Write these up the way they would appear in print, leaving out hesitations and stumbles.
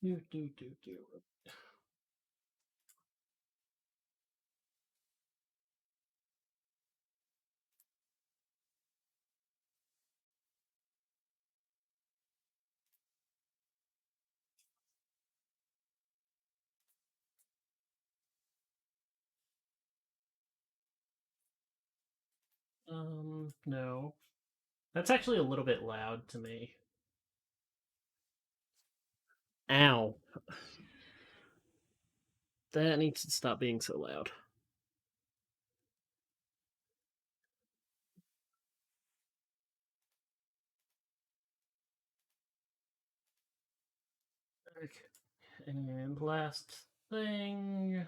Do, do, do, do. No. That's actually a little bit loud to me. Ow. That needs to stop being so loud. Okay. And last thing.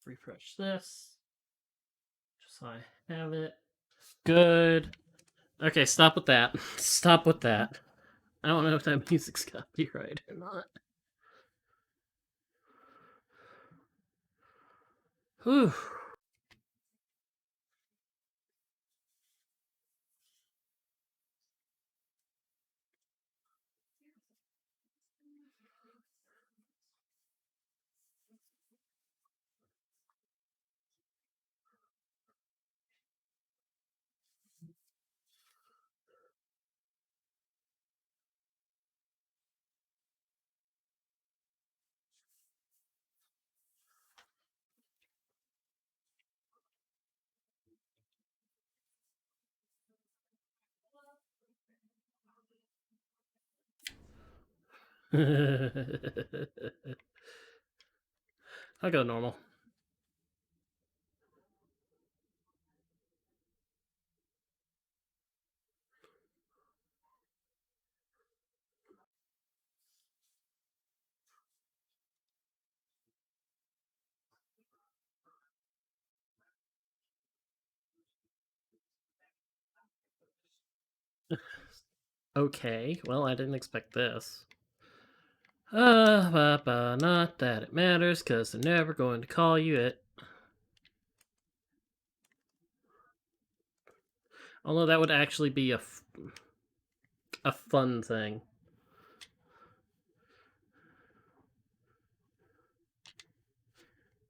Refresh this. Just so I have it. Good. Okay, stop with that. Stop with that. I don't know if that music's copyright or not. Whew. I'll go normal. Okay, well, I didn't expect this. Not that it matters, because they're never going to call you it. Although that would actually be a fun thing.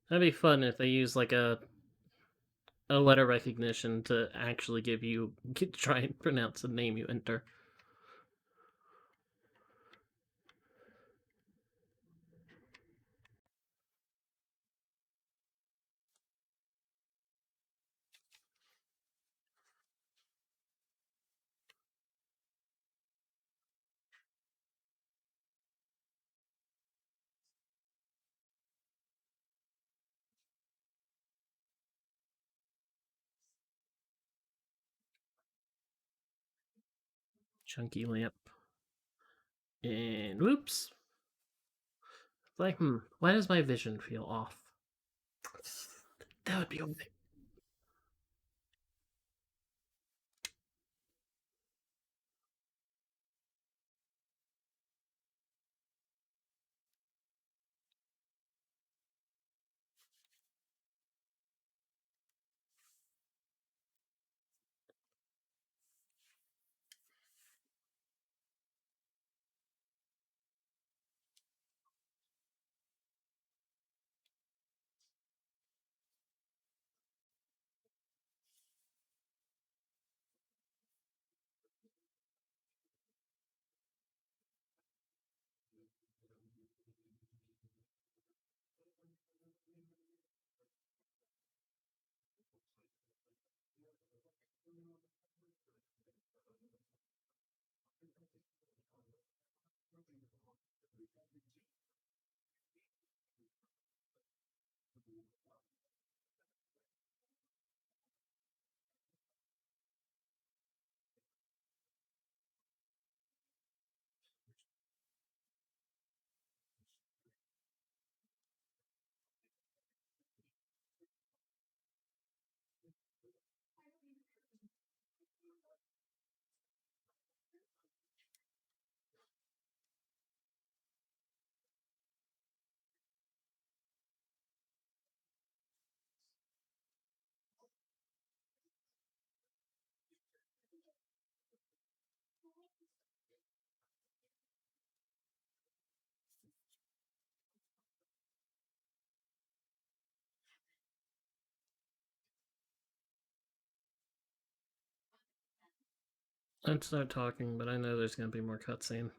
That'd be fun if they use like a letter recognition to actually give you try and pronounce the name you enter. Chunky lamp. And whoops. Like, why does my vision feel off? That would be okay. I'd start talking, but I know there's gonna be more cutscene.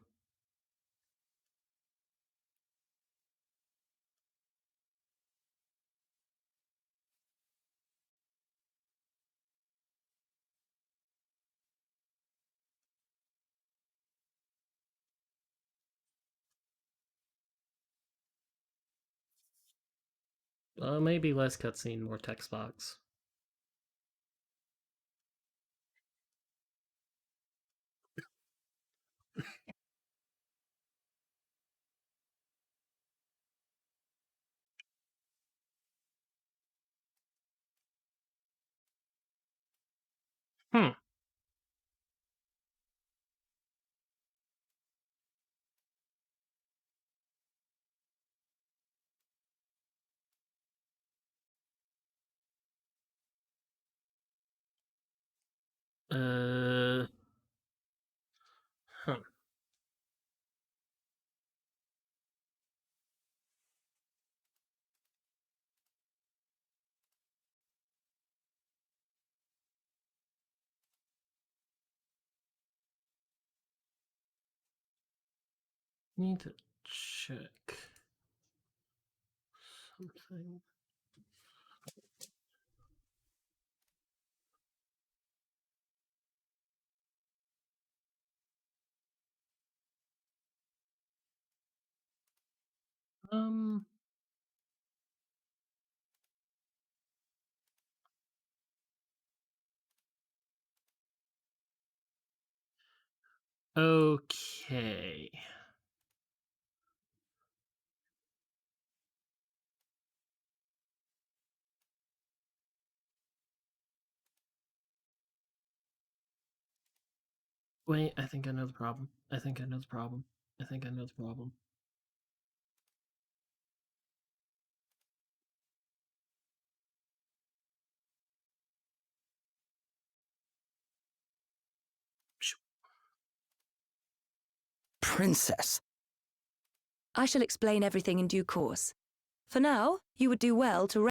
Maybe less cutscene, more text box. Hmm. Uh. Huh. Need to check something. Um. Okay. Wait, I think I know the problem. I think I know the problem. I think I know the problem. Princess. I shall explain everything in due course. For now, you would do well to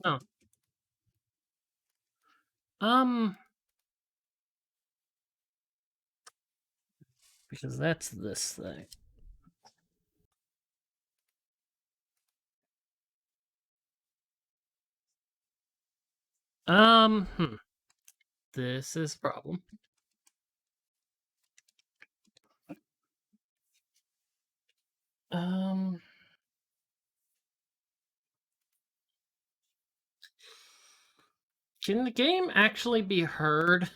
Oh. Because that's this thing. This is a problem. Can the game actually be heard?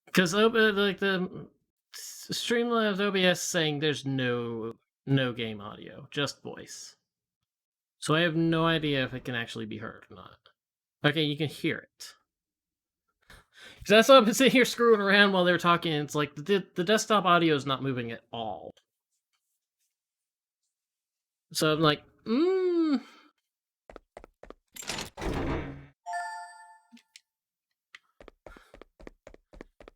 Because like the Streamlabs OBS saying there's no game audio, just voice. So I have no idea if it can actually be heard or not. Okay, you can hear it. Because that's why I've been sitting here screwing around while they're talking. And it's like the desktop audio is not moving at all. So I'm like,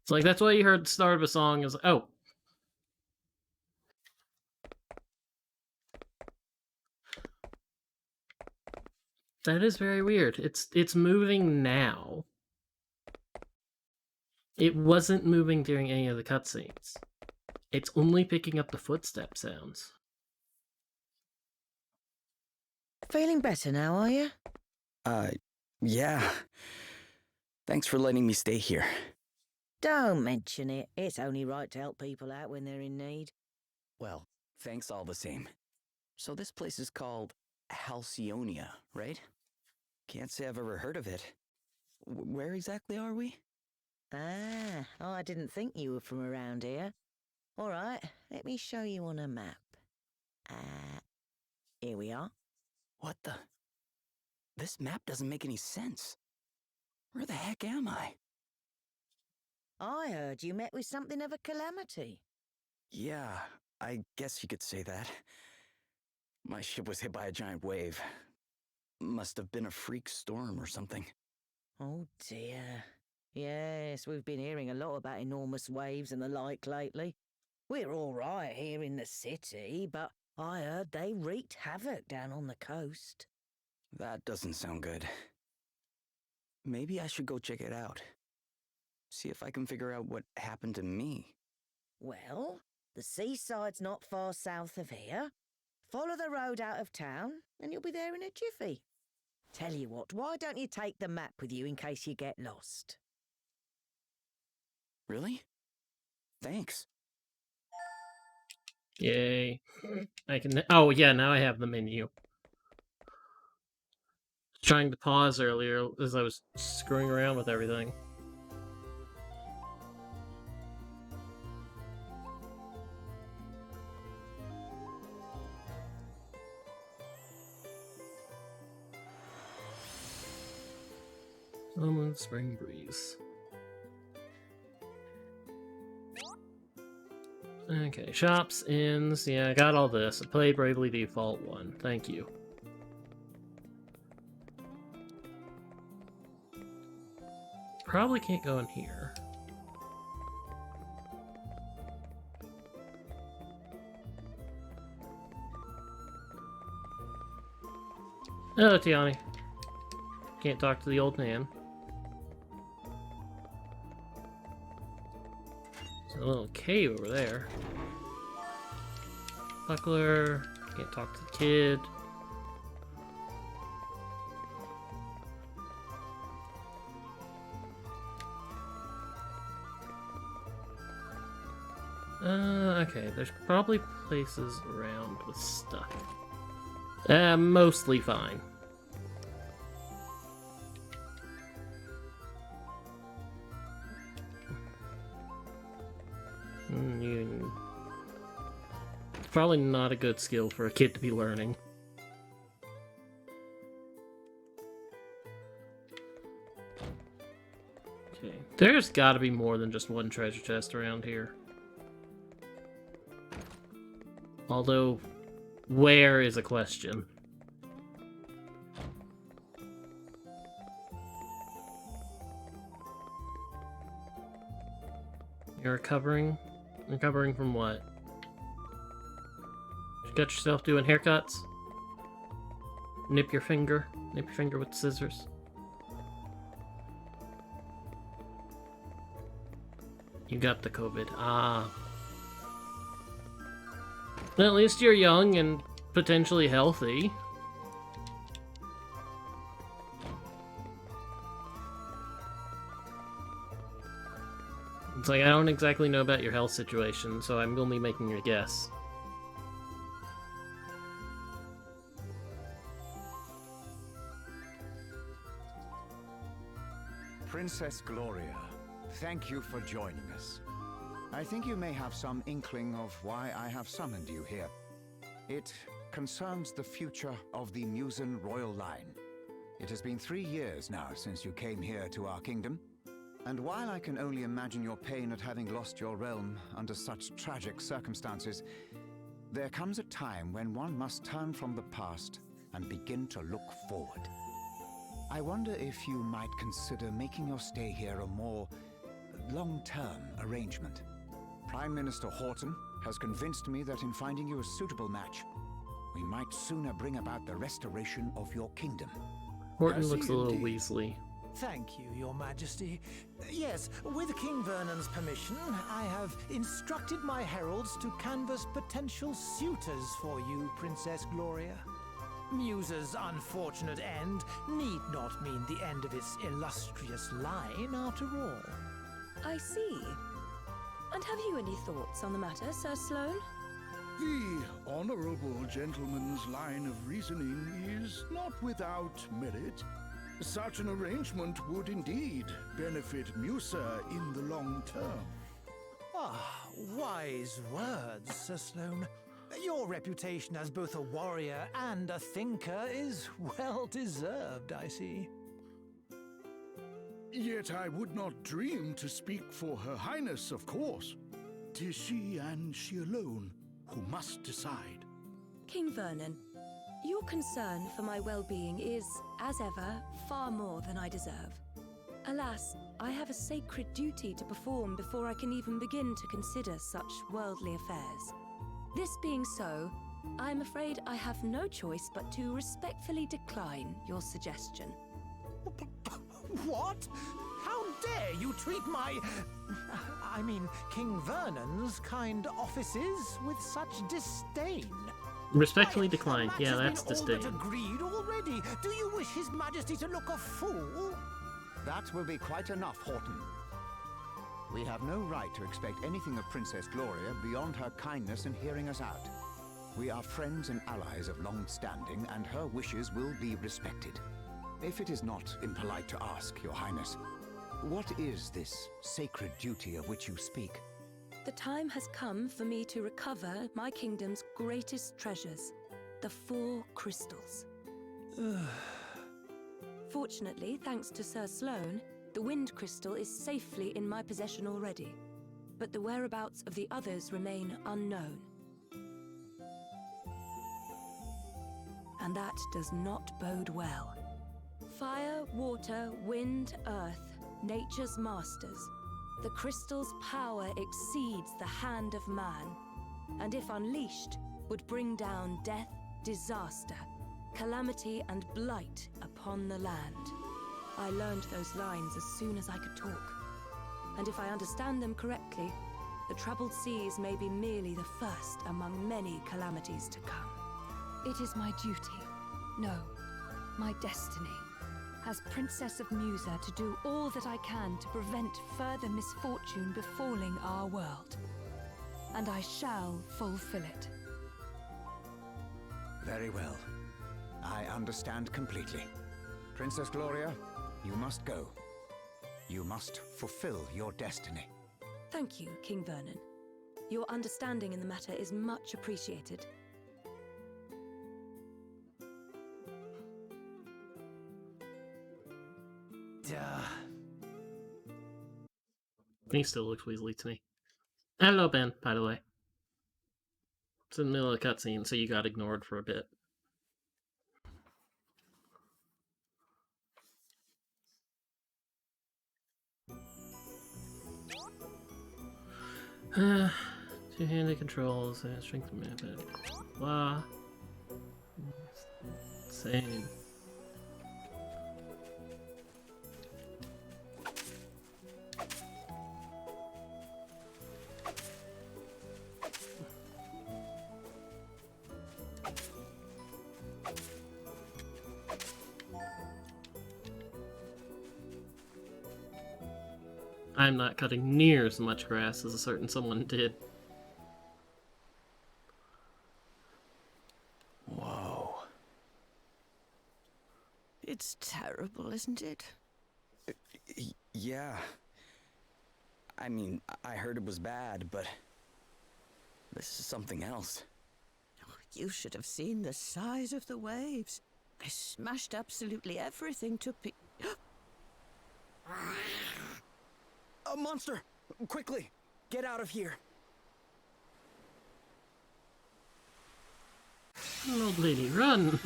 It's like that's why you heard the start of a song is oh. That is very weird. It's moving now. It wasn't moving during any of the cutscenes. It's only picking up the footstep sounds. Feeling better now, are you? Yeah. Thanks for letting me stay here. Don't mention it. It's only right to help people out when they're in need. Well, thanks all the same. So this place is called Halcyonia, right? Can't say I've ever heard of it. Where exactly are we? Ah, I didn't think you were from around here. All right, let me show you on a map. Here we are. What the? This map doesn't make any sense. Where the heck am I? I heard you met with something of a calamity. Yeah, I guess you could say that. My ship was hit by a giant wave. Must have been a freak storm or something. Oh dear. Yes, we've been hearing a lot about enormous waves and the like lately. We're all right here in the city, but I heard they wreaked havoc down on the coast. That doesn't sound good. Maybe I should go check it out. See if I can figure out what happened to me. Well, the seaside's not far south of here. Follow the road out of town, and you'll be there in a jiffy. Tell you what, why don't you take the map with you in case you get lost? Really? Thanks. Yay. I can. Oh, yeah, now I have the menu. Trying to pause earlier as I was screwing around with everything. Summer spring breeze. Okay, shops, inns. Yeah, I got all this. I played Bravely Default 1. Thank you. Probably can't go in here. Hello, Tiani. Can't talk to the old man. There's a little cave over there. Buckler. Can't talk to the kid. Okay, there's probably places around with stuff. Mostly fine. Probably not a good skill for a kid to be learning. Okay, there's gotta be more than just one treasure chest around here. Although, where is a question? You're recovering? Recovering from what? You got yourself doing haircuts? Nip your finger? Nip your finger with scissors? You got the COVID. Ah. At least you're young and potentially healthy. It's like, I don't exactly know about your health situation, so I'm only making a guess. Princess Gloria, thank you for joining us. I think you may have some inkling of why I have summoned you here. It concerns the future of the Musen royal line. It has been 3 years now since you came here to our kingdom, and while I can only imagine your pain at having lost your realm under such tragic circumstances, there comes a time when one must turn from the past and begin to look forward. I wonder if you might consider making your stay here a more long-term arrangement. Prime Minister Horton has convinced me that in finding you a suitable match, we might sooner bring about the restoration of your kingdom. Horton I looks see a little indeed. Weasley. Thank you, Your Majesty. Yes, with King Vernon's permission, I have instructed my heralds to canvass potential suitors for you, Princess Gloria. Musa's unfortunate end need not mean the end of its illustrious line, after all. I see. And have you any thoughts on the matter, Sir Sloane? The honorable gentleman's line of reasoning is not without merit. Such an arrangement would indeed benefit Musa in the long term. Ah, wise words, Sir Sloane. Your reputation as both a warrior and a thinker is well deserved, I see. Yet I would not dream to speak for Her Highness, of course. 'Tis she and she alone who must decide. King Vernon, your concern for my well-being is, as ever, far more than I deserve. Alas, I have a sacred duty to perform before I can even begin to consider such worldly affairs. This being so, I am afraid I have no choice but to respectfully decline your suggestion. What? How dare you treat I mean, King Vernon's kind offices with such disdain? Respectfully Why, declined. the match Yeah, has that's been all disdain. but agreed already. Do you wish His Majesty to look a fool? That will be quite enough, Horton. We have no right to expect anything of Princess Gloria beyond her kindness in hearing us out. We are friends and allies of long standing, and her wishes will be respected. If it is not impolite to ask, Your Highness, what is this sacred duty of which you speak? The time has come for me to recover my kingdom's greatest treasures, the 4 crystals. Fortunately, thanks to Sir Sloane, the Wind Crystal is safely in my possession already, but the whereabouts of the others remain unknown. And that does not bode well. Fire, water, wind, earth, nature's masters. The crystal's power exceeds the hand of man, and if unleashed, would bring down death, disaster, calamity and blight upon the land. I learned those lines as soon as I could talk. And if I understand them correctly, the troubled seas may be merely the first among many calamities to come. It is my duty, no, my destiny, as Princess of Musa, to do all that I can to prevent further misfortune befalling our world. And I shall fulfill it. Very well. I understand completely. Princess Gloria, you must go. You must fulfill your destiny. Thank you, King Vernon. Your understanding in the matter is much appreciated. He still looks Weasley to me. Hello, Ben, by the way. It's in the middle of the cutscene, so you got ignored for a bit. Two-handed controls, strength of movement. Blah. Same. I'm not cutting near as much grass as a certain someone did. Whoa. It's terrible, isn't it? Yeah. I mean, I heard it was bad, but this is something else. You should have seen the size of the waves. They smashed absolutely everything to A monster! Quickly! Get out of here! Old lady, run!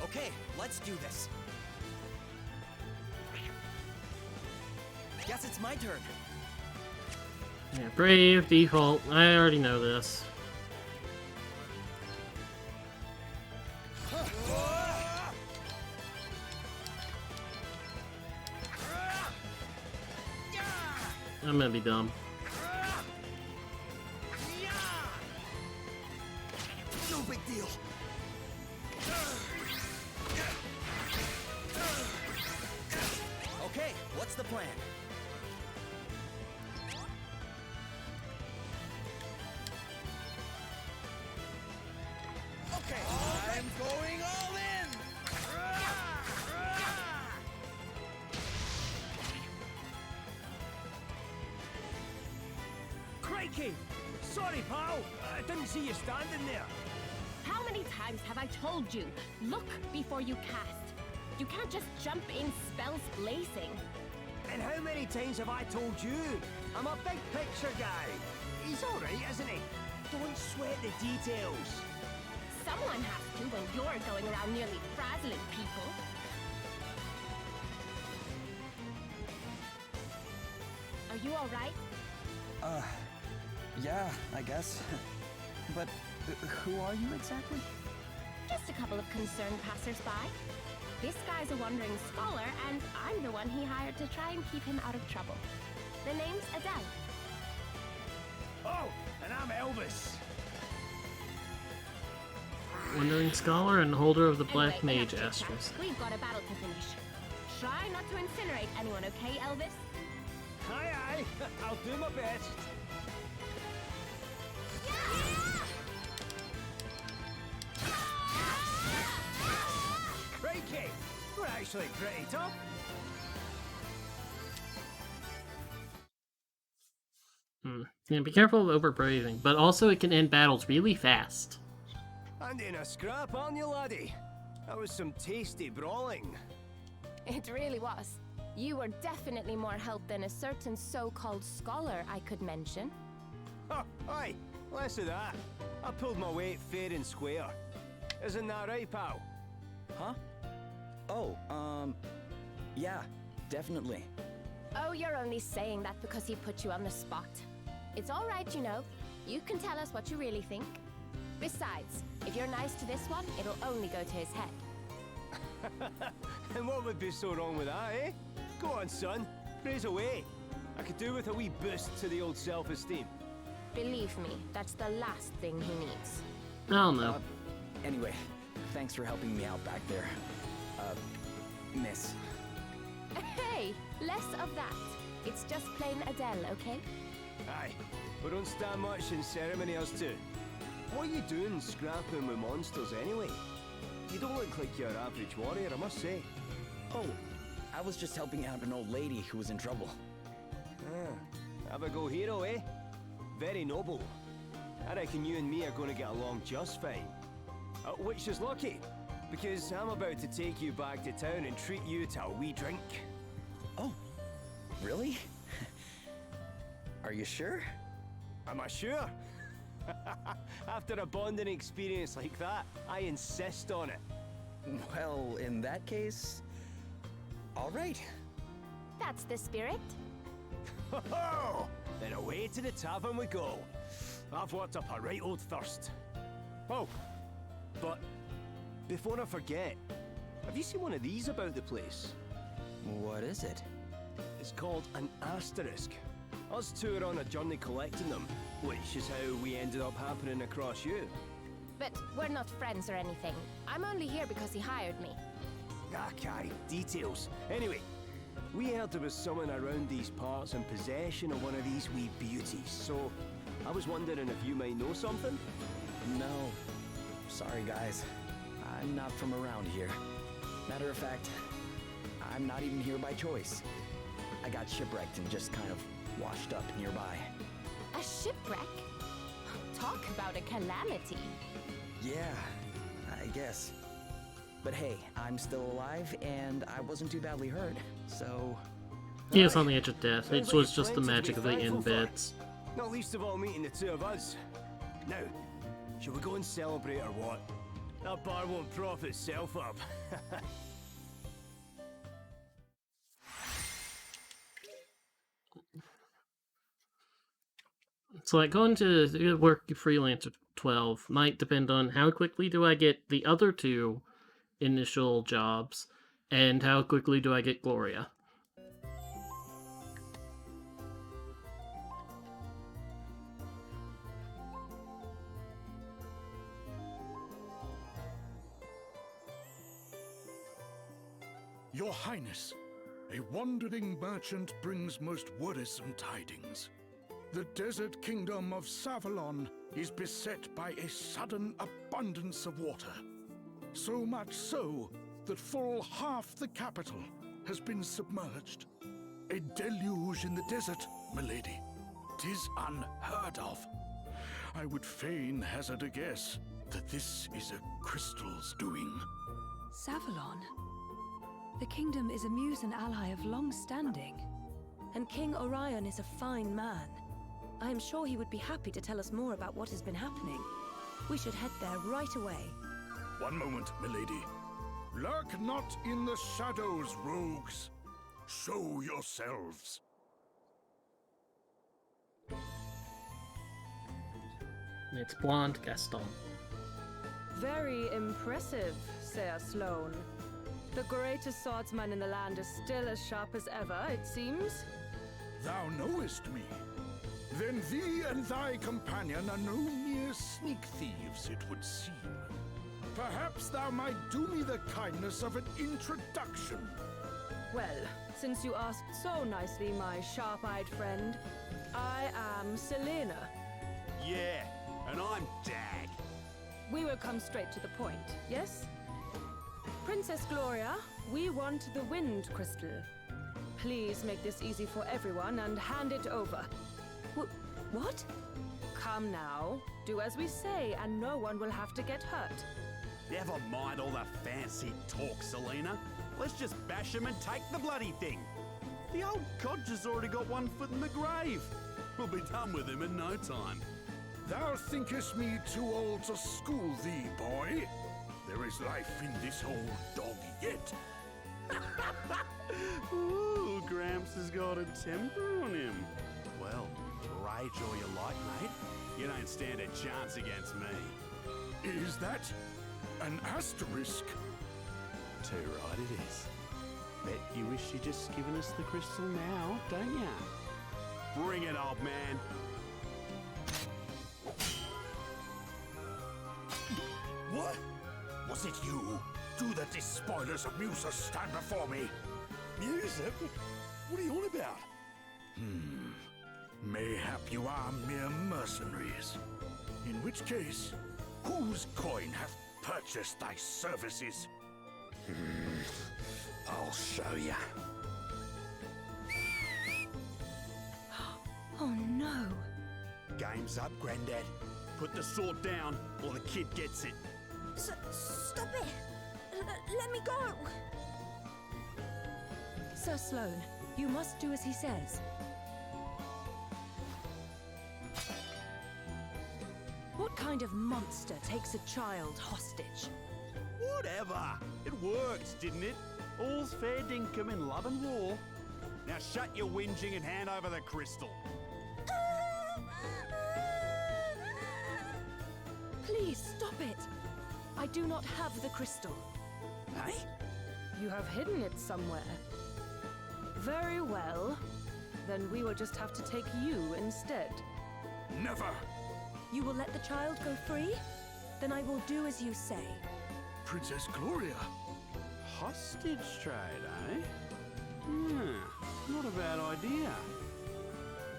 Okay, let's do this. Guess it's my turn. Yeah, brave, default. I already know this. I'm gonna be dumb. No big deal. Okay, what's the plan? Okay, I'm going all in! Crikey! Sorry, pal. I didn't see you standing there. How many times have I told you? Look before you cast. You can't just jump in spells blazing. And how many times have I told you? I'm a big picture guy. He's alright, isn't he? Don't sweat the details. Someone has to when you're going around nearly frazzling people. Are you alright? Yeah, I guess. But who are you exactly? Just a couple of concerned passersby. This guy's a wandering scholar, and I'm the one he hired to try and keep him out of trouble. The name's Adele. Oh, and I'm Elvis. Wandering Scholar and holder of the Black Anyway, Mage enough chit-chat. asterisk. We've got a battle to finish. Try not to incinerate anyone, okay, Elvis? Aye, aye. I'll do my best. Crikey! We're actually pretty tough. Yeah, be careful of overbreathing, but also it can end battles really fast. And in a scrap, aren't you, laddie? That was some tasty brawling. It really was. You were definitely more help than a certain so-called scholar I could mention. Oh, aye, less of that. I pulled my weight fair and square. Isn't that right, pal? Huh? Oh, yeah, definitely. Oh, you're only saying that because he put you on the spot. It's all right, you know. You can tell us what you really think. Besides, if you're nice to this one, it'll only go to his head. And what would be so wrong with that, eh? Go on, son. Praise away. I could do with a wee boost to the old self-esteem. Believe me, that's the last thing he needs. Oh no. Anyway, thanks for helping me out back there. Miss. Hey, less of that. It's just plain Adele, okay? Aye, we don't stand much in ceremony, us two. What are you doing scrapping with monsters anyway? You don't look like your average warrior, I must say. Oh, I was just helping out an old lady who was in trouble. Have a go hero, eh? Very noble. I reckon you and me are going to get along just fine. Which is lucky, because I'm about to take you back to town and treat you to a wee drink. Oh, really? Are you sure? Am I sure? After a bonding experience like that, I insist on it. Well, in that case, all right. That's the spirit. Ho-ho! Then away to the tavern we go. I've worked up a right old thirst. Oh, but before I forget, have you seen one of these about the place? What is it? It's called an asterisk. Us two are on a journey collecting them, which is how we ended up happening across you. But we're not friends or anything. I'm only here because he hired me. Okay, details. Anyway, we heard there was someone around these parts in possession of one of these wee beauties, so I was wondering if you might know something? No. Sorry, guys. I'm not from around here. Matter of fact, I'm not even here by choice. I got shipwrecked and just kind of washed up nearby. A shipwreck? Talk about a calamity. Yeah, I guess. But hey, I'm still alive, and I wasn't too badly hurt, so... He is on the edge of death. It Sounds like was it's just the plenty to magic be of the thankful end for. bits. Not least of all meeting the two of us. Now, shall we go and celebrate or what? That bar won't prop itself up. So like going to work freelancer 12 might depend on how quickly do I get the other two initial jobs and how quickly do I get Gloria. Your Highness, a wandering merchant brings most worrisome tidings. The desert kingdom of Savalon is beset by a sudden abundance of water. So much so that full half the capital has been submerged. A deluge in the desert, milady. 'Tis unheard of. I would fain hazard a guess that this is a crystal's doing. Savalon? The kingdom is a muse and ally of long standing. And King Orion is a fine man. I am sure he would be happy to tell us more about what has been happening. We should head there right away. One moment, milady. Lurk not in the shadows, rogues. Show yourselves. It's blonde Gaston. Very impressive, Sir Sloane. The greatest swordsman in the land is still as sharp as ever, it seems. Thou knowest me. Then thee and thy companion are no mere sneak thieves, it would seem. Perhaps thou might do me the kindness of an introduction. Well, since you asked so nicely, my sharp-eyed friend, I am Selena. Yeah, and I'm Dag. We will come straight to the point, yes? Princess Gloria, we want the Wind Crystal. Please make this easy for everyone and hand it over. What? Come now. Do as we say, and no one will have to get hurt. Never mind all the fancy talk, Selena. Let's just bash him and take the bloody thing. The old codger's already got one foot in the grave. We'll be done with him in no time. Thou thinkest me too old to school thee, boy? There is life in this old dog yet. Ooh, Gramps has got a temper on him. Well, rage all you like, mate. You don't stand a chance against me. Is that an asterisk? Too right it is. Bet you wish you'd just given us the crystal now, don't ya? Bring it, old man. What? Was it you? Do the despoilers of Musa stand before me? Musa? What are you on about? Mayhap you are mere mercenaries. In which case, whose coin hath purchased thy services? I'll show ya. Oh no. Game's up, Grandad. Put the sword down, or the kid gets it. Stop it! Let me go! Sir Sloane, you must do as he says. What kind of monster takes a child hostage? Whatever. It worked, didn't it? All's fair dinkum in love and war. Now shut your whinging and hand over the crystal. Please stop it! I do not have the crystal. Hey? You have hidden it somewhere. Very well. Then we will just have to take you instead. Never! You will let the child go free? Then I will do as you say. Princess Gloria! Hostage trade, eh? Not a bad idea.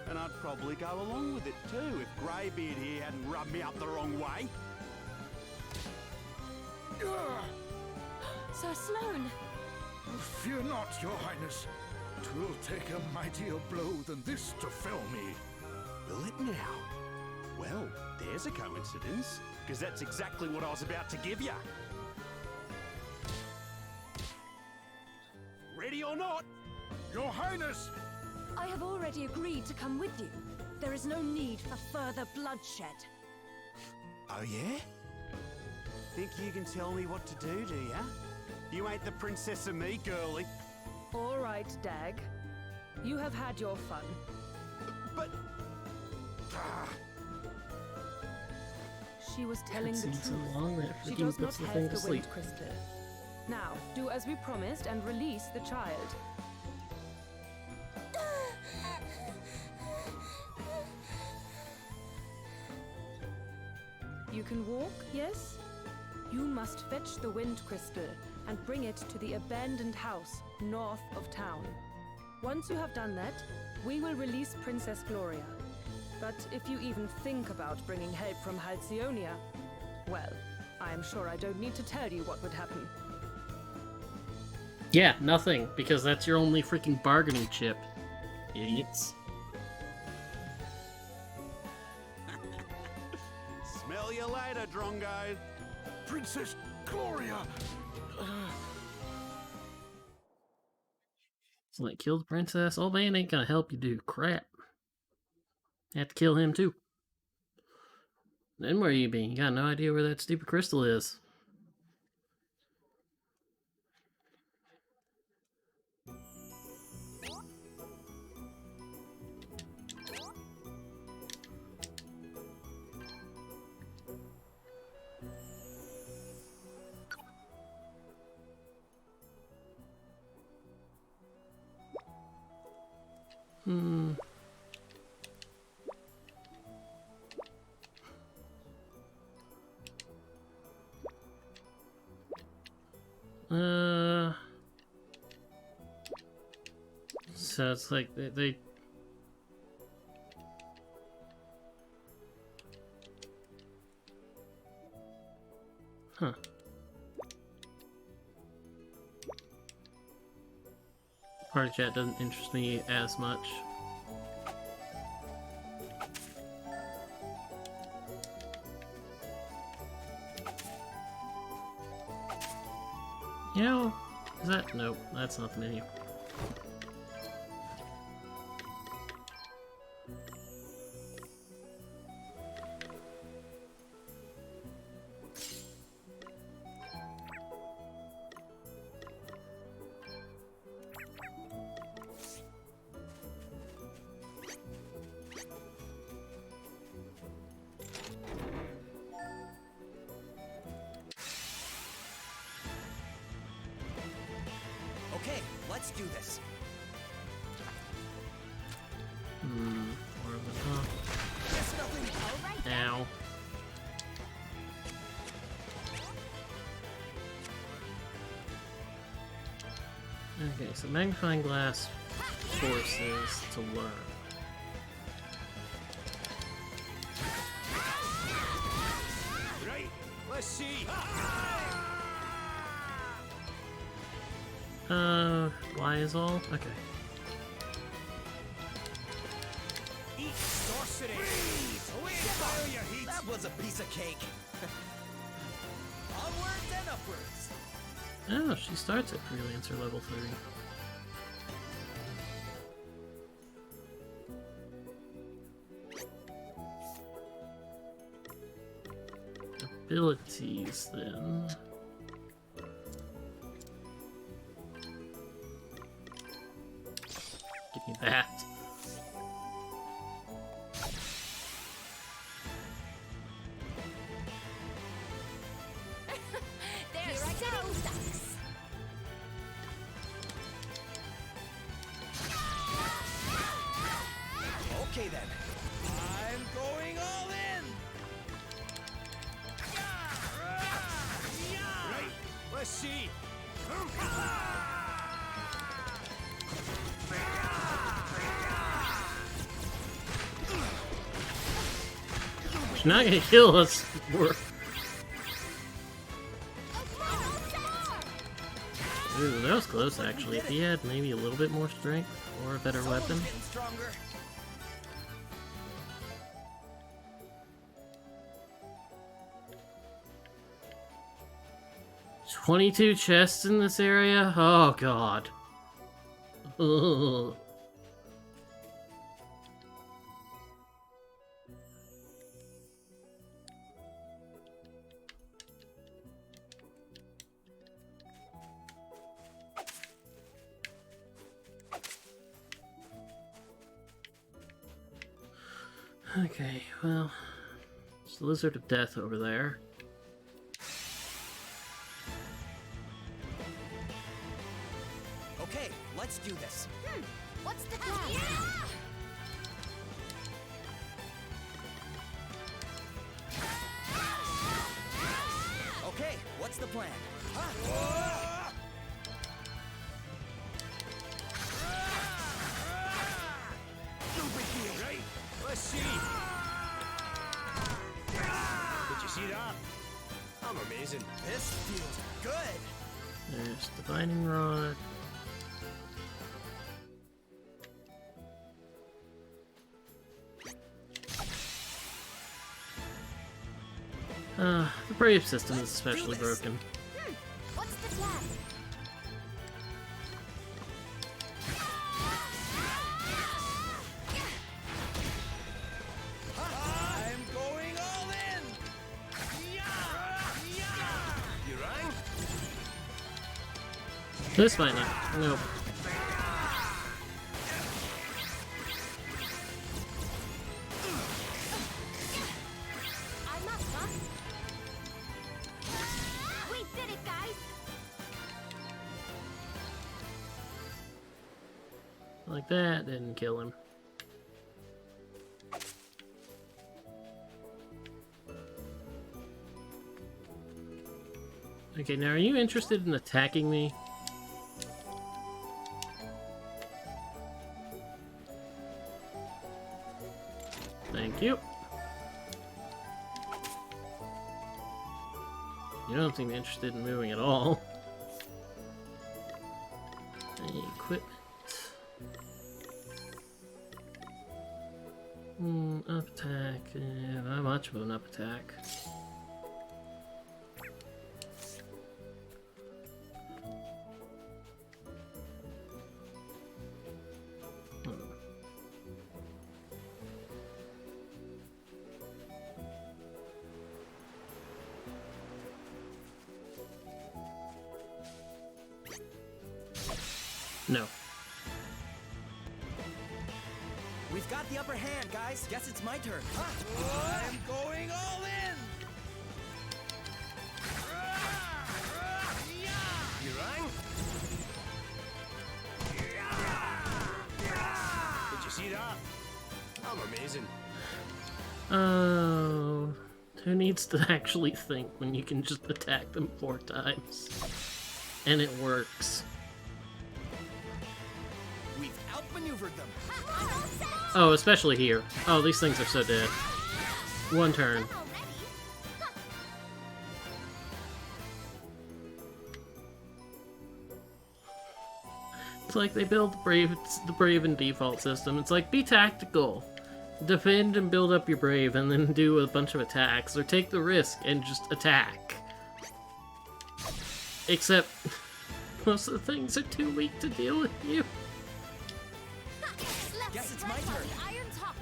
And I'd probably go along with it too if Greybeard here hadn't rubbed me up the wrong way. Sir Sloane! Fear not, Your Highness. 'Twill take a mightier blow than this to fell me. Will it now? Well, there's a coincidence, because that's exactly what I was about to give you. Ready or not? Your Highness! I have already agreed to come with you. There is no need for further bloodshed. Oh yeah? Think you can tell me what to do ya? You ain't the princess of me, girlie. All right, Dag. You have had your fun. But... She was telling the Cutscene's so truth. long that it She freaking does not puts the have thing to the sleep. Wind Crystal. Now, do as we promised and release the child. You can walk, yes? You must fetch the Wind Crystal and bring it to the abandoned house north of town. Once you have done that, we will release Princess Gloria. But if you even think about bringing help from Halcyonia, well, I am sure I don't need to tell you what would happen. Yeah, nothing, because that's your only freaking bargaining chip. Idiots. Smell you later, Drongo. Princess Gloria! So like, kill the princess? Old man ain't gonna help you do crap. Have to kill him too. Then where you been? You got no idea where that stupid crystal is. Hmm. So it's like they huh. Party chat doesn't interest me as much. You know, is that? Nope, that's not the menu. Okay, let's do this. More of the Guess nothing. Ow. Okay, so magnifying glass forces to learn. Right, let's see. Why is all? Okay. Eat sorcery. Away, fire your heat. That was a piece of cake. Onwards and upwards. Oh, she starts at Freelancer level 3. Abilities, then. Give me that. They're so ducks. Okay then. I'm going all in. Right, let's see. She's not gonna kill us. Ooh, that was close actually. If he had maybe a little bit more strength or a better weapon. Getting stronger. $22 chests in this area? Oh god. Ugh. Okay, well, there's the Lizard of Death over there. Okay, let's do this. What's the plan? Okay, what's the plan? Right, let's see. Did you see that? I'm amazing. This feels good. There's Divining Rod. The Brave system is especially broken. What's the plan? I'm going all in. You rang? This might not. Nope. I'm not done. We did it, guys. like that, didn't kill him. Okay, now are you interested in attacking me? Thank you. You don't seem interested in moving at all. Equipment. Up attack. Not much of an up attack. No. We've got the upper hand, guys. Guess it's my turn. I'm going all in! You rang? Did you see that? I'm amazing. Oh, who needs to actually think when you can just attack them 4 times? And it works. We've outmaneuvered them. Oh, especially here. Oh, these things are so dead. 1 turn. It's like they build the brave in default system. It's like, be tactical. Defend and build up your brave, and then do a bunch of attacks. Or take the risk and just attack. Except, most of the things are too weak to deal with you. Guess it's my turn. Iron's hot.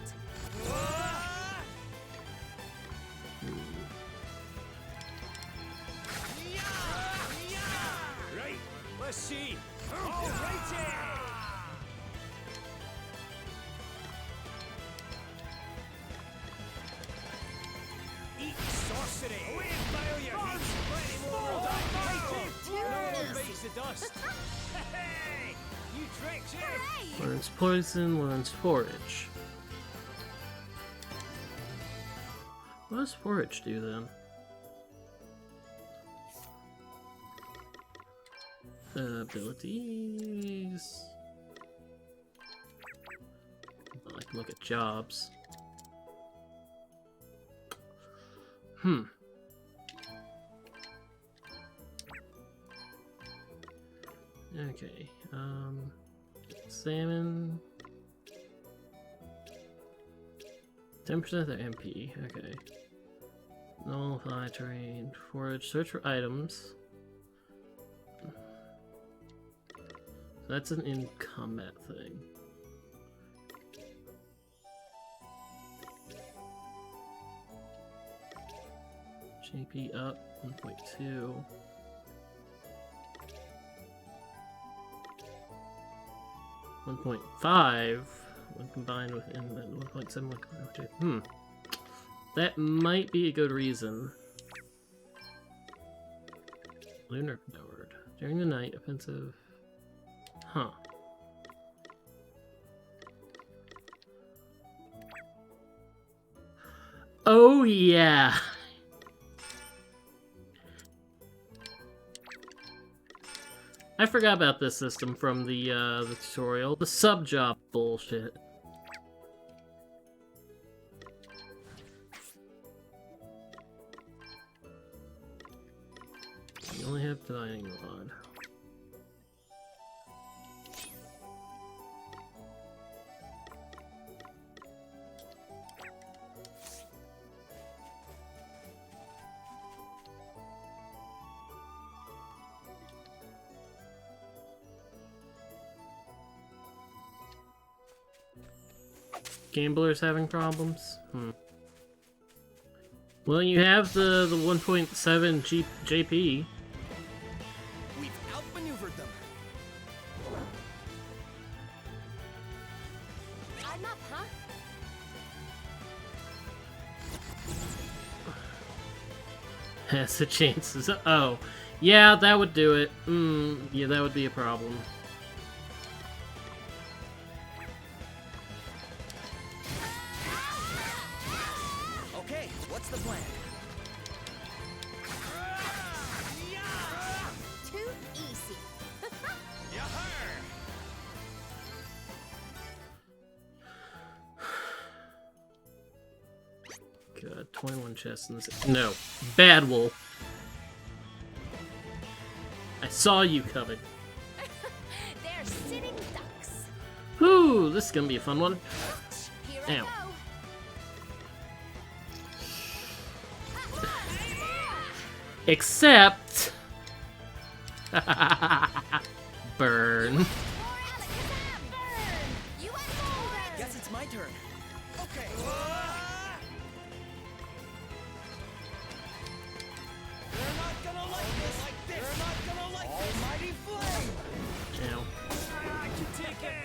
Right, let's see. Alrighty! Eat sorcery! Away, file your heat! Plenty more of that! No one bites the dust! Hey! New tricks, eh? Learns poison, learns forage. What does forage do then? Abilities. I can look at jobs. Okay, salmon. 10% of their MP, okay. Nullify terrain, forage, search for items. That's an in-combat thing. JP up, 1.2. .5 when combined with 1.7. That might be a good reason. Lunar powered. During the night, offensive. Huh. Oh yeah. I forgot about this system from the tutorial. The sub-job bullshit. You only have divining rod. Gamblers having problems? Well, you have the 1.7 JP. We've outmaneuvered them. I'm up, huh? Has the chances. Oh. Yeah, that would do it. Yeah, that would be a problem. the plan? Too easy. Good. 21 chests in this. No. Bad wolf. I saw you coming. They're sitting ducks. Whew, this is gonna be a fun one. Here I Ow. go. Except... Burn. You went over. Guess it's my turn. Okay. They're not gonna like this. They're not gonna like this. Almighty flame. Ow. I can take it.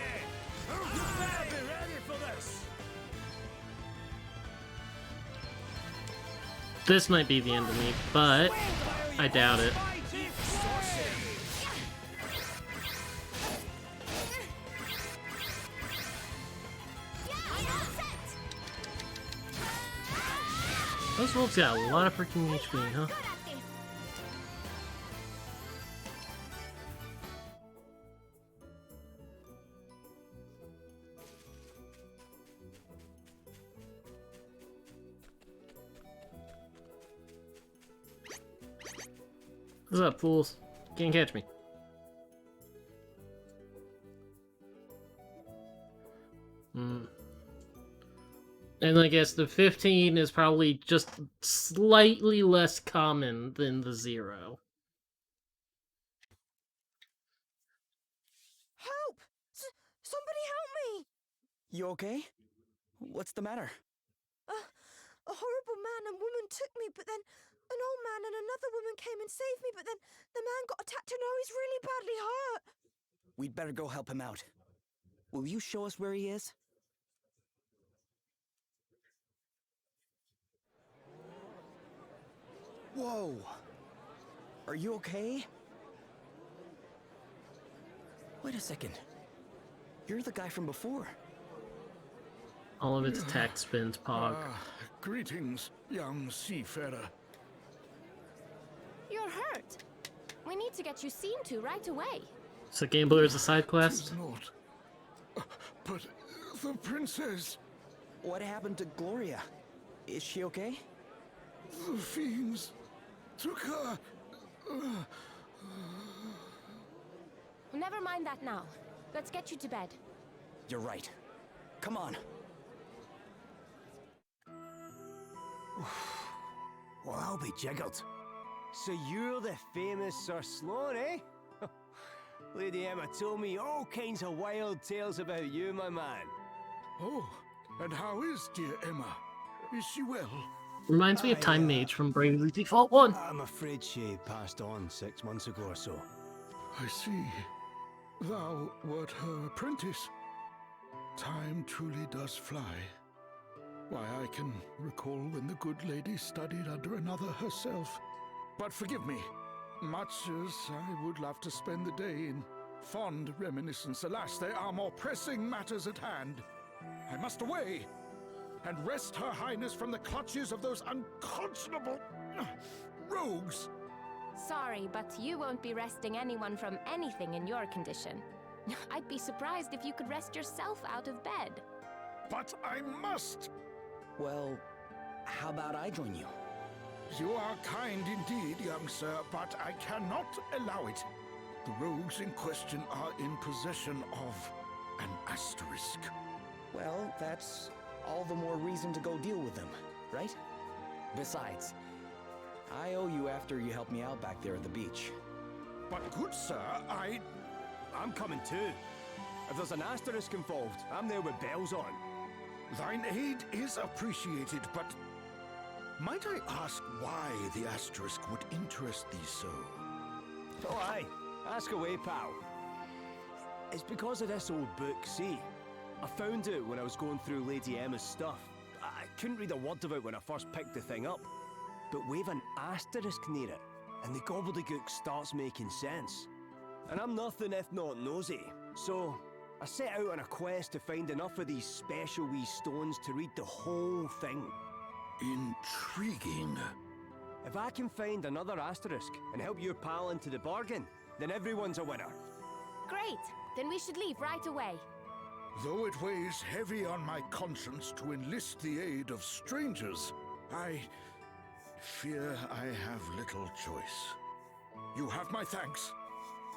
You better be ready for this. This might be the end of me, but I doubt it. Those wolves got a lot of freaking HP, huh? Good at this. What's up, fools? Can't catch me. And I guess the 15 is probably just slightly less common than the 0. Help! Somebody help me! You okay? What's the matter? A horrible man and woman took me, but then an old man and another woman came and saved me, but then the man got attacked and now he's really badly hurt. We'd better go help him out. Will you show us where he is? Whoa! Are you okay? Wait a second. You're the guy from before. All of its attack spins, Pog. Greetings, young seafarer. You're hurt. We need to get you seen to right away. So Gambler is a side quest? Not. But the princess, What happened to Gloria? Is she okay? the fiends took her. Never mind that now. Let's get you to bed. You're right. Come on. Well, I'll be jiggered. So you're the famous Sir Sloan, eh? Lady Emma told me all kinds of wild tales about you, my man. Oh, and how is dear Emma? Is she well? Reminds me of Time Mage from Bravely Default 1. I'm afraid she passed on 6 months ago or so. I see. Thou wert her apprentice. Time truly does fly. Why, I can recall when the good lady studied under another herself. But forgive me, much as I would love to spend the day in fond reminiscence, alas, there are more pressing matters at hand. I must away and wrest Her Highness from the clutches of those unconscionable rogues. Sorry, but you won't be resting anyone from anything in your condition. I'd be surprised if you could rest yourself out of bed. But I must! Well, how about I join you? You are kind indeed, young sir, but I cannot allow it. The rogues in question are in possession of an asterisk. Well, that's all the more reason to go deal with them, right? Besides, I owe you after you helped me out back there at the beach. But good sir, I'm coming too. If there's an asterisk involved, I'm there with bells on. Thine aid is appreciated, but might I ask why the asterisk would interest thee so? Oh aye, ask away, pal. It's because of this old book, see? I found it when I was going through Lady Emma's stuff. I couldn't read a word of it when I first picked the thing up. But we've an asterisk near it, and the gobbledygook starts making sense. And I'm nothing if not nosy, so I set out on a quest to find enough of these special wee stones to read the whole thing. Intriguing. If I can find another asterisk and help your pal into the bargain, then everyone's a winner. Great! Then we should leave right away. Though it weighs heavy on my conscience to enlist the aid of strangers, I fear I have little choice. You have my thanks.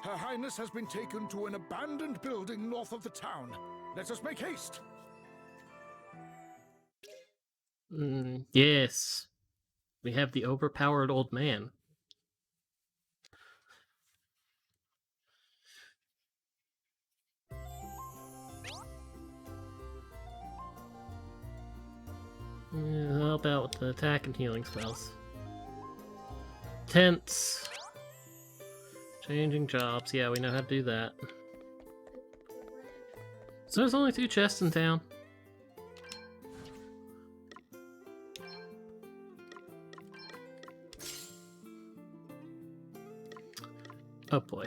Her Highness has been taken to an abandoned building north of the town. Let us make haste. Yes. We have the overpowered old man. Yeah, help out with the attack and healing spells. Tents. Changing jobs. Yeah, we know how to do that. So there's only 2 chests in town. Oh boy.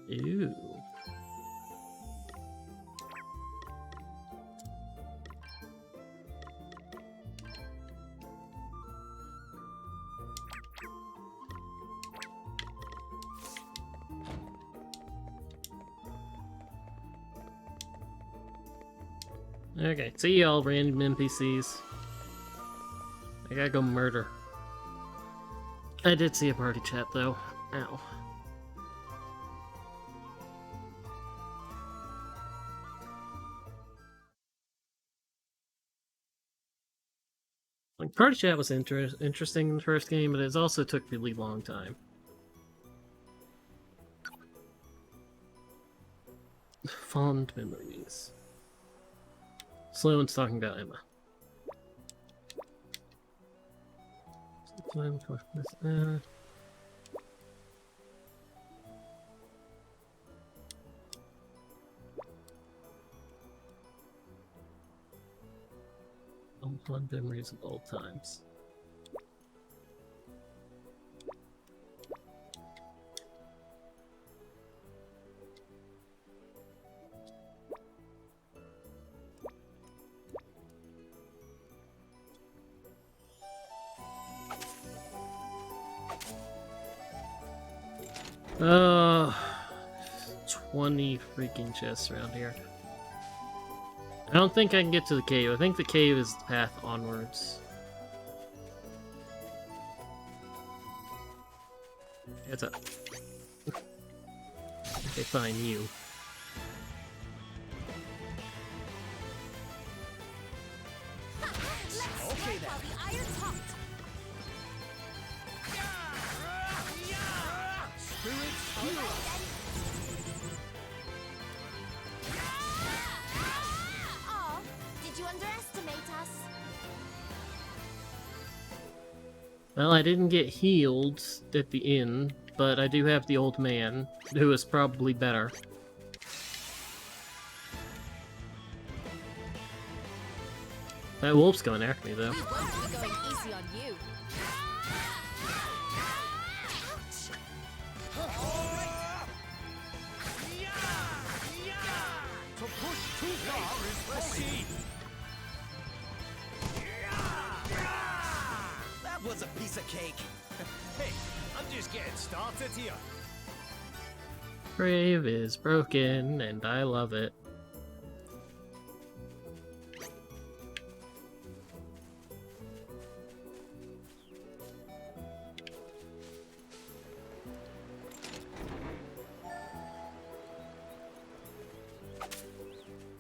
Ew. Okay, see y'all random NPCs. I gotta go murder. I did see a party chat though. Ow. Like, party chat was interesting in the first game, but it also took a really long time. Fond memories. Sloan's talking about Emma. Fond memories of old times. Uh, 20 freaking chests around here. I don't think I can get to the cave. I think the cave is the path onwards. It's up. Okay, fine, you. Okay then. Spirits heal. Oh, did you underestimate us? Well, I didn't get healed at the inn, but I do have the old man, who is probably better. That wolf's going after me, though. We won't be going easy on you. To push too far is proceed. That was a piece of cake. Hey, I'm just getting started here. Brave is broken, and I love it.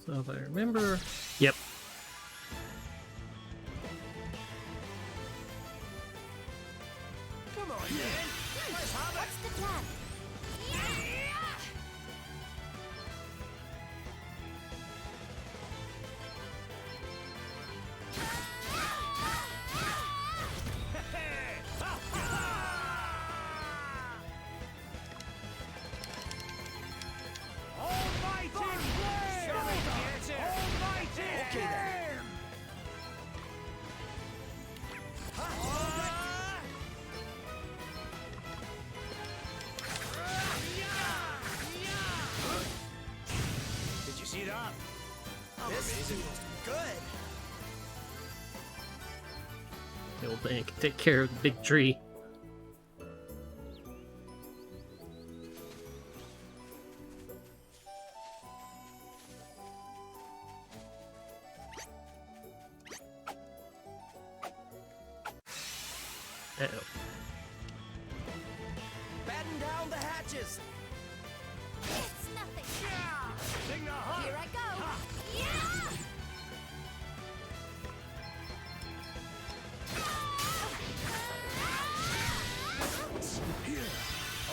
So if I remember... Yep. Come on, man. Let's have it. What's the plan? Almighty flame! Almighty Okay then. Did you see that? This feels good. the old man can take care of the big tree. Uh-oh. Batten down the hatches! It's nothing. Sing the heart. Here I go. Yeah!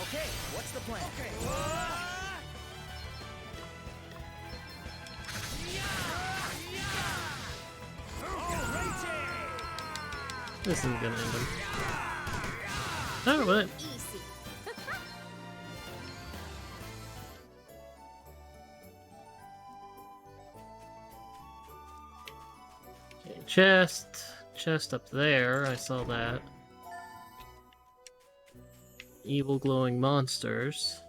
Okay, what's the plan? Okay. This isn't gonna end him. Oh, but Easy. okay, chest up there. I saw that. Evil glowing monsters.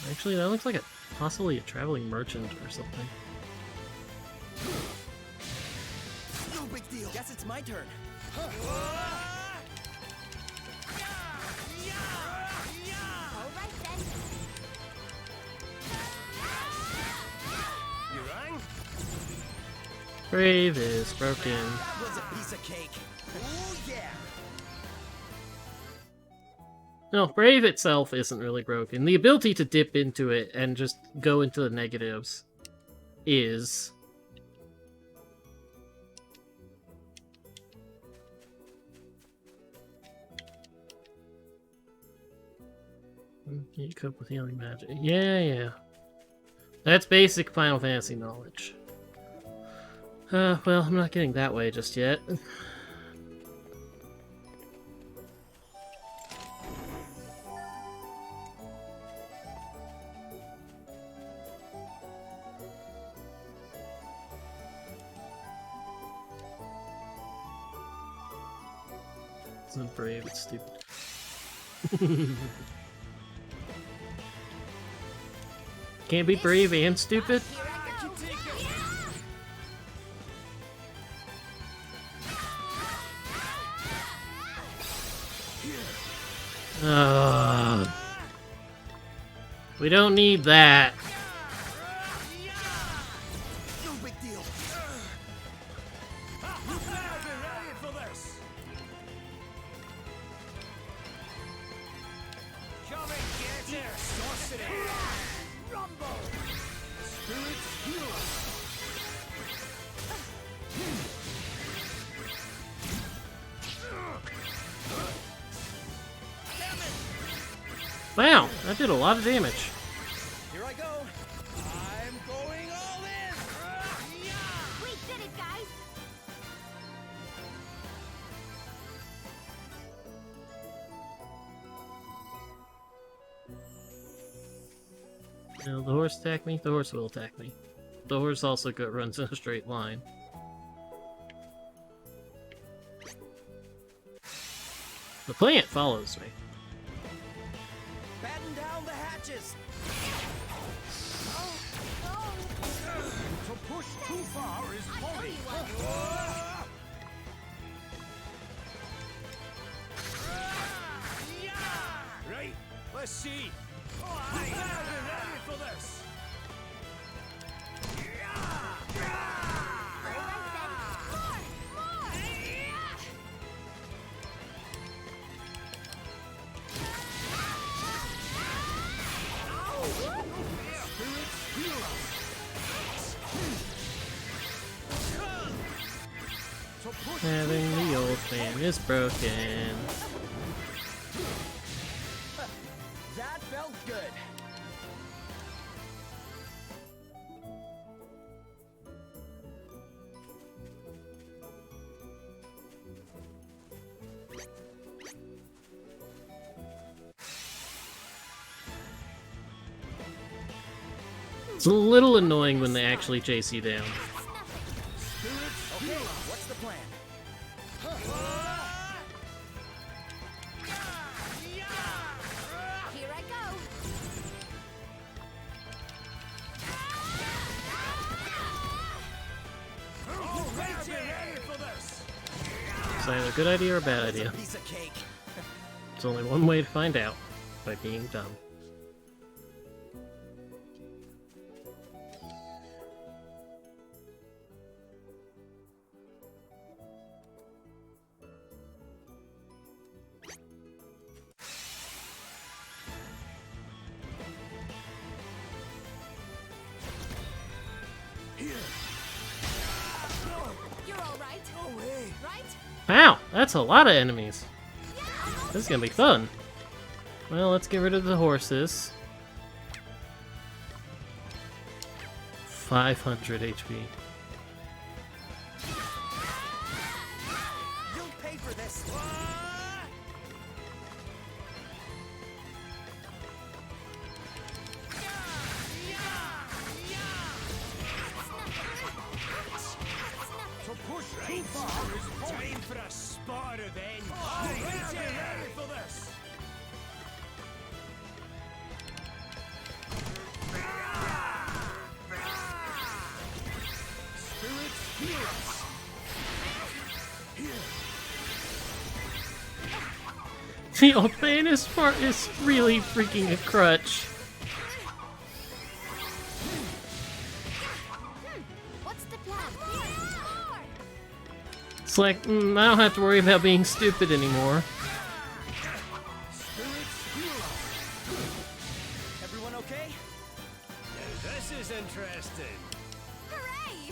Actually, that looks like possibly a traveling merchant or something. No big deal. Guess it's my turn. All right then. You rang? Brave is broken. That was a piece of cake. Ooh, yeah. No, Brave itself isn't really broken. The ability to dip into it and just go into the negatives is. You cope with healing magic. Yeah. That's basic Final Fantasy knowledge. Well, I'm not getting that way just yet. It's not brave, it's stupid. Can't be brave and stupid? Here I go. We don't need that. No big deal. You better be ready for this. Come and get it. Sorcery. Rumble. Spirits heal us. Wow, that did a lot of damage. Here I go. I'm going all in. We did it, guys. Will the horse attack me? The horse will attack me. The horse also runs in a straight line. The plant follows me. Batten down the hatches. To push too far is folly. Right, let's see. You better be ready for this. All right then. More. Spirits heal us. To push Having the old man is broken. That felt good. It's a little annoying when they actually chase you down. Okay, what's the plan? Here I go. All either a good idea or a bad idea. Piece of cake. There's only one way to find out, by being dumb. You're all right. No way. Right? Wow, that's a lot of enemies. This is gonna be fun. Well, let's get rid of the horses. 500 HP. You'll pay for this. So push too far is time for a spot of revenge. Get ready for this. Spirits heal us. The Albanus part is really freaking a crutch. What's the plan? It's like, I don't have to worry about being stupid anymore. Spirits heal us. Everyone okay? Now this is interesting. Hooray!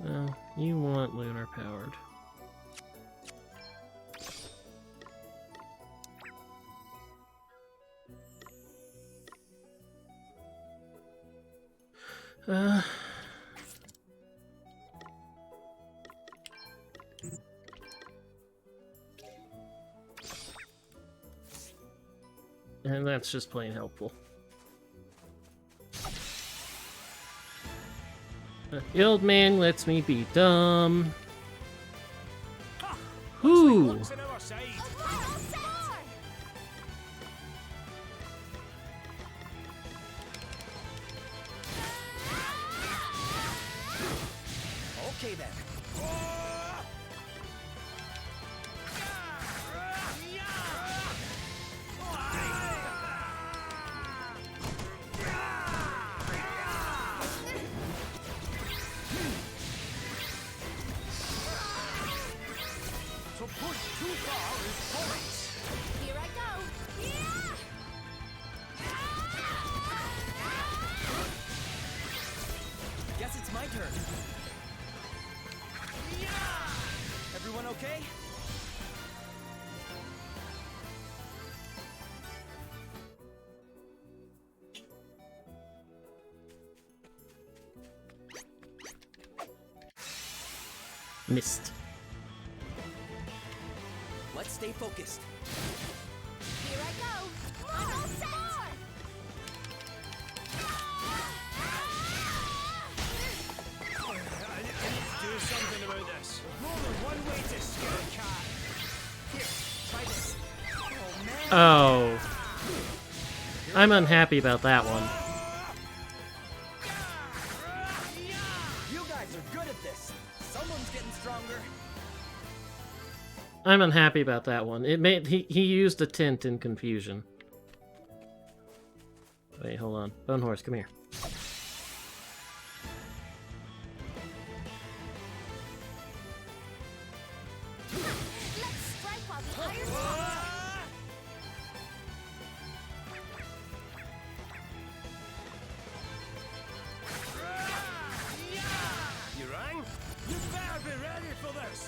Well, you want lunar powered. And that's just plain helpful. The old man lets me be dumb. Whoo! What's on our side? Okay then. So push too far is points. Here I go. Guess it's my turn. Everyone okay? Missed. Let's stay focused. Here I go. I'm all set. I need to do something about this. There's more than one way to skin a cat. Here, try this. Oh man. Oh. I'm unhappy about that one. You guys are good at this. Someone's getting stronger. I'm unhappy about that one. It made he used a tint in confusion. Wait, hold on. Bone Horse, come here. Let's strike while the iron's hot. You rang? You better be ready for this.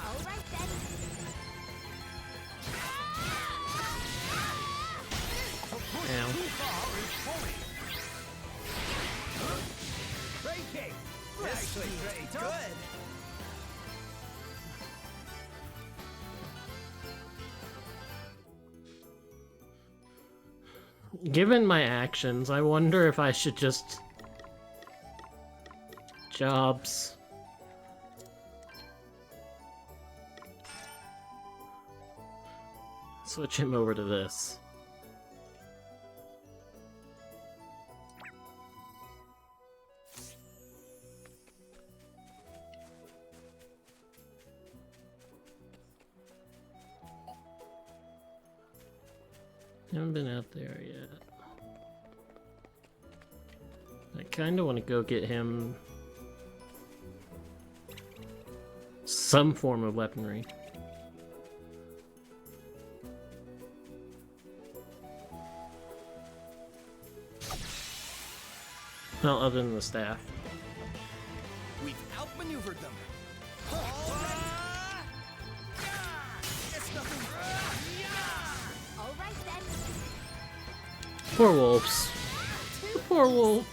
All right then. So push Ow. too far is point. Breaking. Actually, pretty tough. Good. Given my actions, I wonder if I should just jobs. Switch him over to this. Haven't been out there yet. I kind of want to go get him some form of weaponry. Well, other than the staff. We've outmaneuvered them. All right then. Poor wolves. Poor wolves.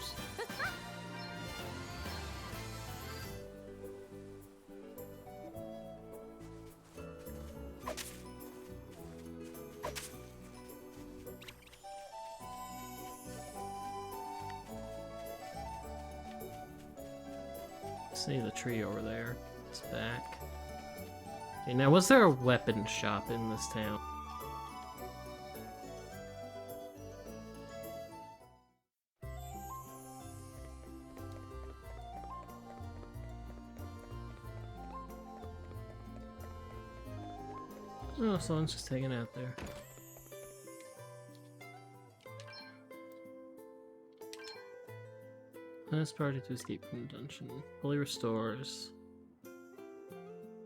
See the tree over there. It's back. Okay, now was there a weapon shop in this town? Oh, someone's just hanging out there. Last party to escape from the dungeon. Fully restores.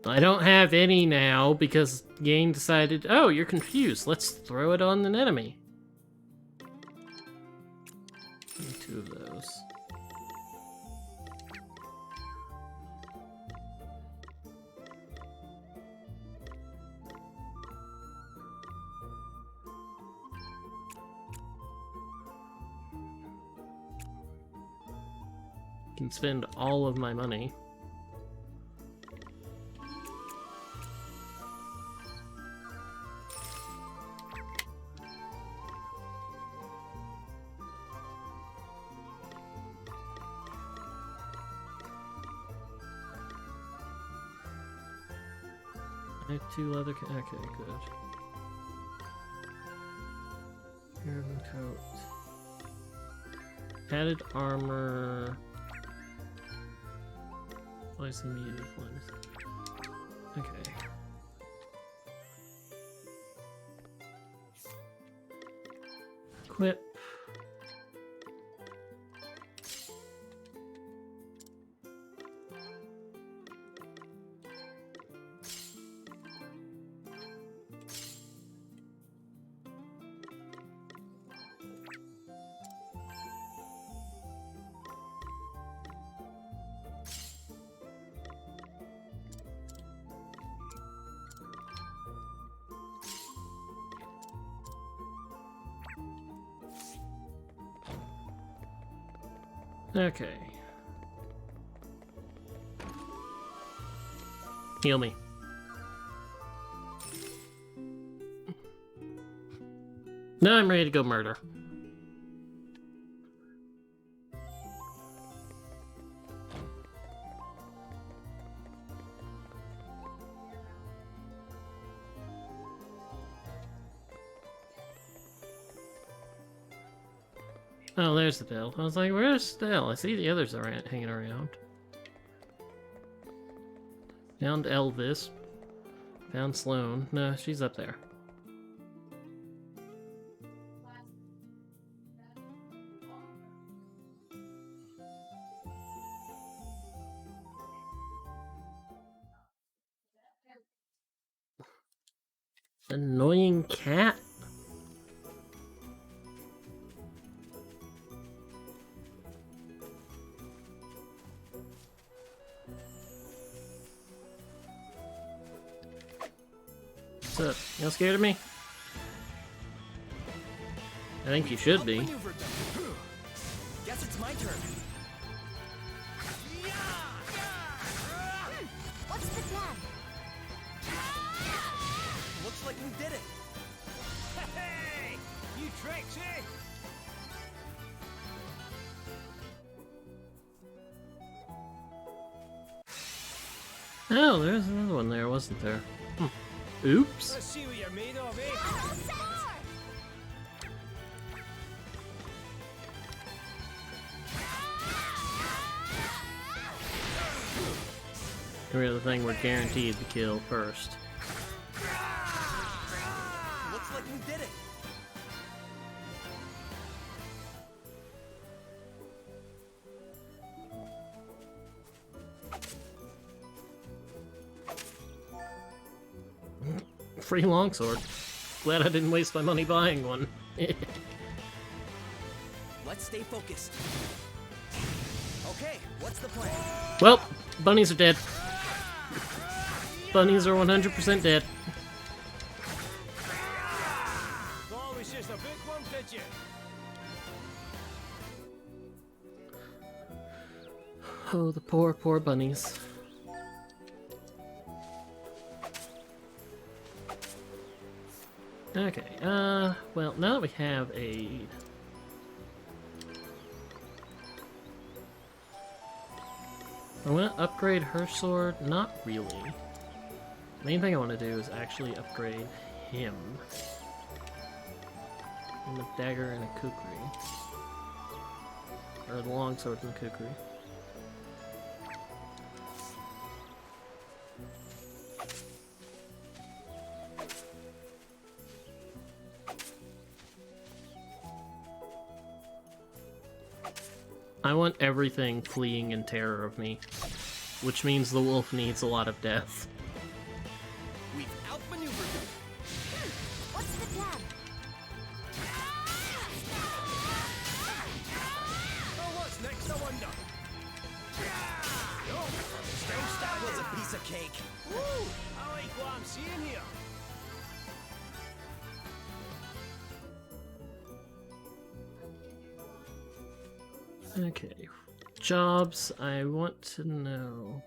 I don't have any now because the game decided, oh, you're confused. Let's throw it on an enemy. Need 2 of those. Can spend all of my money. I have 2 leather. Okay, good. Caravan coat. Padded armor. Place immediate ones. Okay. Equip. Okay. Heal me. Now I'm ready to go murder. Oh, there's the Dell. I was like, where's Dell? I see the others are hanging around. Found Elvis. Found Sloan. No, she's up there. Annoying cat. What's up? You not scared of me? I think you should be. Guess it's my turn. What's the plan? Looks like we did it. Hey! You tricks, eh? Oh, there's another one there, wasn't there? Oops. Let's see what you're made of, eh? We're the thing we're guaranteed to kill first. Looks like we did it. Free longsword. Glad I didn't waste my money buying one. Let's stay focused. Okay, what's the plan? Well, bunnies are dead. Bunnies are 100% dead. Thought it was just a bookworm, did you? Oh, the poor, poor bunnies. Okay, well, now that we have a... I want to upgrade her sword? Not really. The main thing I want to do is actually upgrade him. And the dagger and a kukri. Or the longsword and the kukri. I want everything fleeing in terror of me, which means the wolf needs a lot of death. We've outmaneuvered them. What's the plan? Oh, what's next, I wonder? That was a piece of cake. Woo! I like what I'm seeing here. Okay, jobs, I want to know.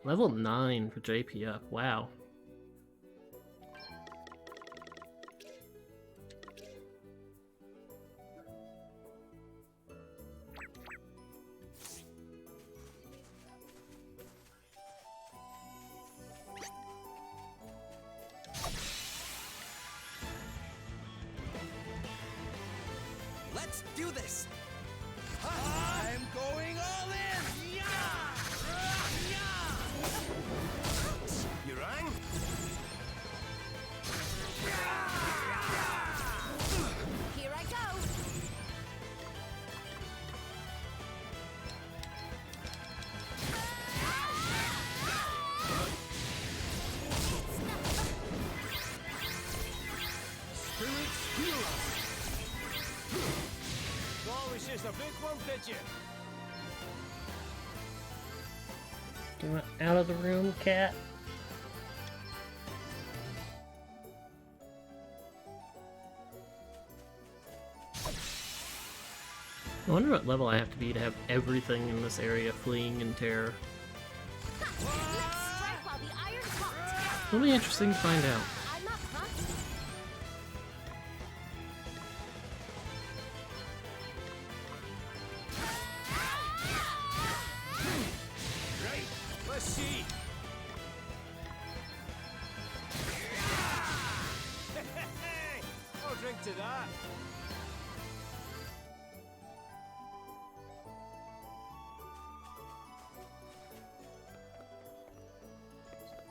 Level 9 for JP up, wow. Let's do this. I'm going all in. You rang? Here I go. Spirits heal us. Thought it was just a bookworm, did you? Get out of the room, cat. I wonder what level I have to be to have everything in this area fleeing in terror. Let's strike while the iron's hot. It'll be interesting to find out. I'm not hot. Right, let's see. I'll drink to that.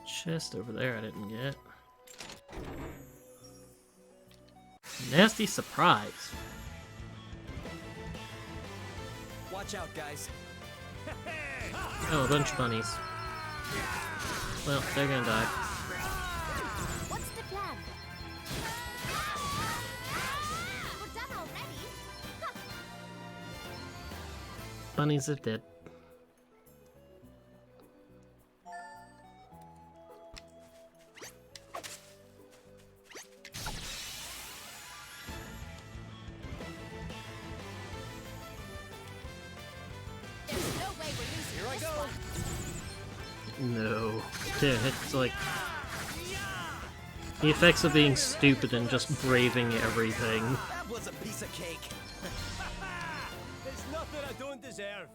Chest over there I didn't get. Nasty surprise. Watch out, guys. Oh, a bunch of bunnies. Well, they're gonna die. What's the plan? We're done already. Bunnies are dead. There's no way we're losing Here I this go. one. No. Yeah, it's like the effects of being stupid and just braving everything. That was a piece of cake. It's nothing I don't deserve.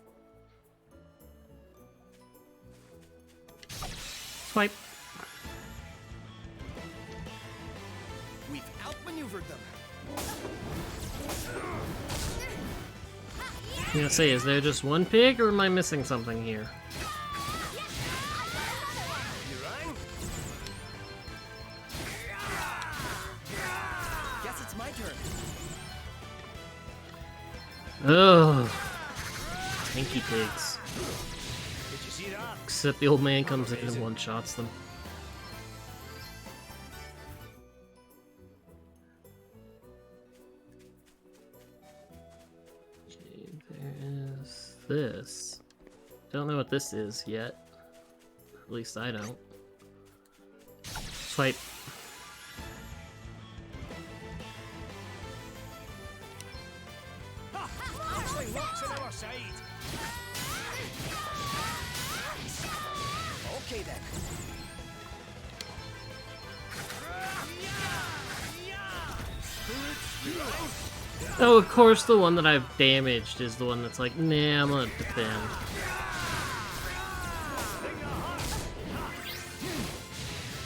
Swipe. We've outmaneuvered them. I'm gonna say, is there just one pig, or am I missing something here? Guess it's my turn. Ugh. Tanky pigs. Did you see that? Except the old man comes in and one-shots them. Okay, there is this. Don't know what this is yet. At least I don't. Swipe. Actually, luck's on our side. Okay then. Oh, of course the one that I've damaged is the one that's like, nah, I'm gonna defend.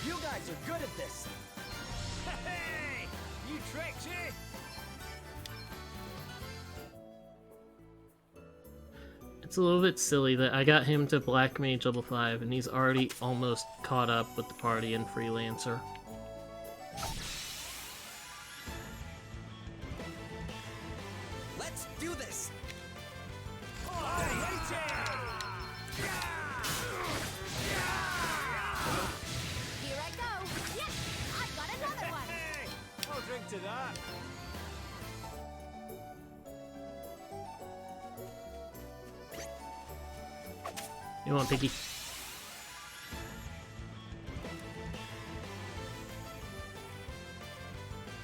You guys are good at this. Hey, new tricks, eh? It's a little bit silly that I got him to Black Mage level 5 and he's already almost caught up with the party in Freelancer. Let's do this. Here I go. Yes, I've got another one. Hey, I'll drink to that. You want Piggy?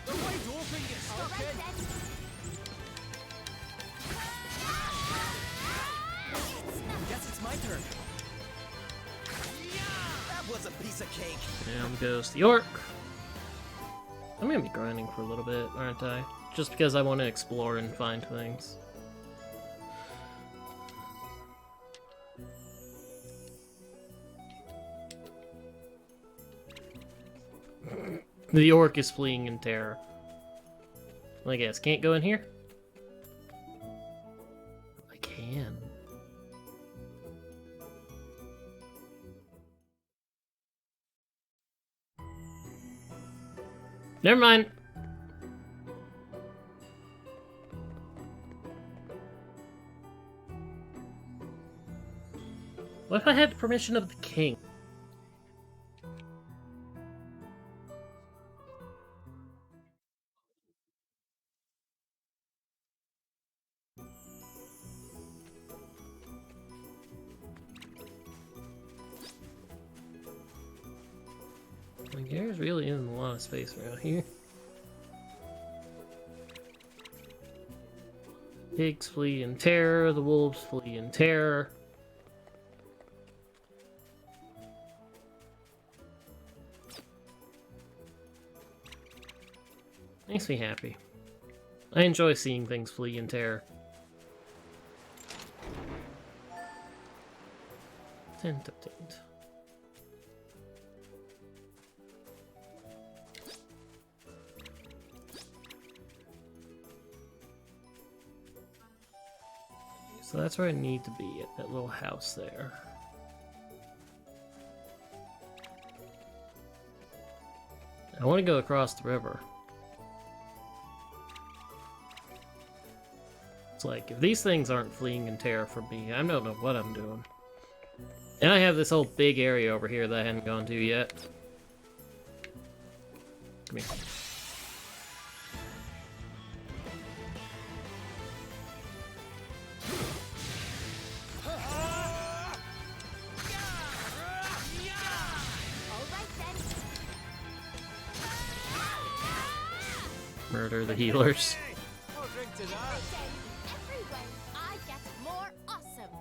They're wide open, get All stuck right in. then. Guess it's my turn. That was a piece of cake. Down goes the York. I'm gonna be grinding for a little bit, aren't I? Just because I want to explore and find things. The York is fleeing in terror. I guess can't go in here? I can. Never mind. What if I had permission of the king? Like, there's really isn't a lot of space around here. Pigs flee in terror, the wolves flee in terror. Makes me happy. I enjoy seeing things flee in terror. Tent obtained. So that's where I need to be, at that little house there. I want to go across the river. It's like, if these things aren't fleeing in terror from me, I don't know what I'm doing. And I have this whole big area over here that I haven't gone to yet. Come here. Murder the healers. I'll drink to that. Every way I get more awesome.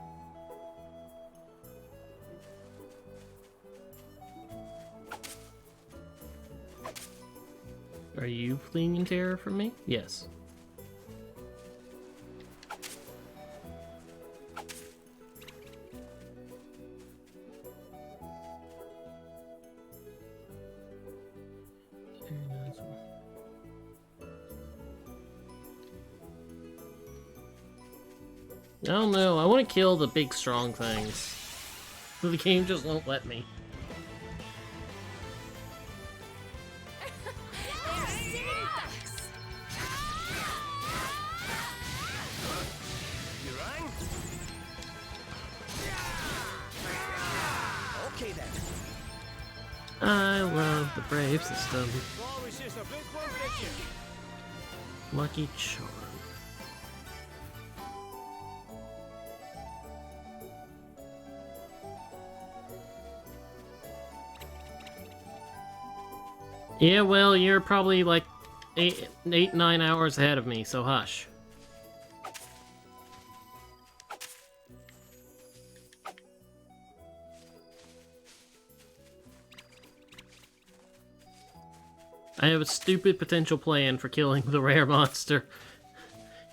Are you fleeing in terror from me? Yes. I don't know. I want to kill the big strong things. The game just won't let me. Okay then. I love the Brave system. Lucky Charm. Yeah, well, you're probably like 9 hours ahead of me, so hush. I have a stupid potential plan for killing the rare monster.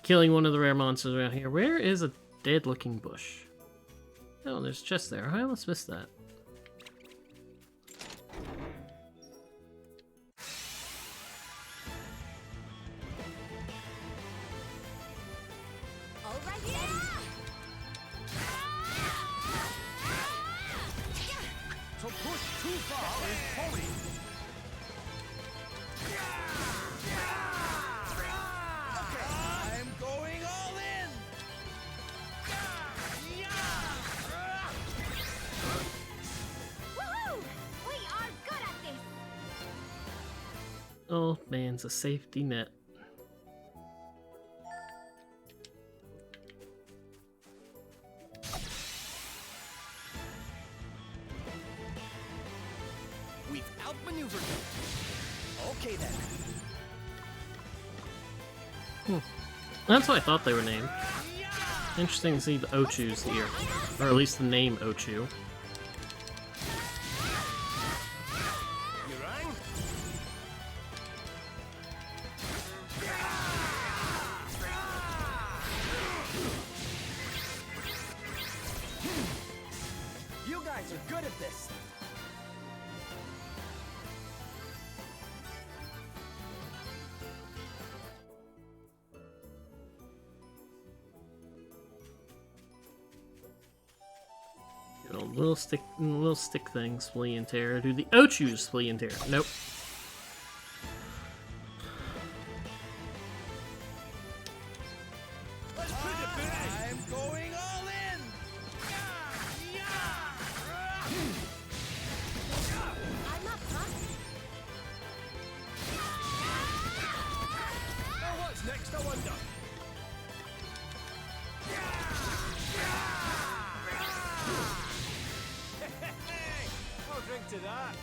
Killing one of the rare monsters around here. Where is a dead-looking bush? Oh, there's a chest there. I almost missed that. To push too far is folly. I'm going all in. Woohoo! We are good at this. Oh, man's a safety net. We've outmaneuvered them. Okay then. That's what I thought they were named. Interesting to see the Ochus here. Or at least the name Ochu. You guys are good at this. You know, little stick things flee and tear. Do the Ochus flee and tear? Nope. I'm going all in. I'm not promised. Now what's next, I wonder? I'll drink to that.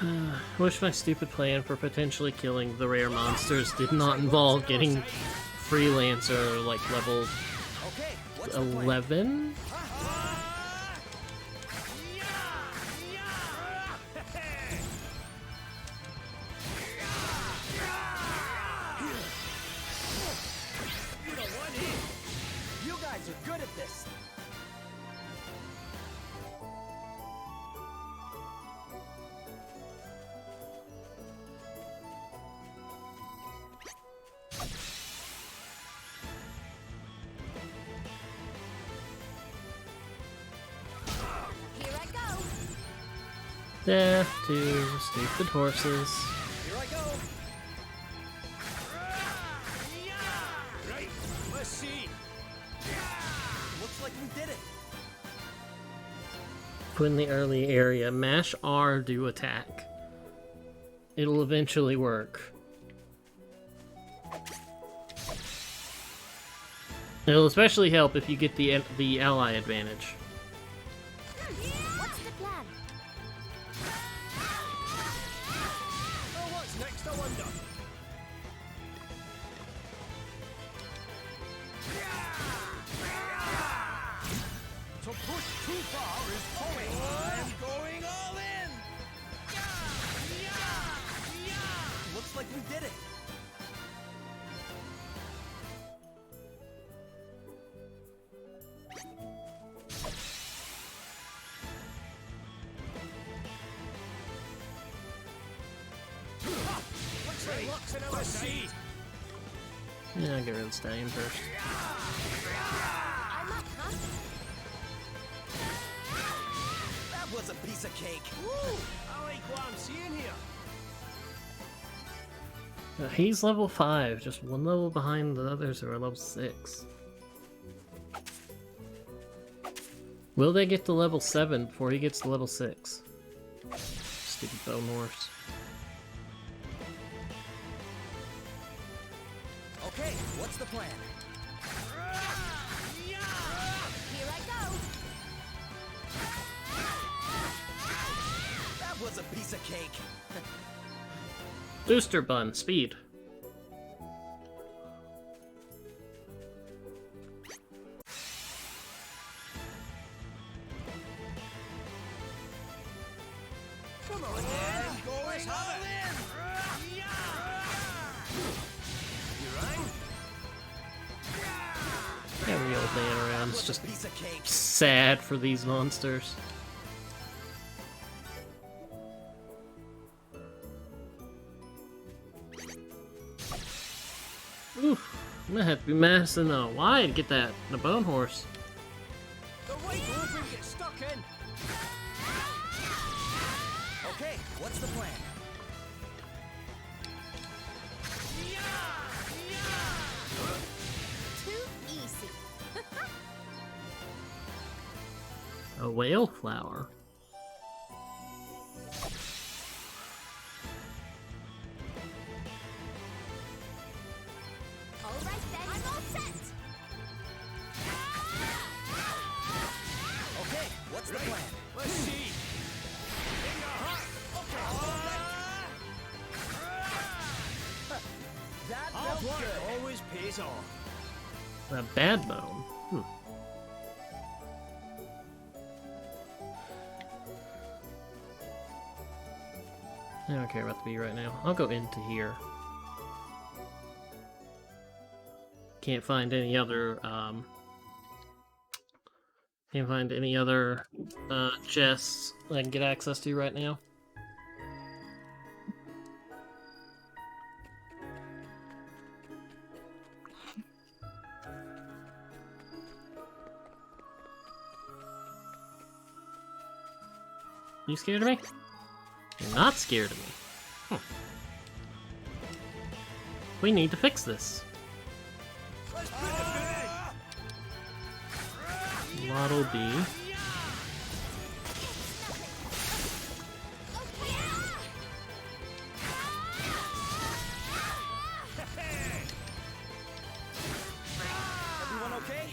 I wish my stupid plan for potentially killing the rare monsters did not involve getting Freelancer like level Okay, what's the plan? 11? You don't want it. You guys are good at this. Here I go. Death to stupid horses. Here I go. Right, let's see. Looks like we did it. Put in the early area. Mash R to attack. It'll eventually work. It'll especially help if you get the ally advantage. What's the plan? Now what's next, I wonder? To push too far is folly. I'm going all in. Looks like we did it. Yeah, I'll get rid of the stallion first. I'm up, huh? That was a piece of cake. Woo! I like what I'm seeing here. He's level 5, just one level behind the others who are level 6. Will they get to level 7 before he gets to level 6? Stupid bone horse. Okay, what's the plan? Here I go. That was a piece of cake. Booster Bun, speed. Come on, then. Let's have it. You rang? Every old man around is That was just a piece of cake. sad for these monsters. Oof, I'm gonna have to be massing a Y to get that the bone horse. The right open gets stuck in. Okay, what's the plan? Too easy. A whale flower. All right then. I'm all set. Okay, what's the plan? Let's see. In your heart. That Hard felt work good. always pays off. A bad bone. I don't care about the bee right now. I'll go into here. Can't find any other chests I can get access to right now. You scared of me? You're not scared of me. We need to fix this. Let's put it in. Waddle bee. Everyone okay?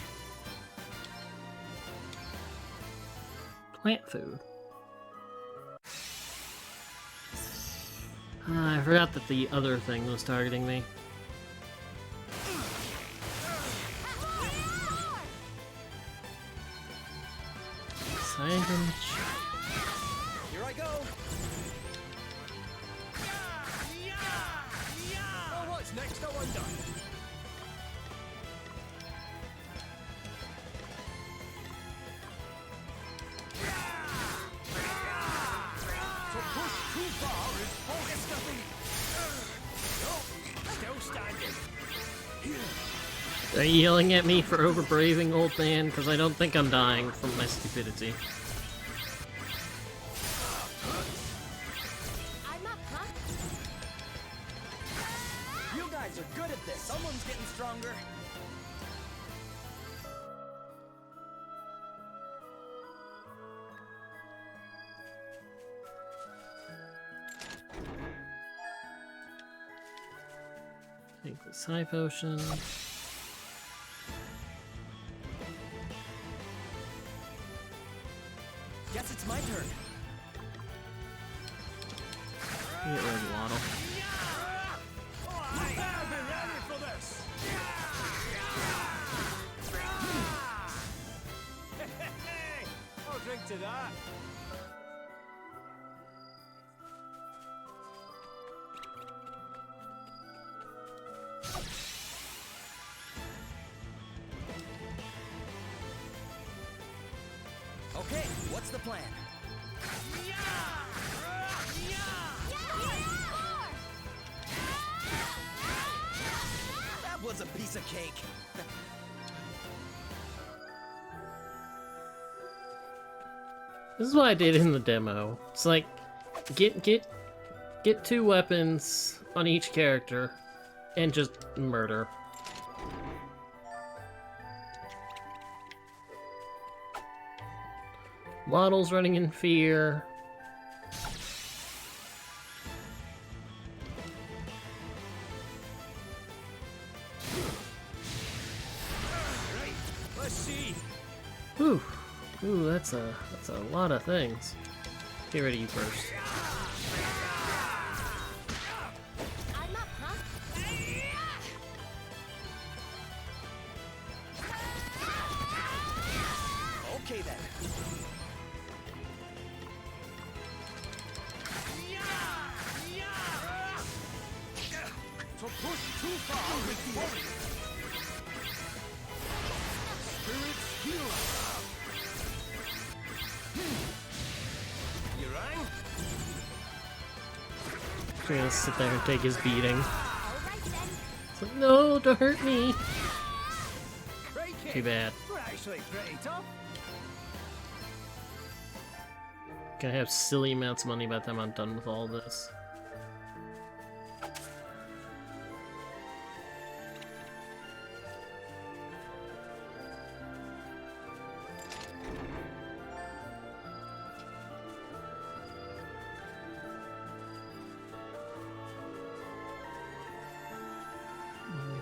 Plant food. I forgot that the other thing was targeting me. Silence. Here I go. Oh, what's next? I wonder. To push too far is focus nothing. No, still standing. Are you yelling at me for overbraving, old man? Because I don't think I'm dying from my stupidity. I'm up, huh? You guys are good at this. Someone's getting stronger. Take this high potion. Guess it's my turn. Get rid of Waddle. You better be ready for this. I'll drink to that. Okay, what's the plan? was a piece of cake. This is what I did in the demo. It's like, get 2 weapons on each character, and just murder. Waddle's running in fear. Let's see. Ooh, that's a lot of things. Get rid of you first. I'm up, huh? Okay then. So push too far with folly. Spirit's healer. You rang? Just gonna sit there and take his beating. All right then. It's like, no, don't hurt me. Crikey. Too bad. We're actually pretty tough. Gonna have silly amounts of money by the time I'm done with all this.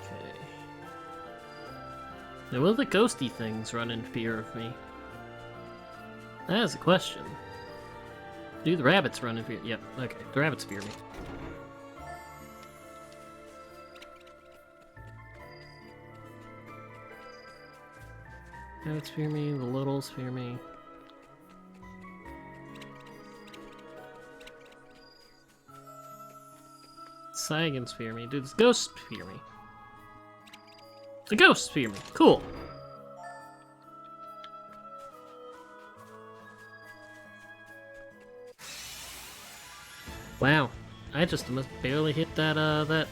Okay. Now, will the ghosty things run in fear of me? That is a question. Do the rabbits run in fear? Yep, okay. The rabbits fear me. Rabbits fear me, the littles fear me. Sagans fear me. Do the ghosts fear me? The ghosts fear me. Cool. Wow, I just must barely hit that that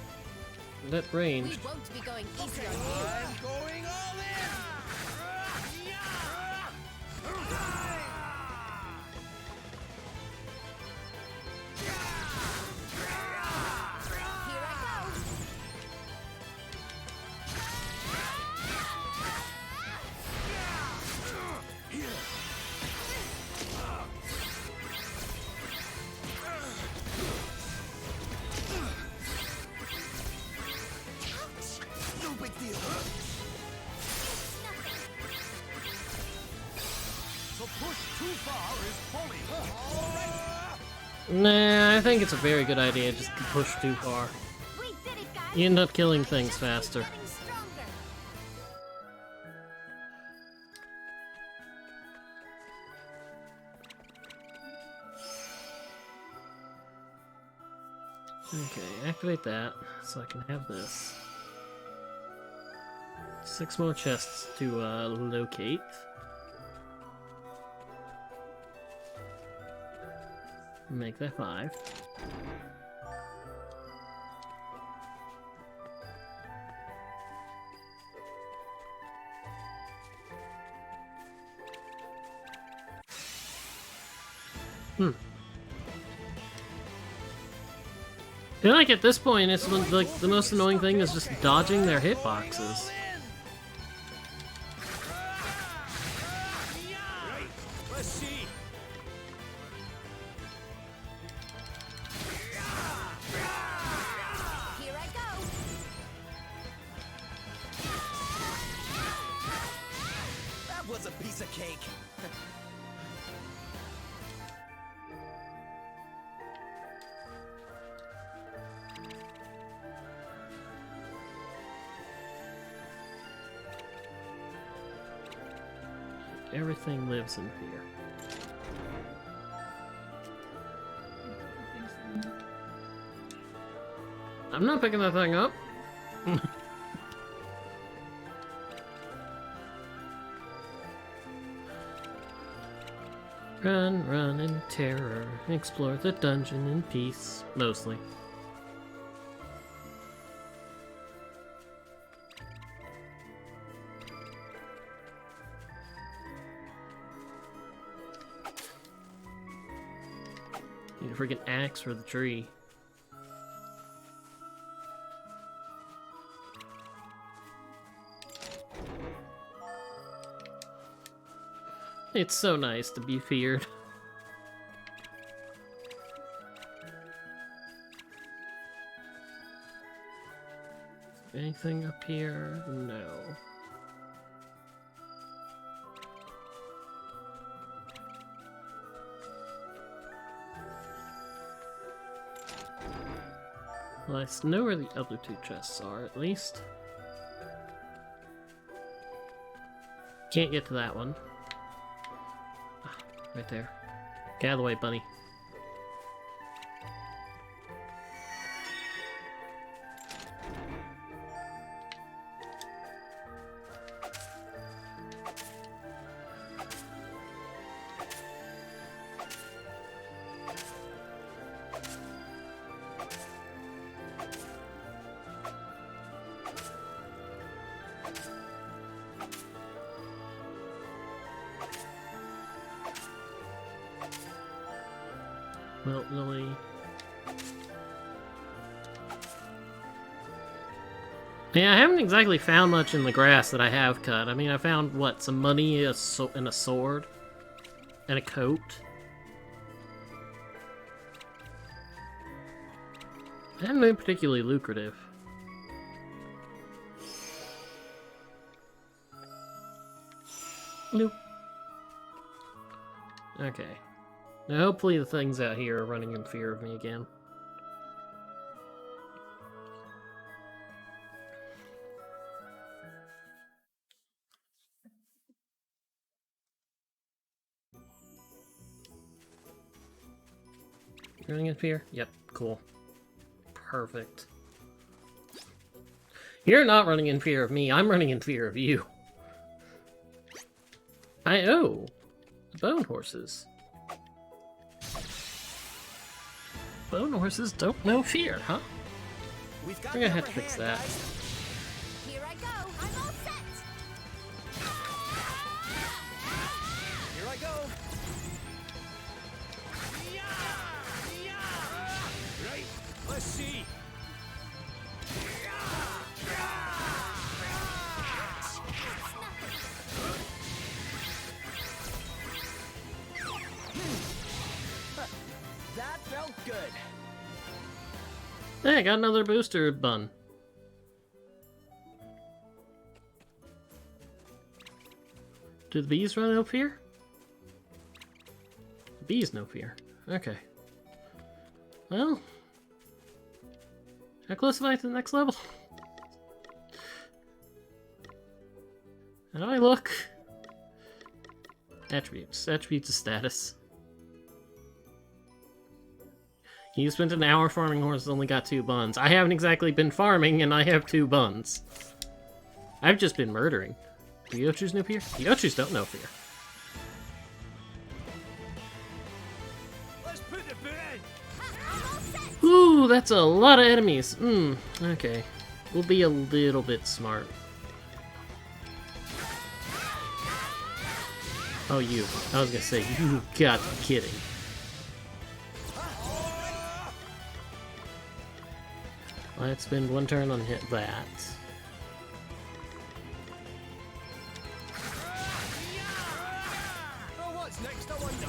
range. We won't be going easy on you. I'm going all in. Here I go. No big deal. So push too far is folly. Nah, I think it's a very good idea just to push too far. We did it, guys. You end up killing things faster. Getting stronger. Okay, activate that so I can have this. 6 more chests to locate. Make that 5. I feel like at this point, it's like the most annoying thing is just dodging their hitboxes. Let's see. Here I go. That was a piece of cake. Everything lives in fear. I'm not picking that thing up. Run, run in terror. Explore the dungeon in peace. Mostly. Need a freaking axe for the tree. It's so nice to be feared. Anything up here? No. Well, I know where the other two chests are, at least. Can't get to that one. Ah, right there. Get out of the way, bunny. Well, Lily. Yeah, I haven't exactly found much in the grass that I have cut. I mean, I found, what, some money and a sword? And a coat? They haven't been particularly lucrative. Nope. Okay. Now, hopefully the things out here are running in fear of me again. Running in fear? Yep, cool. Perfect. You're not running in fear of me, I'm running in fear of you. The bone horses. Bone horses don't know fear, huh? We're gonna have to fix that. Here I go. I'm all set. Here I go. Right, let's see. That felt good. Hey, I got another booster bun. Do the bees run no fear? The bees no fear. Okay. Well, how close am I to the next level? How do I look? Attributes. Attributes of status. You spent an hour farming horses, only got 2 buns. I haven't exactly been farming, and I have 2 buns. I've just been murdering. Do Yochus know fear? Yochus don't know fear. Let's put the boot in. Ooh, that's a lot of enemies. Okay. We'll be a little bit smart. Oh, you. I was gonna say, you got to be kidding. Let's spend 1 turn on hit that. Oh, what's next, I wonder?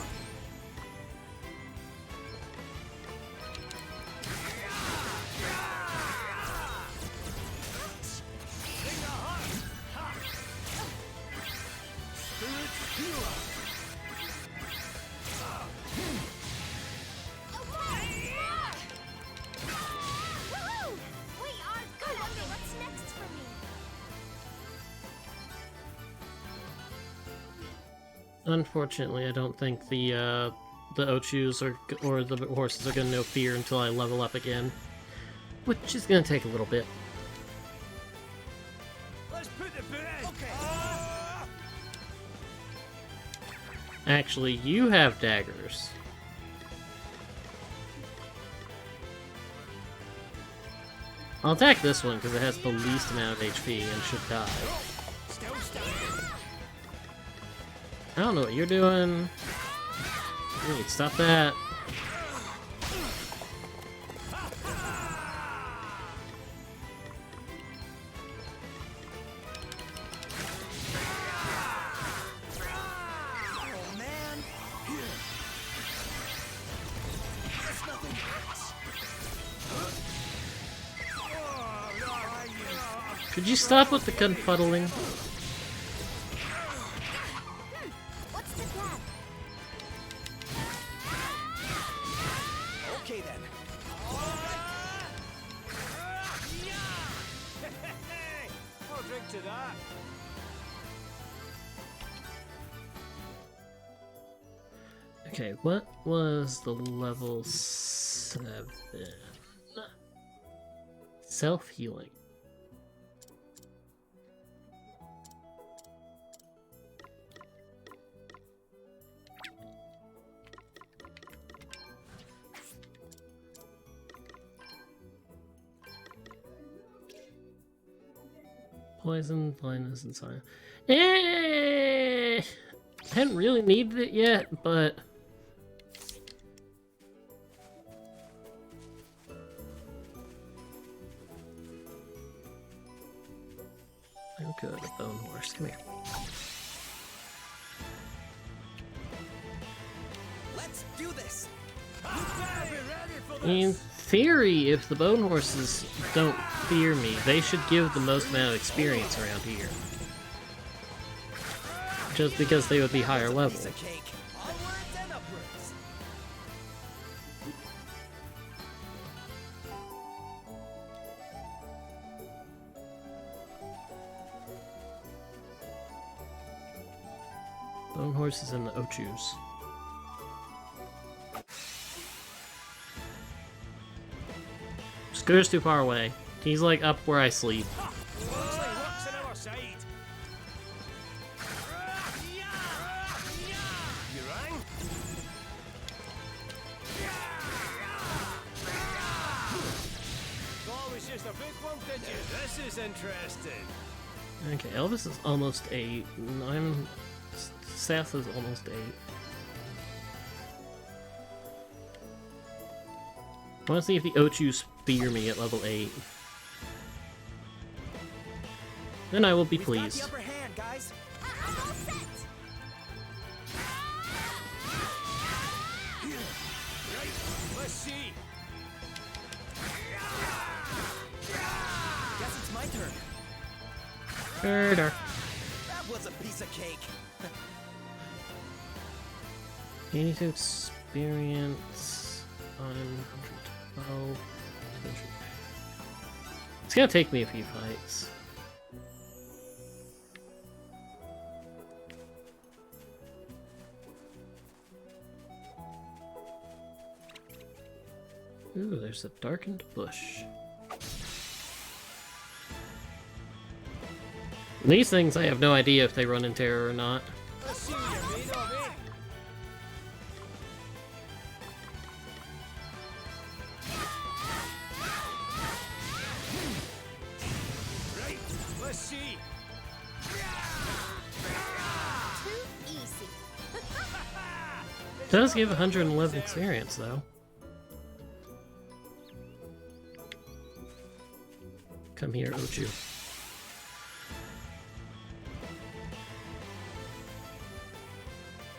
Woohoo! We are good. I wonder what's next for me. Unfortunately, I don't think the Ochus or the horses are gonna know fear until I level up again, which is gonna take a little bit. Let's put the boot in. Okay. Actually, you have daggers. I'll attack this one because it has the least amount of HP and should die. Still standing. I don't know what you're doing. Wait, stop that. Could you stop with the confuddling? What's the plan? Okay then. I'll drink to that. Okay, what was the level 7? Self-healing. Poison, blindness, and silence. Hadn't really needed it yet, but oh good, a bone horse. Come here. Let's do this. In theory, if the bone horses don't fear me, they should give the most amount of experience around here. Just because they would be higher level. Piece of cake. Onwards and upwards. Bone horses and the Ochus. Scooter's too far away. He's like up where I sleep. This is interesting. Okay, Elvis is almost 8. Seth is almost 8. I want to see if the Ochus fear me at level 8. Then I will be pleased. Got the upper hand, guys. I'm all set. Right, let's see. Guess it's my turn. Murder. That was a piece of cake. You need to experience on 112. It's gonna take me a few fights. Ooh, there's a darkened bush. These things, I have no idea if they run in terror or not. Let's see what you're made of, eh? Right, let's see. Too easy. It does give 111 experience, though. Come here, Ochu.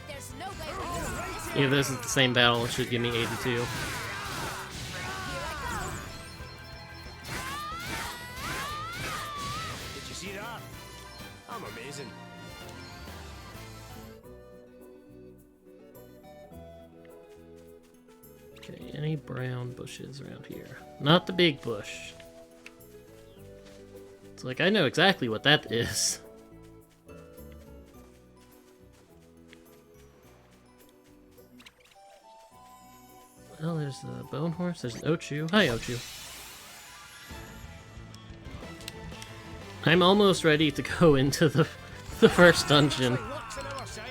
There's no way we're losing this. Yeah, this is the same battle. It should give me 82. Here I Did you see that? I'm amazing. Okay, any brown bushes around here? Not the big bush. It's like, I know exactly what that is. Well, there's a bone horse, there's an Ochu. Hi, Ochu. I'm almost ready to go into the first dungeon. Luck's on our side.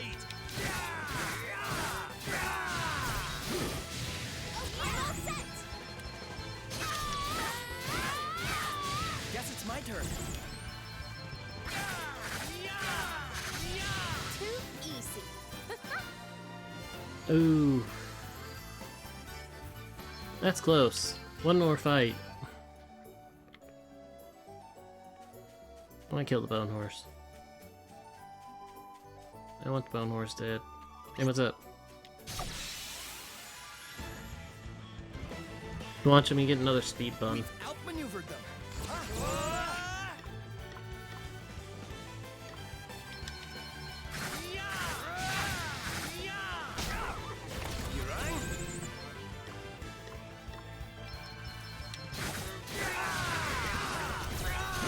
I'm all set. Guess it's my turn. Too easy. Ooh. That's close. One more fight. I want to kill the bone horse. I want the bone horse dead. Hey, what's up? Watching me get another speed bun. Outmaneuvered them.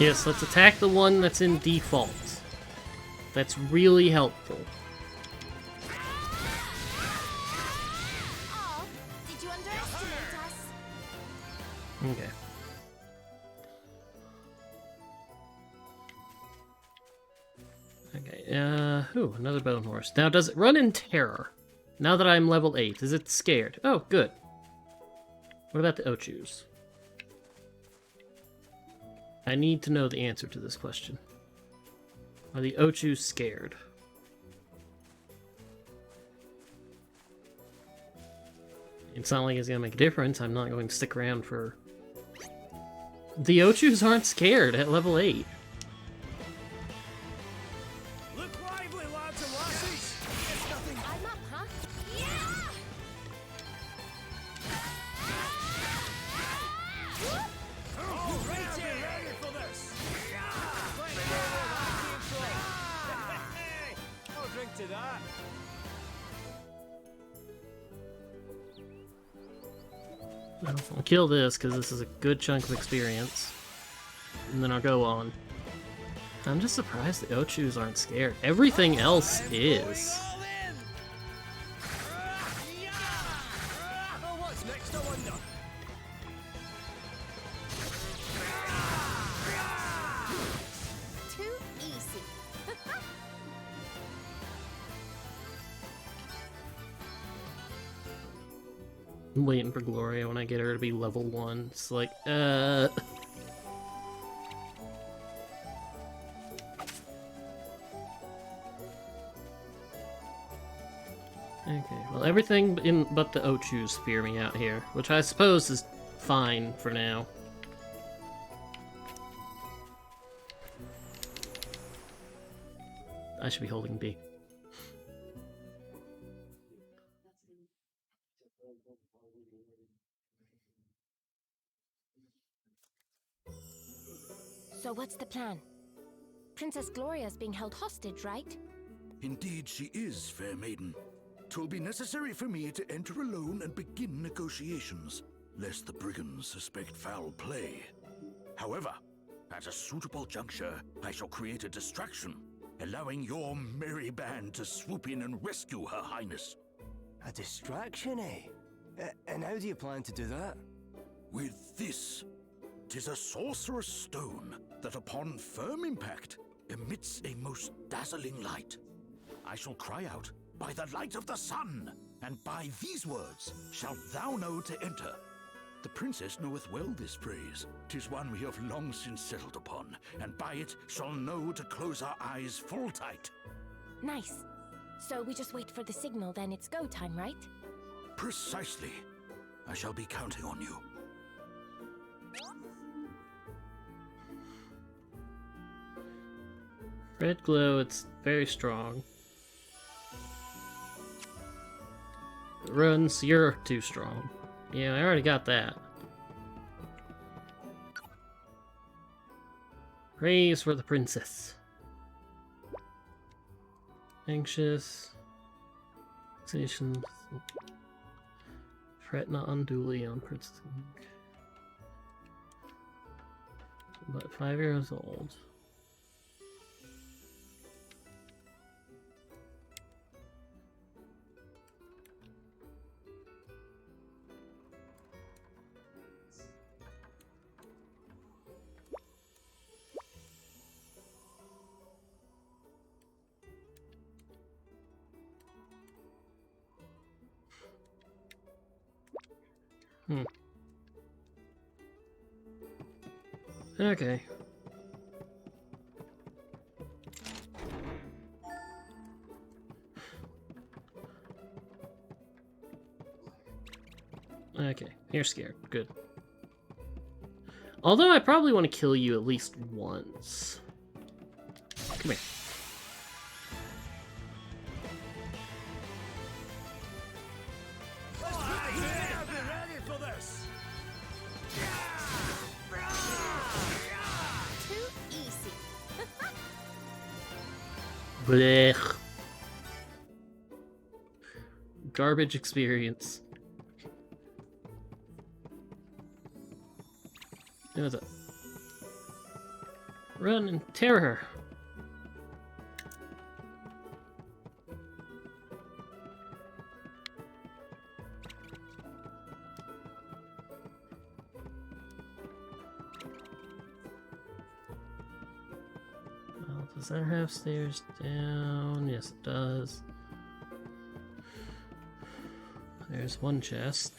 Yes, let's attack the one that's in default. That's really helpful. Oh, did you underestimate us? Okay. Okay, ooh, another bone horse. Now, does it run in terror? Now that I'm level 8, is it scared? Oh, good. What about the Ochus? I need to know the answer to this question. Are the Ochus scared? It's not like it's gonna make a difference. I'm not going to stick around for... The Ochus aren't scared at level 8. Look lively, lads and lassies! It's nothing. I'm up, huh? Yeah! All right, you ready for this? I'll drink to that. I'll kill this because this is a good chunk of experience. And then I'll go on. I'm just surprised the Ochus aren't scared. Everything else is. What's next, I wonder? Too easy. I'm waiting for Gloria when I get her to be level 1. It's like, Okay, well everything in but the Ochus fear me out here, which I suppose is fine for now. I should be holding B. So what's the plan? Princess Gloria's being held hostage, right? Indeed she is, fair maiden. 'Twill be necessary for me to enter alone and begin negotiations, lest the brigands suspect foul play. However, at a suitable juncture, I shall create a distraction, allowing your merry band to swoop in and rescue Her Highness. A distraction, eh? And how do you plan to do that? With this, 'tis a sorcerer's stone that upon firm impact emits a most dazzling light. I shall cry out, "By the light of the sun!" and by these words shalt thou know to enter. The princess knoweth well this phrase. 'Tis one we have long since settled upon, and by it shall know to close our eyes full tight. Nice. So we just wait for the signal, then it's go time, right? Precisely. I shall be counting on you. Red glow, it's very strong. Runs, you're too strong. Yeah, I already got that. Praise for the princess. Anxious. Station. Fret not unduly on Princess. But 5 years old. Okay. Okay, you're scared. Good. Although I probably want to kill you at least once. Come here. Blech. Garbage experience. What's up? Run and tear her. Well, does that have stairs down? Yes, it does. There's one chest.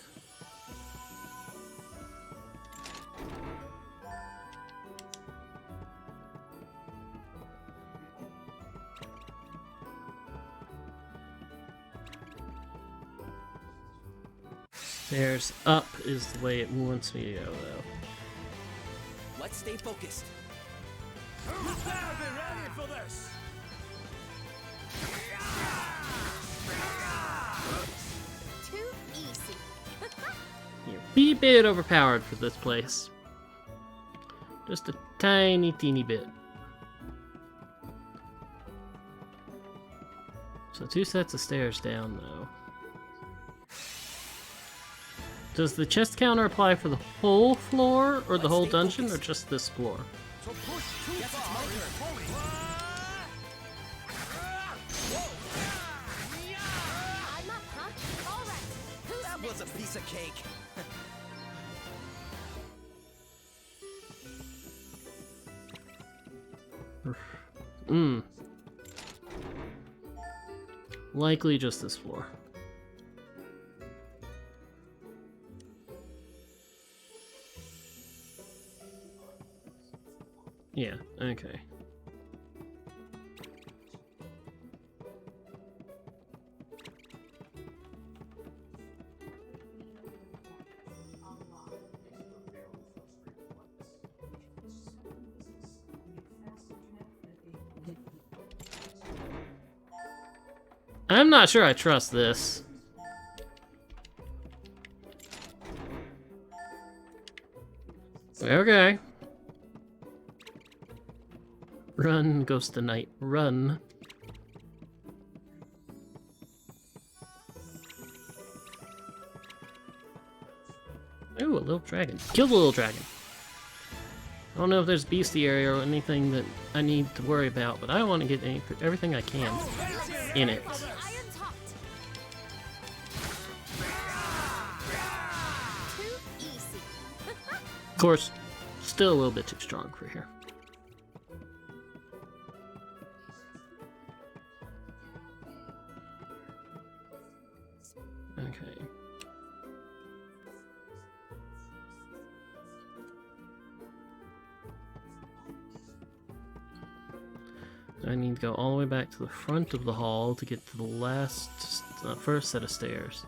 Stairs up is the way it wants me to go, though. Let's stay focused. You better be ready for this! Too easy. You're a wee bit overpowered for this place. Just a tiny, teeny bit. So 2 sets of stairs down, though. Does the chest counter apply for the whole floor, or the whole dungeon, or just this floor? So push too far is folly. I'm up, huh? All right. Who's That was a piece of cake. Likely just this floor. Yeah, okay. I'm not sure I trust this. Okay. Run, Ghost of Night, run. Ooh, a little dragon. Kill the little dragon. I don't know if there's bestiary or anything that I need to worry about, but I want to get everything I can in it. Iron's hot. Too easy. Of course, still a little bit too strong for here. Okay. I need to go all the way back to the front of the hall to get to the last, first set of stairs.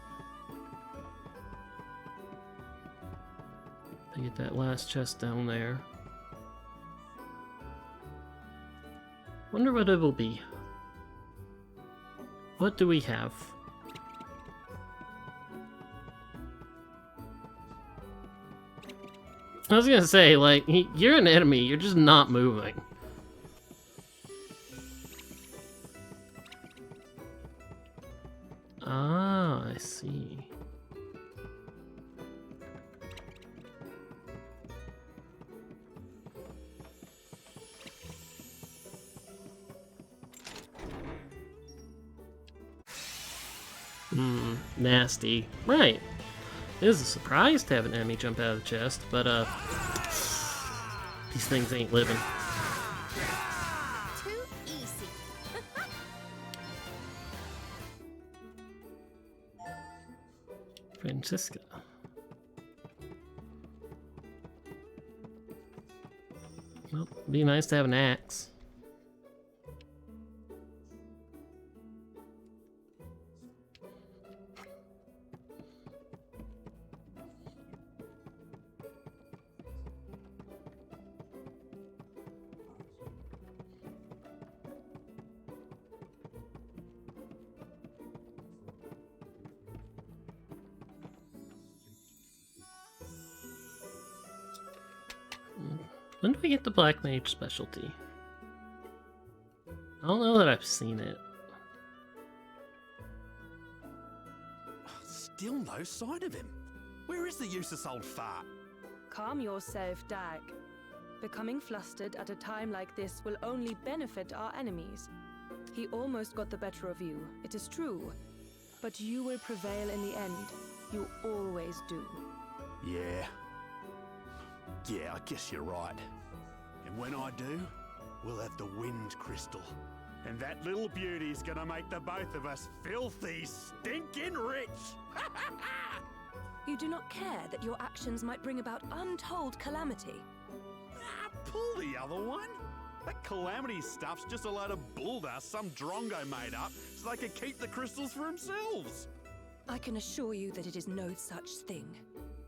To get that last chest down there. Wonder what it will be. What do we have? I was gonna say, like, you're an enemy, you're just not moving. Ah, I see. Nasty. Right. It is a surprise to have an enemy jump out of the chest, but, these things ain't living. Too easy. Francisca. Well, it'd be nice to have an axe. When do we get the Black Mage specialty? I don't know that I've seen it. Still no sign of him. Where is the useless old fart? Calm yourself, Dag. becoming flustered at a time like this will only benefit our enemies. He almost got the better of you, it is true. But you will prevail in the end. You always do. Yeah. Yeah, I guess you're right. And when I do, we'll have the Wind Crystal. And that little beauty's gonna make the both of us filthy, stinking rich! You do not care that your actions might bring about untold calamity. Ah, pull the other one! That calamity stuff's just a load of bulldust some drongo made up so they could keep the crystals for themselves. I can assure you that it is no such thing.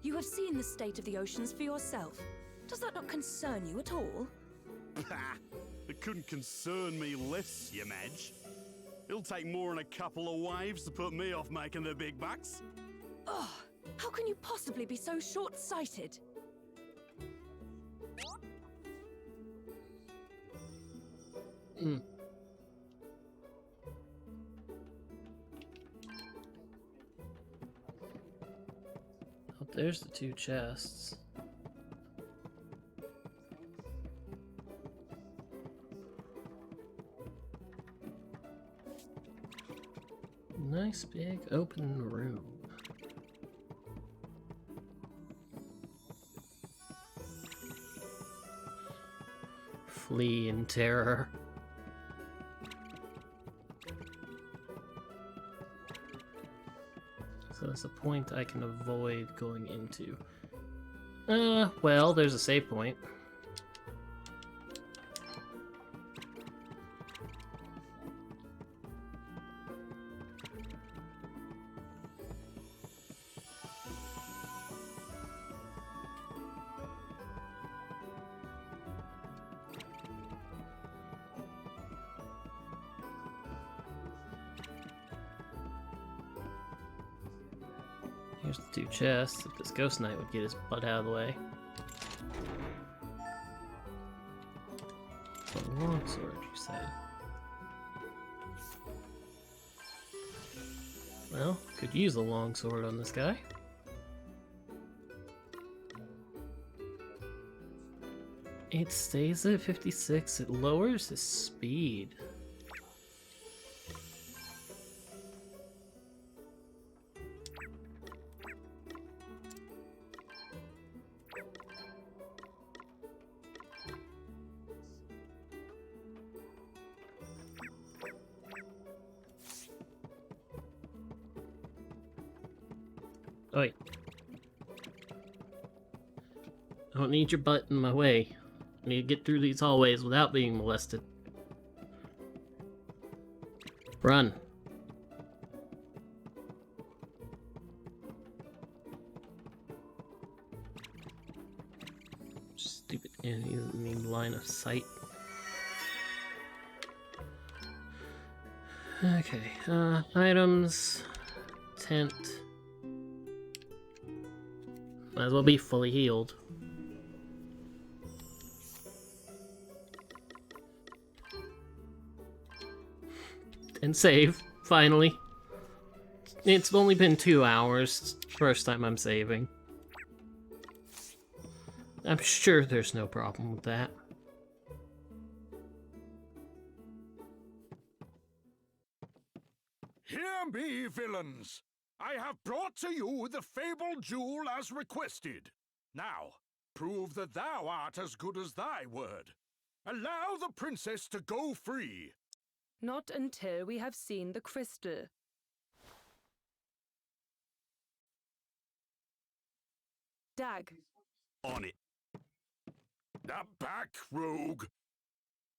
You have seen the state of the oceans for yourself. Does that not concern you at all? It couldn't concern me less, you Madge. It'll take more than a couple of waves to put me off making the big bucks. Oh, how can you possibly be so short-sighted? Oh, there's the 2 chests. Nice big open room. Flee in terror. So that's a point I can avoid going into. Well, there's a save point. Here's the 2 chests, if this Ghost Knight would get his butt out of the way. A longsword, you say? Well, could use a longsword on this guy. It stays at 56, it lowers his speed. Oh, wait. I don't need your butt in my way. I need to get through these hallways without being molested. Run. Stupid enemies in the line of sight. Okay, items, tent. Might as well be fully healed. And save, finally. It's only been 2 hours, first time I'm saving. I'm sure there's no problem with that. Hear me, villains! I have brought to you the fabled jewel as requested. Now, prove that thou art as good as thy word. Allow the princess to go free. Not until we have seen the crystal. Dag. On it. Back, rogue.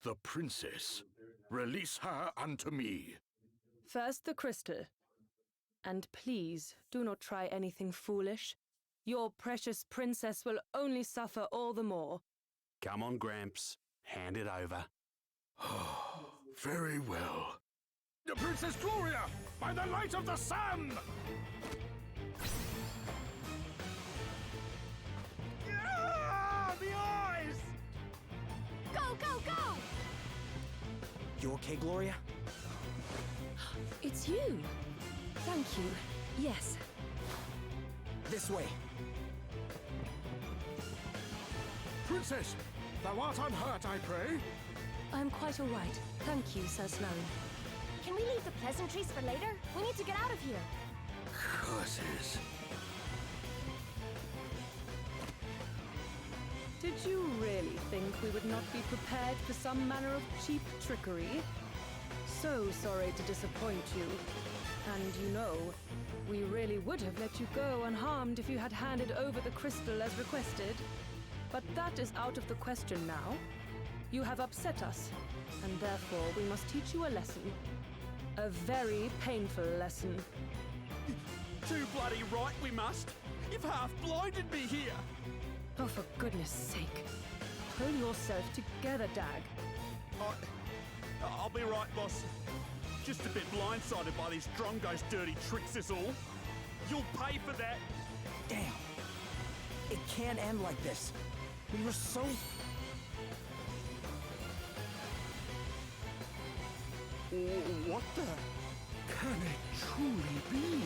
The princess. Release her unto me. First the crystal. And please, do not try anything foolish. Your precious princess will only suffer all the more. Come on, Gramps. Hand it over. Very well. The Princess Gloria, by the light of the sun! The eyes! Go, go, go! You okay, Gloria? It's you. Thank you. Yes. This way. Princess, thou art unhurt, I pray? I'm quite all right. Thank you, Sir Sloane. Can we leave the pleasantries for later? We need to get out of here. Curses. Did you really think we would not be prepared for some manner of cheap trickery? So sorry to disappoint you. And you know, we really would have let you go unharmed if you had handed over the crystal as requested. But that is out of the question now. You have upset us, and therefore we must teach you a lesson. A very painful lesson. Too bloody right we must. You've half blinded me here. Oh, for goodness sake. Pull yourself together, Dag. I'll be right, boss. Just a bit blindsided by these Drongo's dirty tricks is all. You'll pay for that. Damn. It can't end like this. We were so... What the? Can it truly be?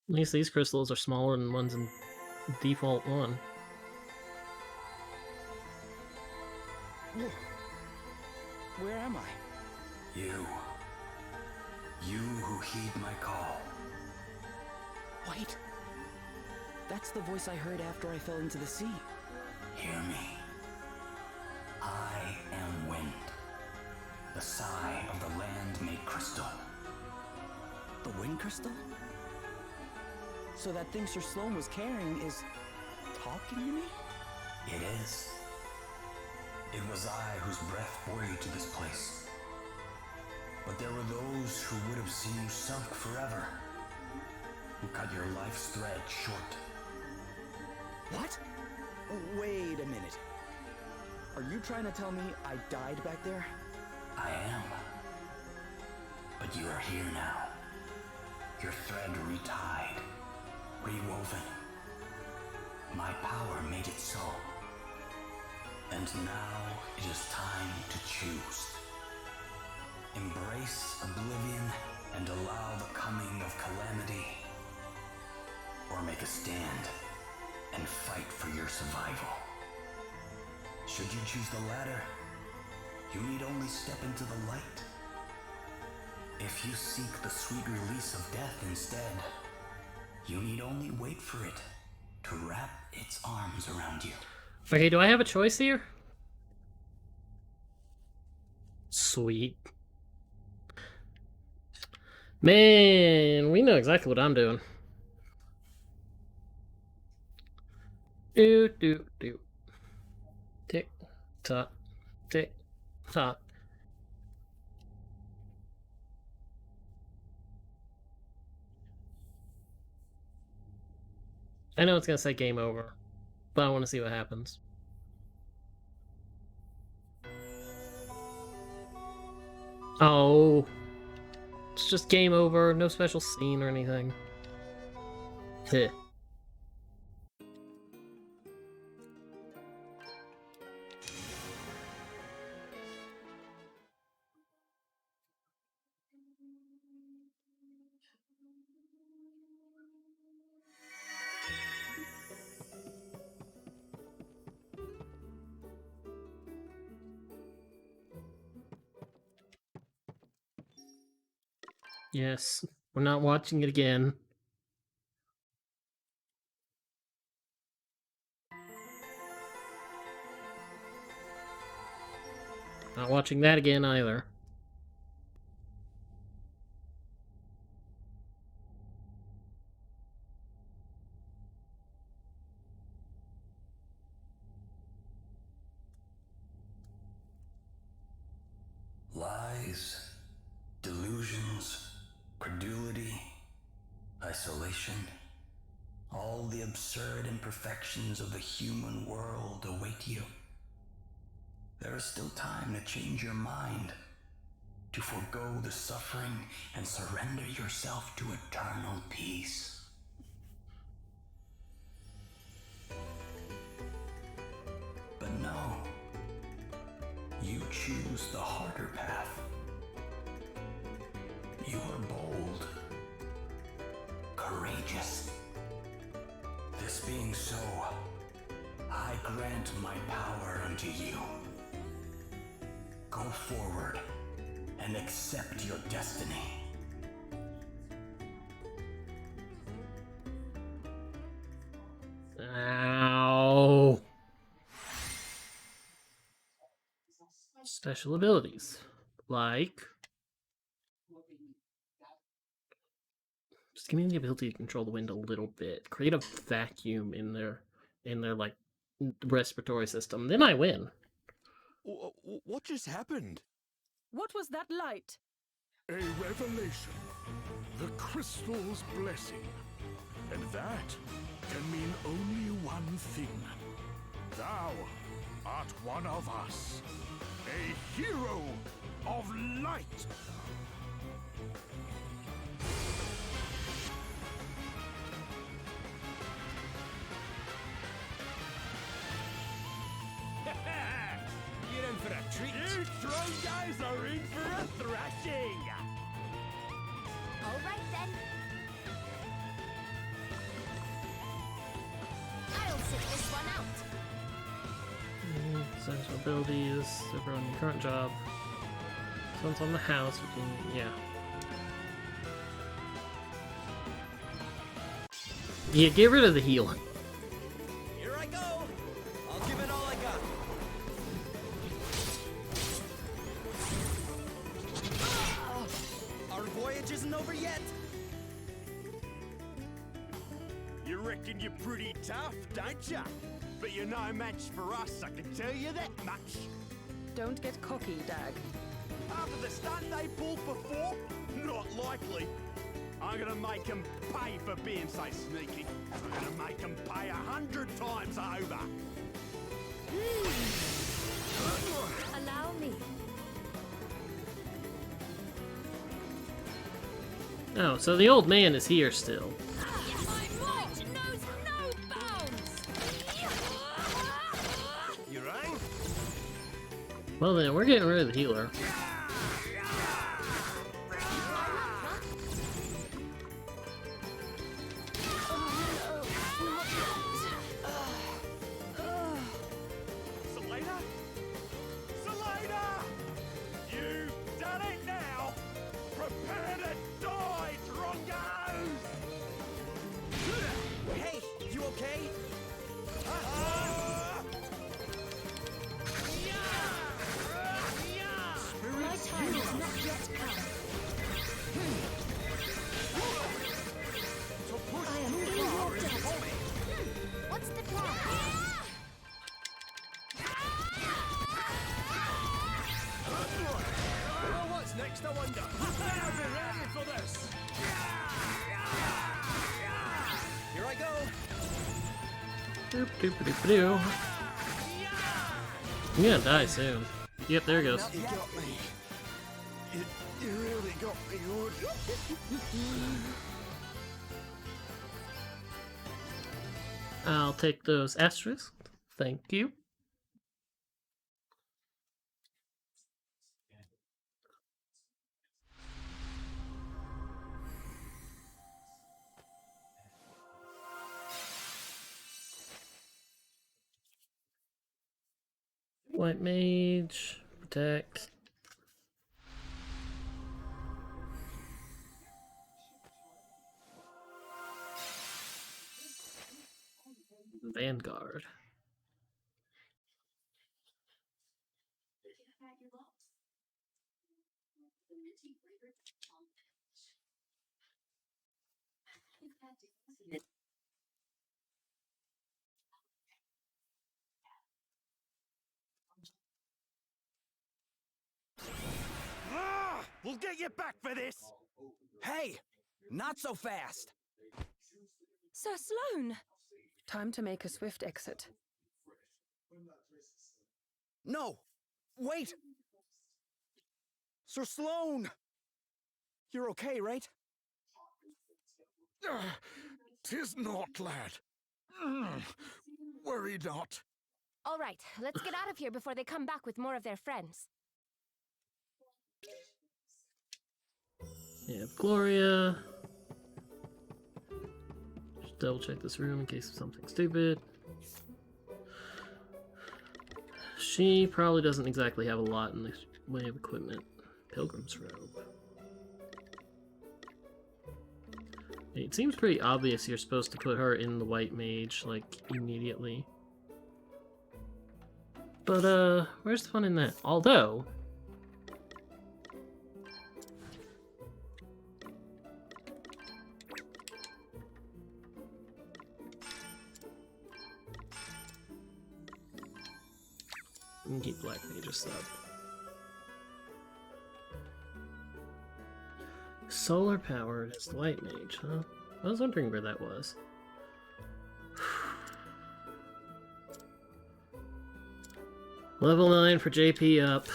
At least these crystals are smaller than ones in default 1. Where am I? You. You who heed my call. Wait. That's the voice I heard after I fell into the sea. Hear me. I am wind. The sigh of the land made crystal. The wind crystal? So that thing Sir Sloane was carrying is... talking to me? It is. It was I whose breath bore you to this place. But there were those who would have seen you sunk forever, who cut your life's thread short. What? Wait a minute. Are you trying to tell me I died back there? I am. But you are here now. Your thread retied, rewoven. My power made it so. And now it is time to choose. Embrace oblivion and allow the coming of calamity, or make a stand and fight for your survival. Should you choose the latter, you need only step into the light. If you seek the sweet release of death instead, you need only wait for it to wrap its arms around you. Okay, do I have a choice here? Sweet. Man, we know exactly what I'm doing. Do. Tick tock, tick tock. I know it's gonna say game over, but I want to see what happens. Oh, it's just game over, no special scene or anything. Heh. Yes, we're not watching it again. Not watching that again either. Lies, delusions, credulity, isolation, all the absurd imperfections of the human world await you. There is still time to change your mind, to forego the suffering and surrender yourself to eternal peace. But no, you choose the harder path. You are bold. courageous. This being so, I grant my power unto you. Go forward and accept your destiny. Ow. Special abilities. Like... Just give me the ability to control the wind a little bit. Create a vacuum in their like respiratory system. Then I win. What just happened? What was that light? A revelation. The crystal's blessing. And that can mean only one thing. Thou art one of us. A hero of light. You're in for a treat. You strong guys are in for a thrashing. All right then. I'll sit this one out. Essential abilities. Everyone in your current job. Someone's on the house. We can, yeah. Yeah, get rid of the healing. Here I go. I'll give it all I got. Our voyage isn't over yet. You reckon you're pretty tough, don't ya? But you're no match for us, I can tell you that much. Don't get cocky, Dag. After the stunt they pulled before? Not likely. I'm gonna make them pay for being so sneaky. I'm gonna make them pay 100 times over. Allow me. Oh, so the old man is here still. You rang? Well then, we're getting rid of the healer. Selena? Selena! You've done it now! Prepare to die, Drongos! Hey, you okay? My time has not yet come. I am in your debt. What's the plan? Well, what's next, I wonder? Better be ready for this! Here I go. Doop doop doop doo. I'm gonna die soon. Yep, there it goes. You got me. You really got me good. I'll take those asterisks. Thank you. White mage, protect. Vanguard. We'll get you back for this! Hey, not so fast. Sir Sloane! Time to make a swift exit. No, wait. Sir Sloane! You're okay, right? 'Tis not, lad. Worry not. All right, let's get out of here before they come back with more of their friends. Yeah, Gloria. double check this room in case of something stupid. She probably doesn't exactly have a lot in the way of equipment. Pilgrim's robe. It seems pretty obvious you're supposed to put her in the white mage, like, immediately. But, where's the fun in that? Although... we can keep Black Mage a sub. Solar powered as the White Mage, huh? I was wondering where that was. Level 9 for JP up.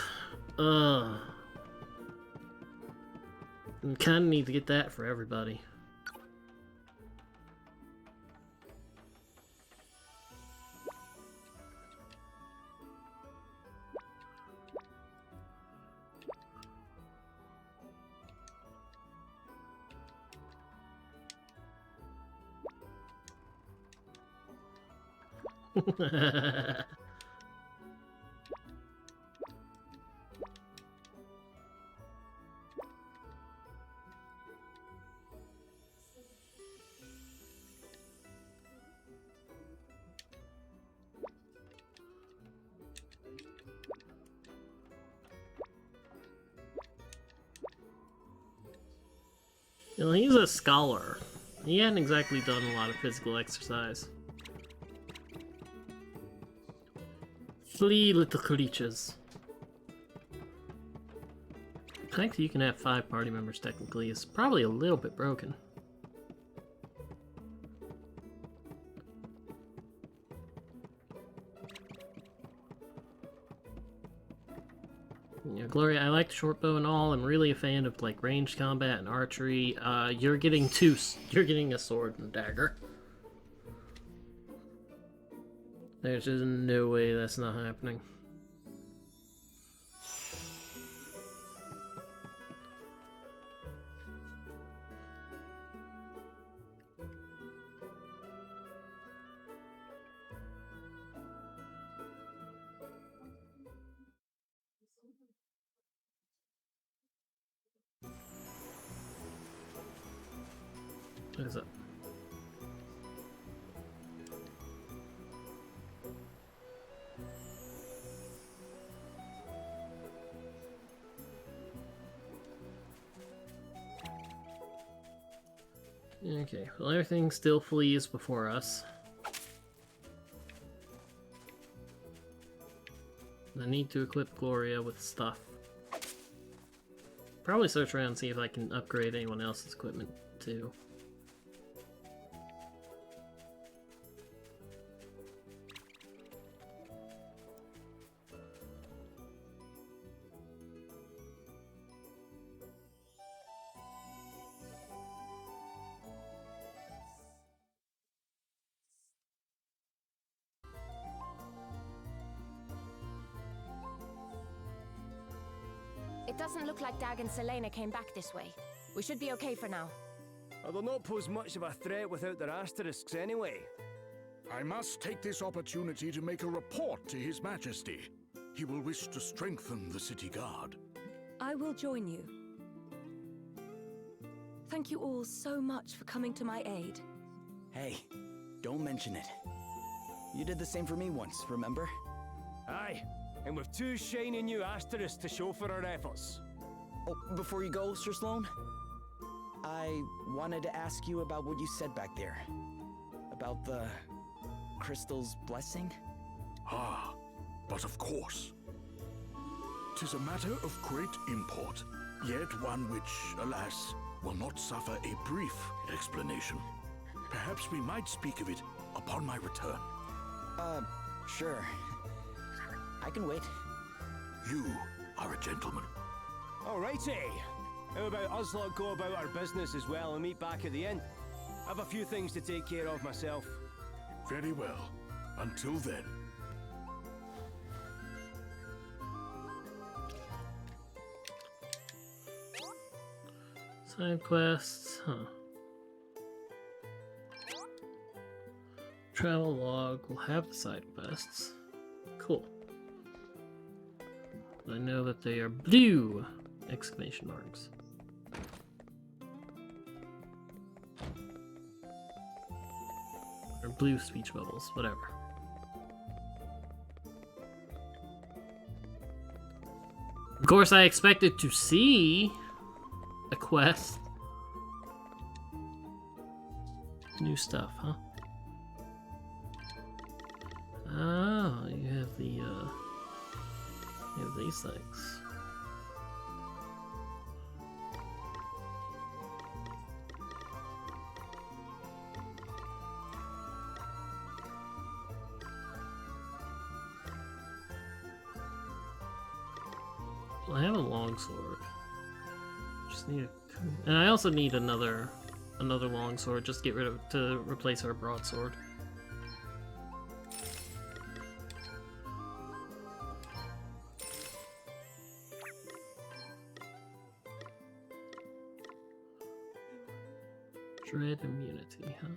We kinda need to get that for everybody. You know, he's a scholar. He hadn't exactly done a lot of physical exercise. Flee, little creatures. The fact that you can have 5 party members technically is probably a little bit broken. Yeah, Gloria, I like the short bow and all. I'm really a fan of like ranged combat and archery. You're getting you're getting a sword and a dagger. There's just no way that's not happening. What is it? Okay, well everything still flees before us. I need to equip Gloria with stuff. Probably search around and see if I can upgrade anyone else's equipment too. It doesn't look like Dag and Selena came back this way. We should be okay for now. They'll not pose much of a threat without their asterisks anyway. I must take this opportunity to make a report to His Majesty. He will wish to strengthen the city guard. I will join you. Thank you all so much for coming to my aid. Hey, don't mention it. You did the same for me once, remember? Aye, and with 2 shiny new asterisks to show for our efforts. Oh, before you go, Sir Sloan, I wanted to ask you about what you said back there. About the crystal's blessing? Ah, but of course. 'Tis a matter of great import, yet one which, alas, will not suffer a brief explanation. Perhaps we might speak of it upon my return. Sure. I can wait. You are a gentleman. Alrighty. How about us lot go about our business as well and meet back at the inn? I've a few things to take care of myself. Very well. Until then. Side quests, huh. Travel log will have the side quests. Cool. I know that they are blue! Exclamation marks. Or blue speech bubbles, whatever. Of course, I expected to see a quest. New stuff, huh? Oh, you have the, you have these things. Well, I have a longsword. Just need a, and I also need another longsword. Just get rid of to replace our broadsword. Dread immunity, huh?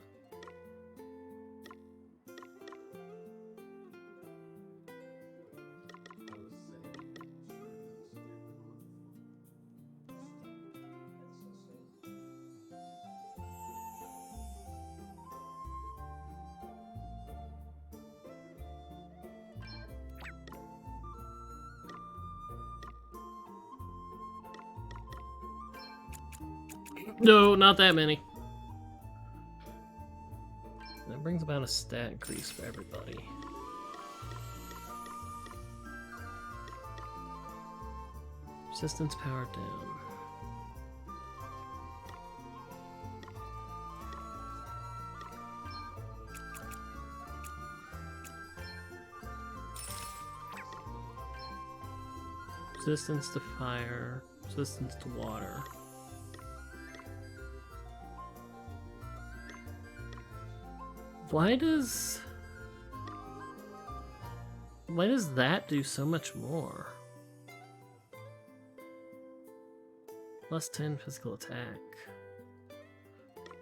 No, not that many. That brings about a stat increase for everybody. Resistance power down. Resistance to fire, resistance to water. Why does that do so much more? Plus 10 physical attack.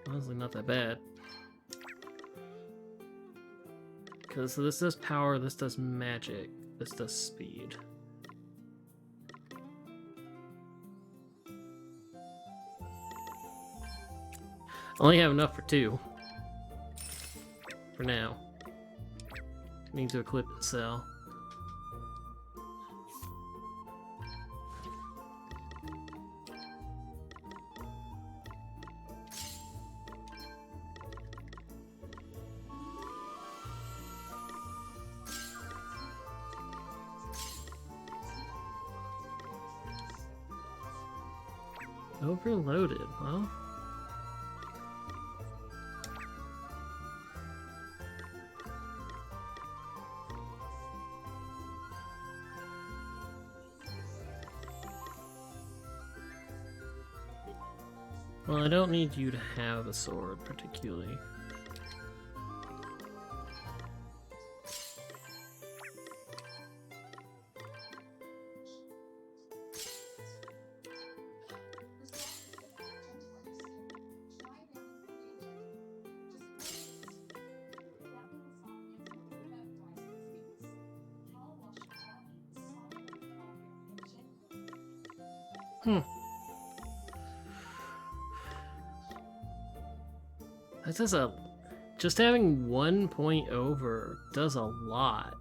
Honestly, not that bad. Because this does power, this does magic, this does speed. I only have enough for 2. For now. Need to equip and sell. Overloaded, huh? Well, I don't need you to have a sword, particularly. That does a... Just having 1 point over does a lot.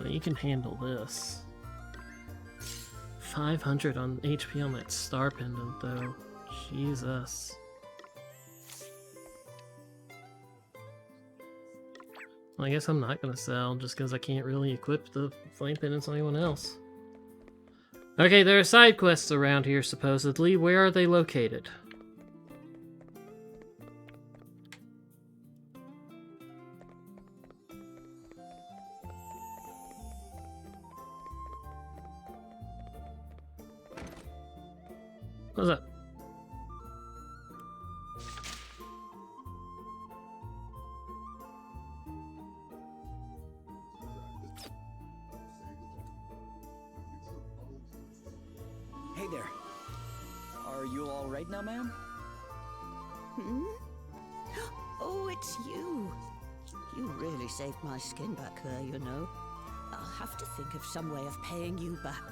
You can handle this. 500 on HP on that star pendant, though. Jesus. Well, I guess I'm not gonna sell, just because I can't really equip the flame pendants on anyone else. Okay, there are side quests around here, supposedly. Where are they located? What's up? Hey there. Are you all right now, ma'am? Hmm? Oh, it's you. You really saved my skin back there, you know. I'll have to think of some way of paying you back.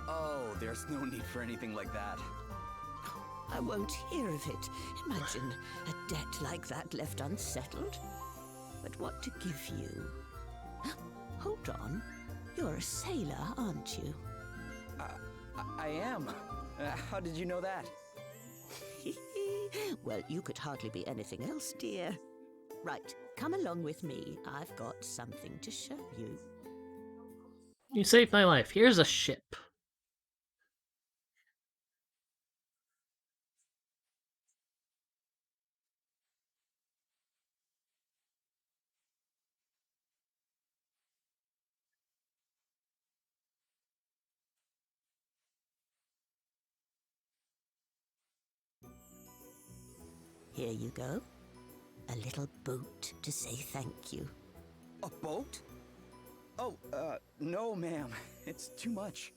Oh, there's no need for anything like that. I won't hear of it. Imagine a debt like that left unsettled. But what to give you? Hold on. You're a sailor, aren't you? I am. How did you know that? Well, you could hardly be anything else, dear. Right, come along with me. I've got something to show you. You saved my life. Here's a ship. Here you go. A little boat to say thank you. A boat? Oh, no, ma'am. It's too much.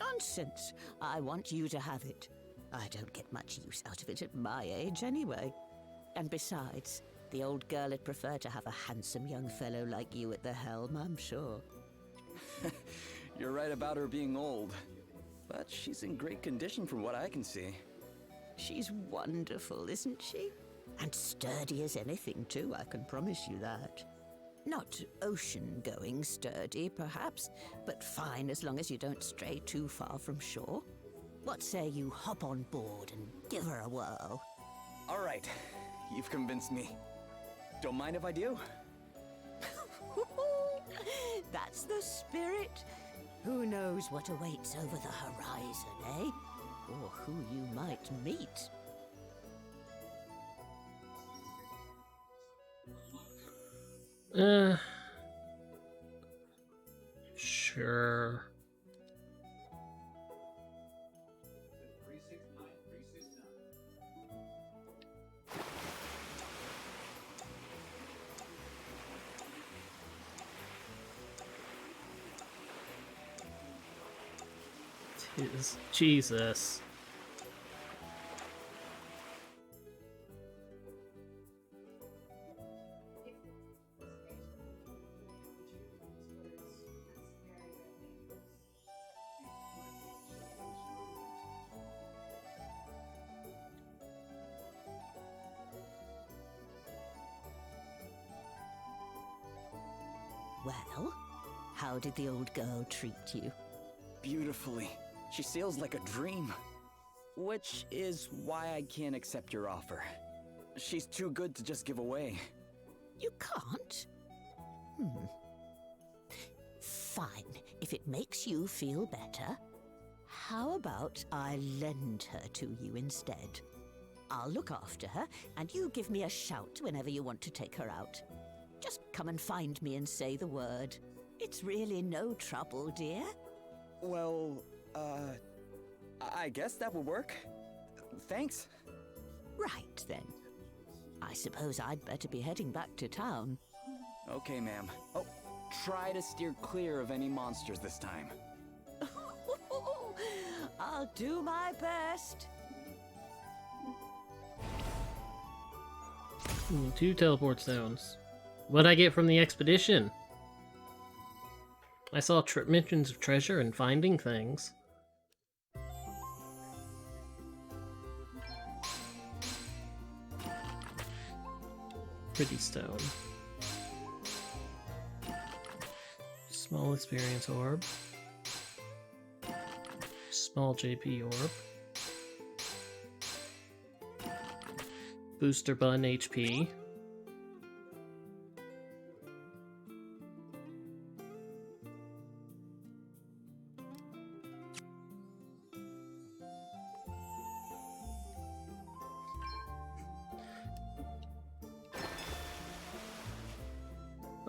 Nonsense. I want you to have it. I don't get much use out of it at my age, anyway. And besides, the old girl would prefer to have a handsome young fellow like you at the helm, I'm sure. You're right about her being old. But she's in great condition from what I can see. She's wonderful, isn't she? And sturdy as anything, too, I can promise you that. Not ocean-going sturdy, perhaps, but fine as long as you don't stray too far from shore. What say you hop on board and give her a whirl? All right. You've convinced me. Don't mind if I do? That's the spirit. Who knows what awaits over the horizon, eh? Or who you might meet. Sure. Jesus. Well, how did the old girl treat you? Beautifully. She sails like a dream. Which is why I can't accept your offer. She's too good to just give away. You can't? Fine. If it makes you feel better, how about I lend her to you instead? I'll look after her, and you give me a shout whenever you want to take her out. Just come and find me and say the word. It's really no trouble, dear. Well, I guess that would work. Thanks. Right, then. I suppose I'd better be heading back to town. Okay, ma'am. Oh, try to steer clear of any monsters this time. I'll do my best. 2 teleport stones. What'd I get from the expedition? I saw mentions of treasure and finding things. Pretty stone. Small experience orb. Small JP orb. Booster button HP.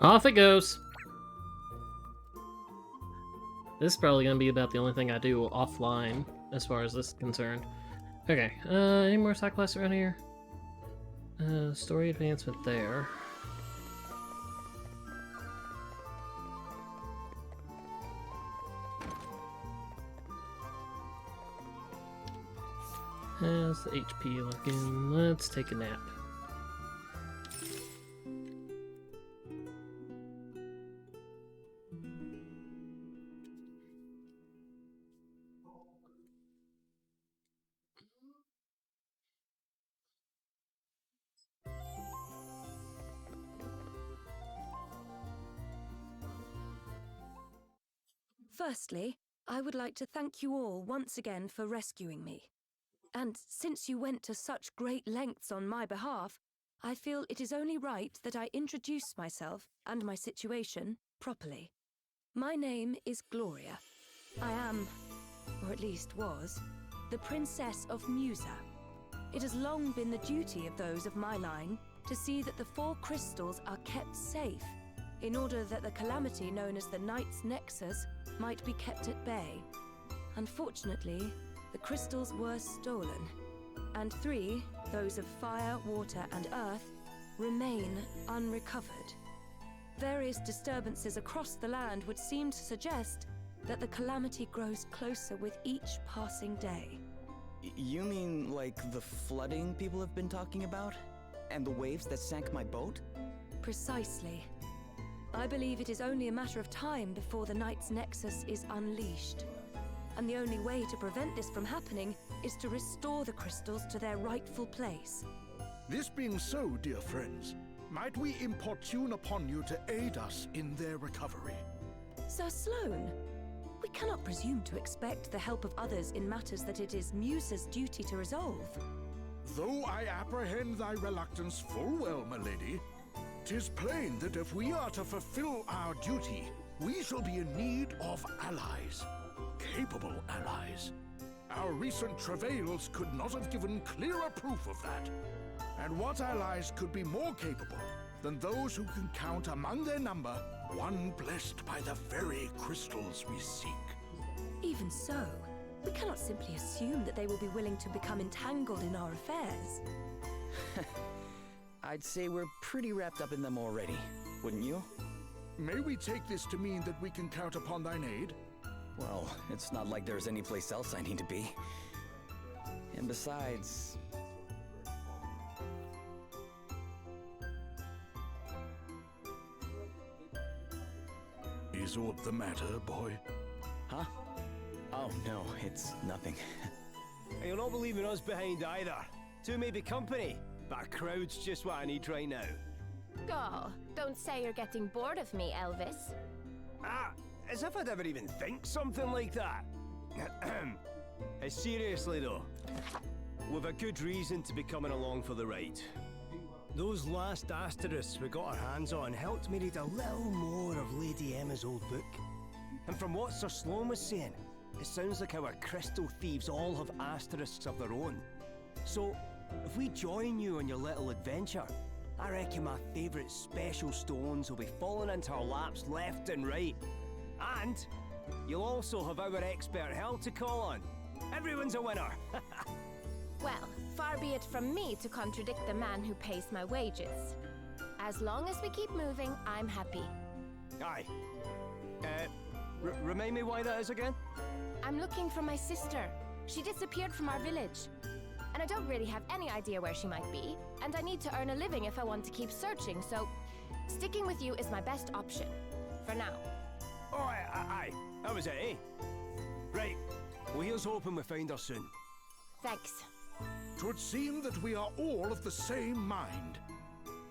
Off it goes! This is probably going to be about the only thing I do offline, as far as this is concerned. Okay, any more side quests around here? Story advancement there. How's the HP looking? Let's take a nap. Firstly, I would like to thank you all once again for rescuing me. And since you went to such great lengths on my behalf, I feel it is only right that I introduce myself and my situation properly. My name is Gloria. I am, or at least was, the Princess of Musa. It has long been the duty of those of my line to see that the 4 crystals are kept safe, in order that the calamity known as the Night's Nexus might be kept at bay. Unfortunately, the crystals were stolen, and 3, those of fire, water, and earth, remain unrecovered. Various disturbances across the land would seem to suggest that the calamity grows closer with each passing day. You mean like the flooding people have been talking about? And the waves that sank my boat? Precisely. I believe it is only a matter of time before the Night's Nexus is unleashed. And the only way to prevent this from happening is to restore the crystals to their rightful place. This being so, dear friends, might we importune upon you to aid us in their recovery? Sir Sloane, we cannot presume to expect the help of others in matters that it is Musa's duty to resolve. Though I apprehend thy reluctance full well, my lady, 'tis plain that if we are to fulfill our duty, we shall be in need of allies. Capable allies. Our recent travails could not have given clearer proof of that. And what allies could be more capable than those who can count among their number one blessed by the very crystals we seek? Even so, we cannot simply assume that they will be willing to become entangled in our affairs. I'd say we're pretty wrapped up in them already, wouldn't you? May we take this to mean that we can count upon thine aid? Well, it's not like there's any place else I need to be. And besides... Is aught the matter, boy? Huh? Oh, no, it's nothing. You'll not be leaving us behind either. 2 may be company, but a crowd's just what I need right now. Oh, don't say you're getting bored of me, Elvis. Ah, as if I'd ever even think something like that. Seriously though, we've a good reason to be coming along for the ride. Those last asterisks we got our hands on helped me read a little more of Lady Emma's old book. And from what Sir Sloane was saying, it sounds like our crystal thieves all have asterisks of their own. So, if we join you on your little adventure, I reckon my favourite special stones will be falling into our laps left and right. And you'll also have our expert help to call on. Everyone's a winner! Well, far be it from me to contradict the man who pays my wages. As long as we keep moving, I'm happy. Aye. Remind me why that is again? I'm looking for my sister. She disappeared from our village. And I don't really have any idea where she might be. And I need to earn a living if I want to keep searching, so sticking with you is my best option. For now. Oh, aye. That was it, eh? Right. Well, here's hoping we find her soon. Thanks. 'Twould seem that we are all of the same mind.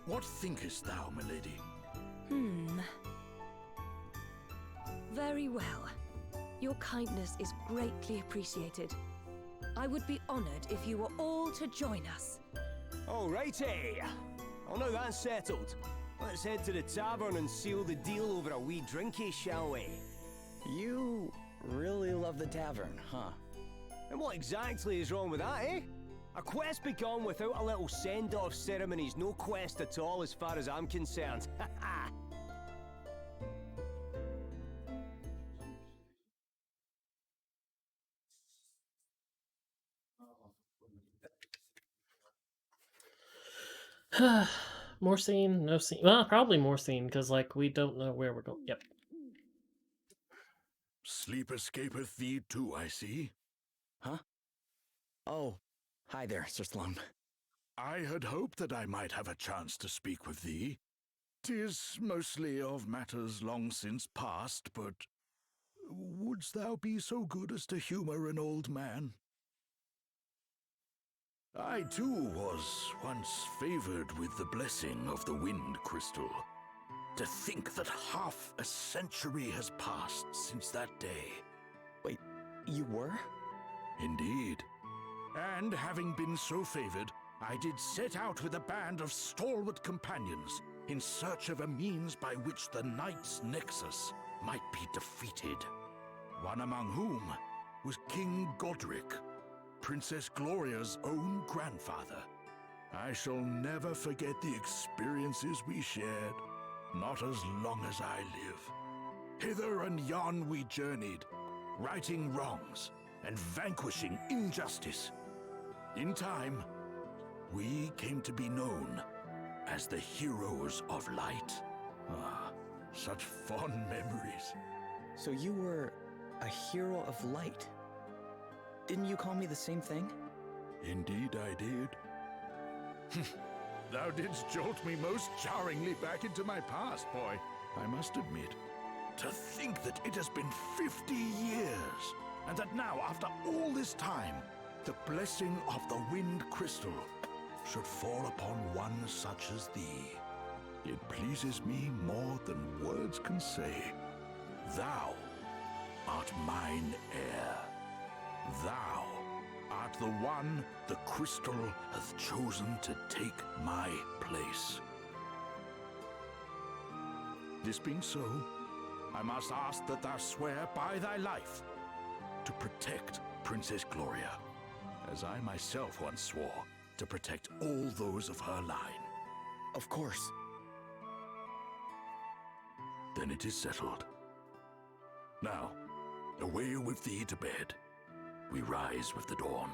What thinkest thou, my lady? Very well. Your kindness is greatly appreciated. I would be honored if you were all to join us. Alrighty. Well, now that's settled. Let's head to the tavern and seal the deal over a wee drinky, shall we? You really love the tavern, huh? And what exactly is wrong with that, eh? A quest begun without a little send-off ceremony's no quest at all as far as I'm concerned. Ha More scene, no scene. Well, probably more scene, because, like, we don't know where we're going. Yep. Sleep escapeth thee too, I see. Huh? Oh, hi there, Sir Sloane. I had hoped that I might have a chance to speak with thee. 'Tis mostly of matters long since past, but wouldst thou be so good as to humour an old man? I too was once favoured with the blessing of the Wind Crystal. To think that half a century has passed since that day. Wait, you were? Indeed. And having been so favoured, I did set out with a band of stalwart companions in search of a means by which the Knight's Nexus might be defeated. One among whom was King Godric, Princess Gloria's own grandfather. I shall never forget the experiences we shared, not as long as I live. Hither and yon we journeyed, righting wrongs and vanquishing injustice. In time, we came to be known as the Heroes of Light. Ah, such fond memories. So you were a hero of light? Didn't you call me the same thing? Indeed I did. Thou didst jolt me most jarringly back into my past, boy, I must admit. To think that it has been 50 years, and that now, after all this time, the blessing of the Wind Crystal should fall upon one such as thee. It pleases me more than words can say. Thou art mine heir. Thou art the one the crystal hath chosen to take my place. This being so, I must ask that thou swear by thy life to protect Princess Gloria, as I myself once swore to protect all those of her line. Of course. Then it is settled. Now, away with thee to bed. We rise with the dawn.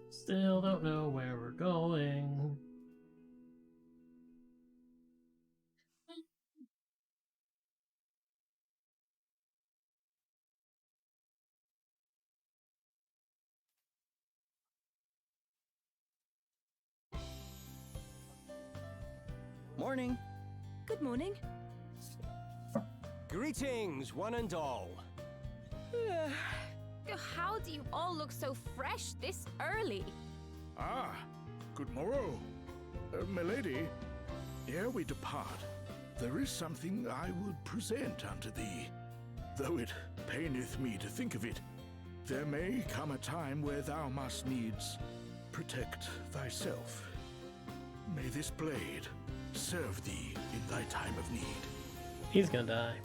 Still don't know where we're going. Morning. Good morning. Greetings, one and all. How do you all look so fresh this early? Ah, good morrow. Milady, ere we depart, there is something I would present unto thee. Though it paineth me to think of it, there may come a time where thou must needs protect thyself. May this blade serve thee in thy time of need. He's gonna die.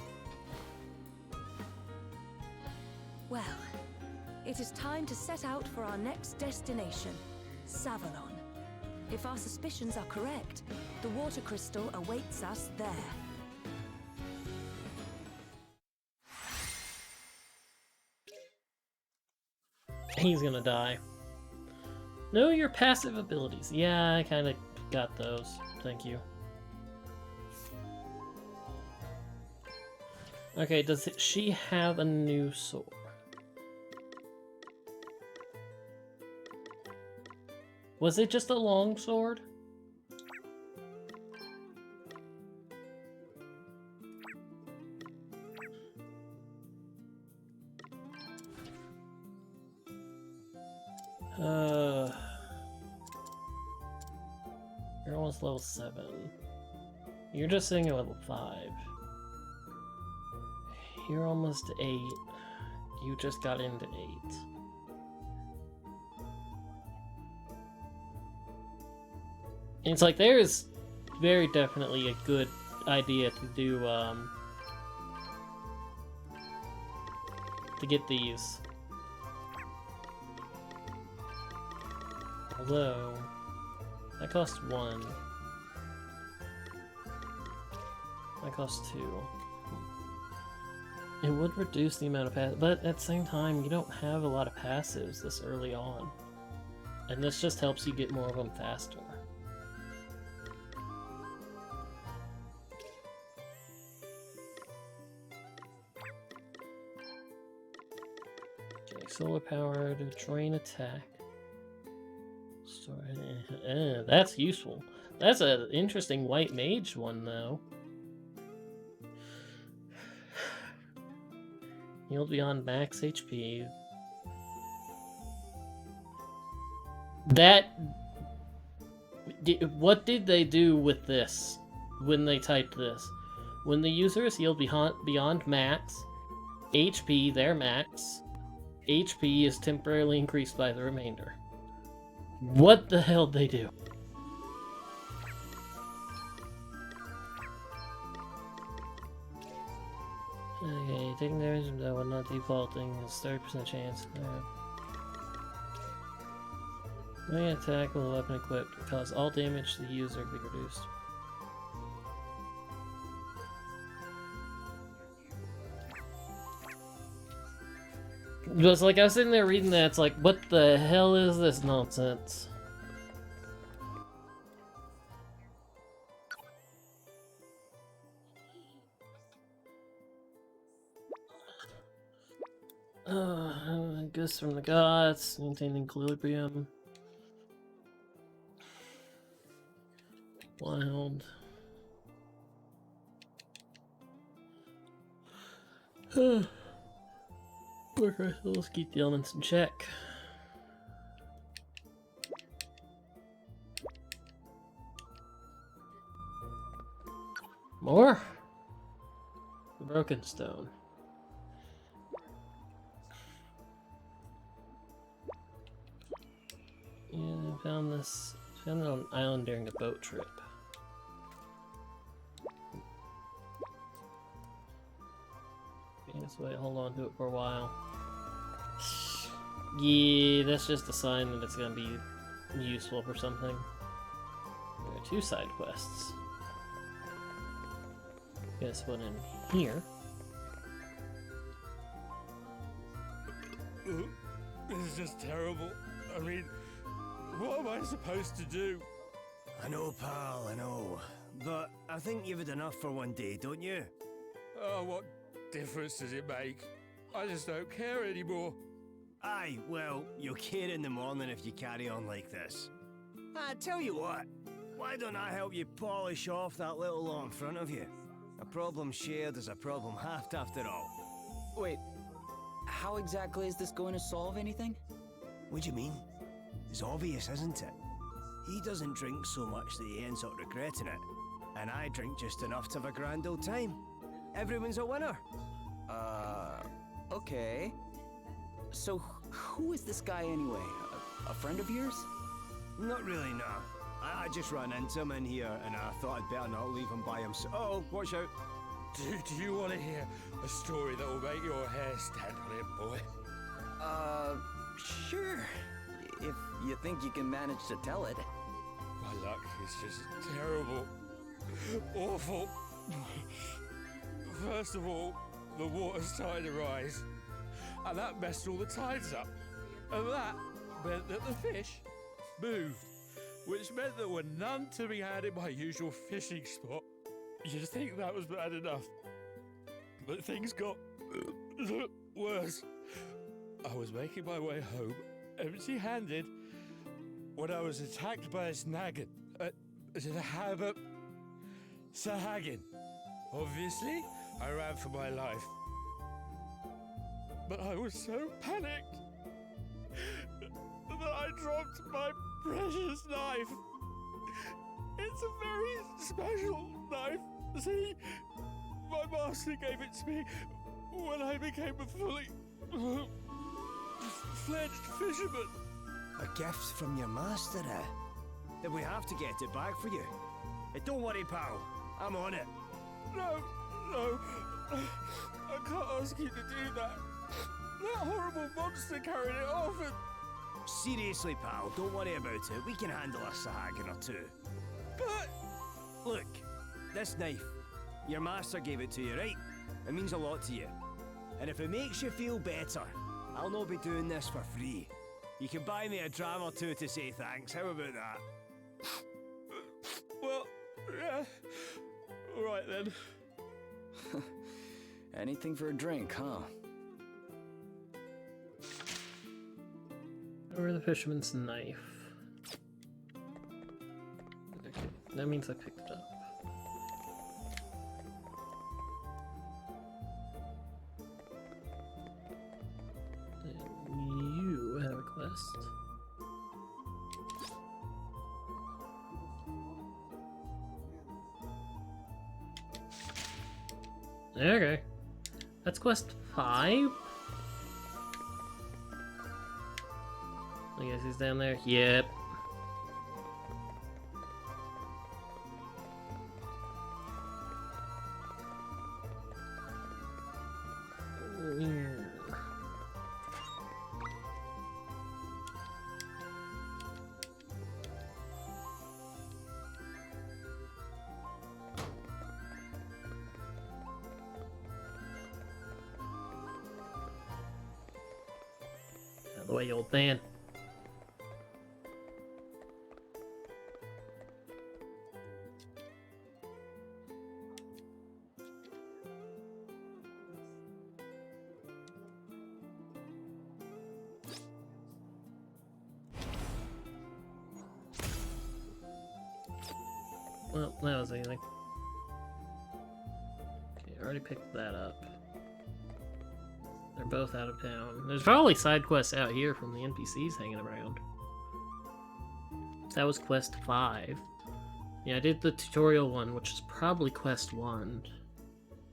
Well, it is time to set out for our next destination, Savalon. If our suspicions are correct, the water crystal awaits us there. He's gonna die. Know your passive abilities. Yeah, I kind of got those. Thank you. Okay, does she have a new sword? Was it just a long sword? You're almost level 7. You're just sitting at level 5. You're almost 8. You just got into 8. It's like there is very definitely a good idea to do to get these. Although that costs 1. That costs 2. It would reduce the amount of but at the same time, you don't have a lot of passives this early on. And this just helps you get more of them faster. Okay, solar power to drain attack. That's useful. That's an interesting white mage one, though. Healed beyond max HP. What did they do with this when they typed this? When the user is healed beyond max HP, their max HP is temporarily increased by the remainder. What the hell did they do? Okay, taking damage from that one not defaulting is 30% chance. Alright. When you attack with a weapon equipped, will cause all damage to the user to be reduced. Just like I was sitting there reading that, it's like, what the hell is this nonsense? Gifts from the gods, maintain equilibrium. Wild. Okay, so let's keep the elements in check. More? The broken stone. Yeah, I found this. Found it on an island during a boat trip. Okay, let's wait, hold on to it for a while. Yeah, that's just a sign that it's gonna be useful for something. There are 2 side quests. This one in here. This is just terrible. I mean, what am I supposed to do? I know, pal, I know. But I think you've had enough for one day, don't you? Oh, what difference does it make? I just don't care anymore. Aye, well, you'll care in the morning if you carry on like this. I tell you what, why don't I help you polish off that little lot in front of you? A problem shared is a problem halved after all. Wait, how exactly is this going to solve anything? What do you mean? It's obvious, isn't it? He doesn't drink so much that he ends up regretting it. And I drink just enough to have a grand old time. Everyone's a winner. Okay. So, who is this guy anyway? A friend of yours? Not really, no. I just ran into him in here, and I thought I'd better not leave him by himself. Oh, watch out. Do you want to hear a story that will make your hair stand on end, boy? Sure. If you think you can manage to tell it. My luck is just terrible. Awful. First of all, the water started to rise, and that messed all the tides up. And that meant that the fish moved, which meant there were none to be had in my usual fishing spot. You'd think that was bad enough, but things got worse. I was making my way home, empty-handed, when I was attacked by a Snaggin. Sahagin. Obviously, I ran for my life. But I was so panicked that I dropped my precious knife. It's a very special knife. See, my master gave it to me when I became a fully fledged fisherman. A gift from your master, eh? Then we have to get it back for you. Hey, don't worry, pal. I'm on it. No, I can't ask you to do that. That horrible monster carried it off and... Seriously, pal, don't worry about it. We can handle a Sahagin or 2. But... Look, this knife, your master gave it to you, right? It means a lot to you. And if it makes you feel better, I'll not be doing this for free. You can buy me a dram or two to say thanks. How about that? Well, yeah. All right then. Anything for a drink, huh? Or the fisherman's knife. Okay, that means I picked it up. And you have a quest. Okay. That's quest 5? I guess he's down there. Yep. Out of the way, old man. Well, that was anything. Okay, I already picked that up. They're both out of town. There's probably side quests out here from the NPCs hanging around. That was quest 5. Yeah, I did the tutorial one, which is probably quest 1.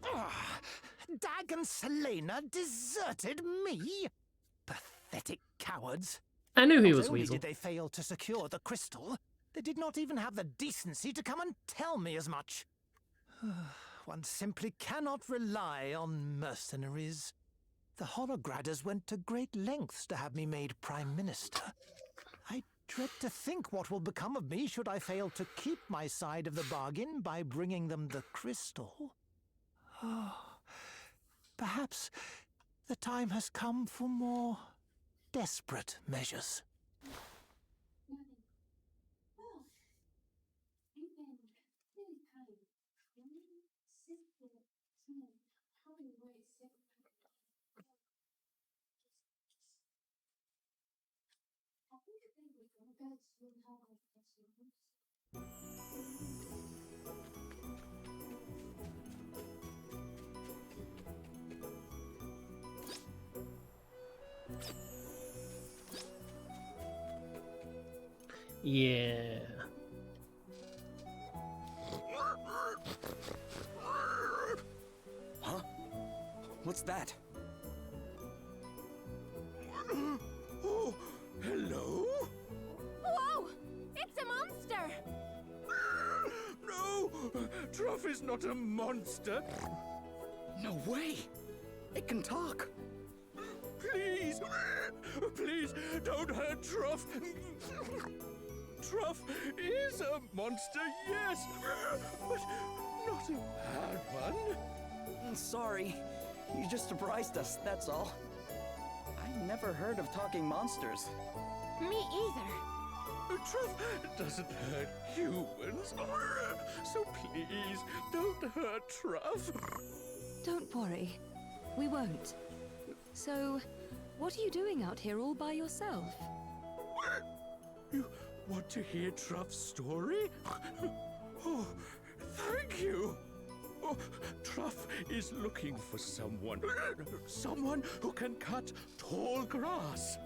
Dag and Selena deserted me? Pathetic cowards. I knew he Not was only Weasel. did they fail to secure the crystal, they did not even have the decency to come and tell me as much. One simply cannot rely on mercenaries. The Holograders went to great lengths to have me made Prime Minister. I dread to think what will become of me should I fail to keep my side of the bargain by bringing them the crystal. Perhaps the time has come for more desperate measures. Yeah. Huh? What's that? Oh, hello? Whoa! It's a monster! No! Truff is not a monster. No way! It can talk! Please! Please, don't hurt Truff! Truff is a monster, yes! But not a bad one. Sorry. You just surprised us, that's all. I never heard of talking monsters. Me either. Truff doesn't hurt humans. So please, don't hurt Truff. Don't worry. We won't. So, what are you doing out here all by yourself? You want to hear Truff's story? Oh, thank you. Oh, Truff is looking for someone. Someone who can cut tall grass.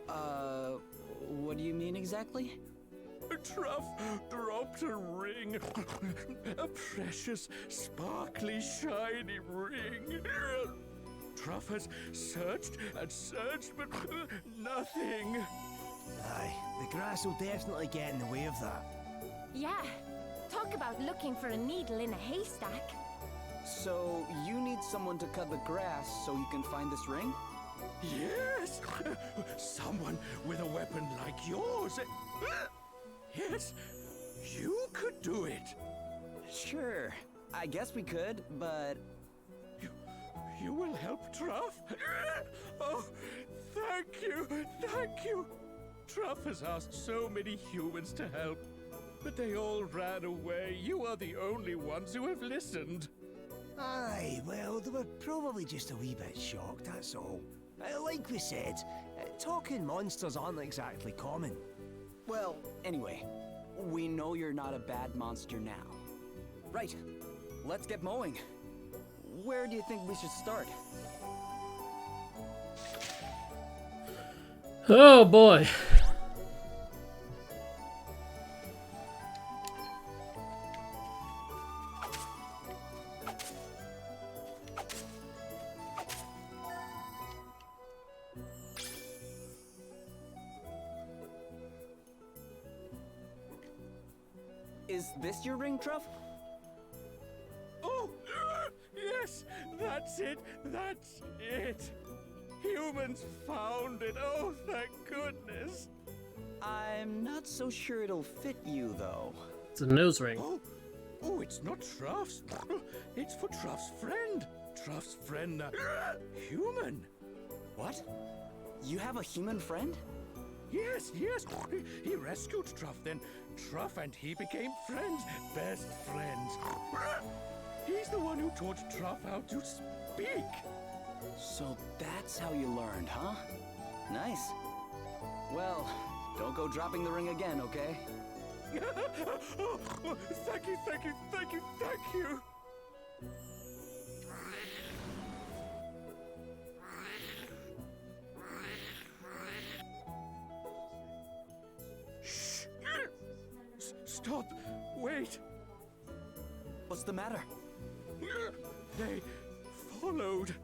What do you mean exactly? Truff dropped a ring. A precious, sparkly, shiny ring. Truff has searched and searched, but nothing. Aye, the grass will definitely get in the way of that. Yeah. Talk about looking for a needle in a haystack. So, you need someone to cut the grass so you can find this ring? Yes! Someone with a weapon like yours. Yes, you could do it. Sure, I guess we could, but... You will help Truff? Oh, thank you, thank you. Truff has asked so many humans to help, but they all ran away. You are the only ones who have listened. Aye, well, they were probably just a wee bit shocked, that's all. Like we said, talking monsters aren't exactly common. Well, anyway, we know you're not a bad monster now. Right, let's get mowing. Where do you think we should start? Oh boy. Is this your ring, Truff? Oh, yes, that's it, that's it. Humans found it, oh, thank goodness. I'm not so sure it'll fit you, though. It's a nose ring. Oh, it's not Truff's. It's for Truff's friend. Truff's friend, human. What? You have a human friend? Yes, yes. He rescued Truff, then Truff and he became friends, best friends. He's the one who taught Truff how to speak. So that's how you learned, huh? Nice. Well, don't go dropping the ring again, okay? Oh, thank you, thank you, thank you, thank you. Shh! Stop! Wait! What's the matter? They followed.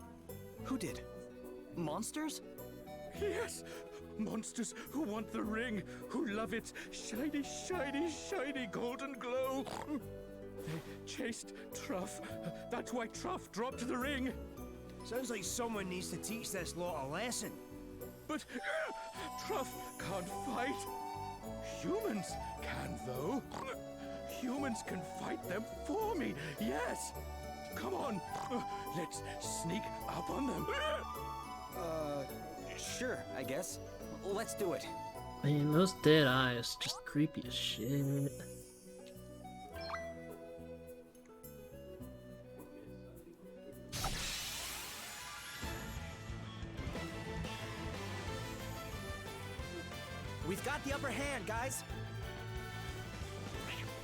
Who did? Monsters? Yes! Monsters who want the ring, who love its shiny, shiny, shiny golden glow. They chased Truff. That's why Truff dropped the ring. Sounds like someone needs to teach this lot a lesson. But Truff can't fight. Humans can, though. Humans can fight them for me, yes. Come on, let's sneak up on them. Sure, I guess. Let's do it. Man, those dead eyes just creepy as shit. We've got the upper hand, guys.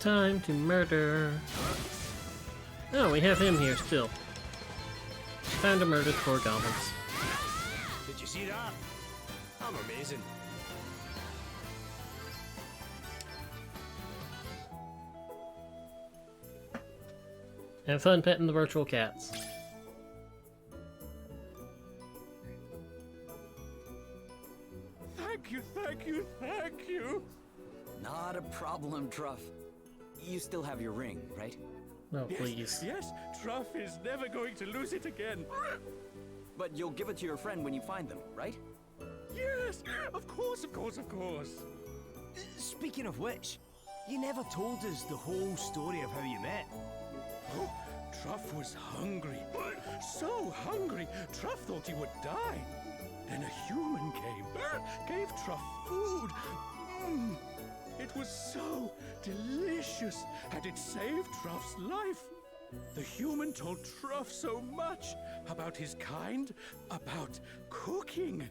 Time to murder. Oh, we have him here still. Time to murder 4 goblins. Did you see that? I'm amazing. Have fun petting the virtual cats. Thank you, thank you, thank you. Not a problem, Truff. You still have your ring, right? No, Yes, please. yes, Truff is never going to lose it again. But you'll give it to your friend when you find them, right? Yes, of course, of course, of course. Speaking of which, you never told us the whole story of how you met. Oh, Truff was hungry. So hungry, Truff thought he would die. Then a human came, gave Truff food. It was so delicious, and it saved Truff's life. The human told Truff so much about his kind, about cooking.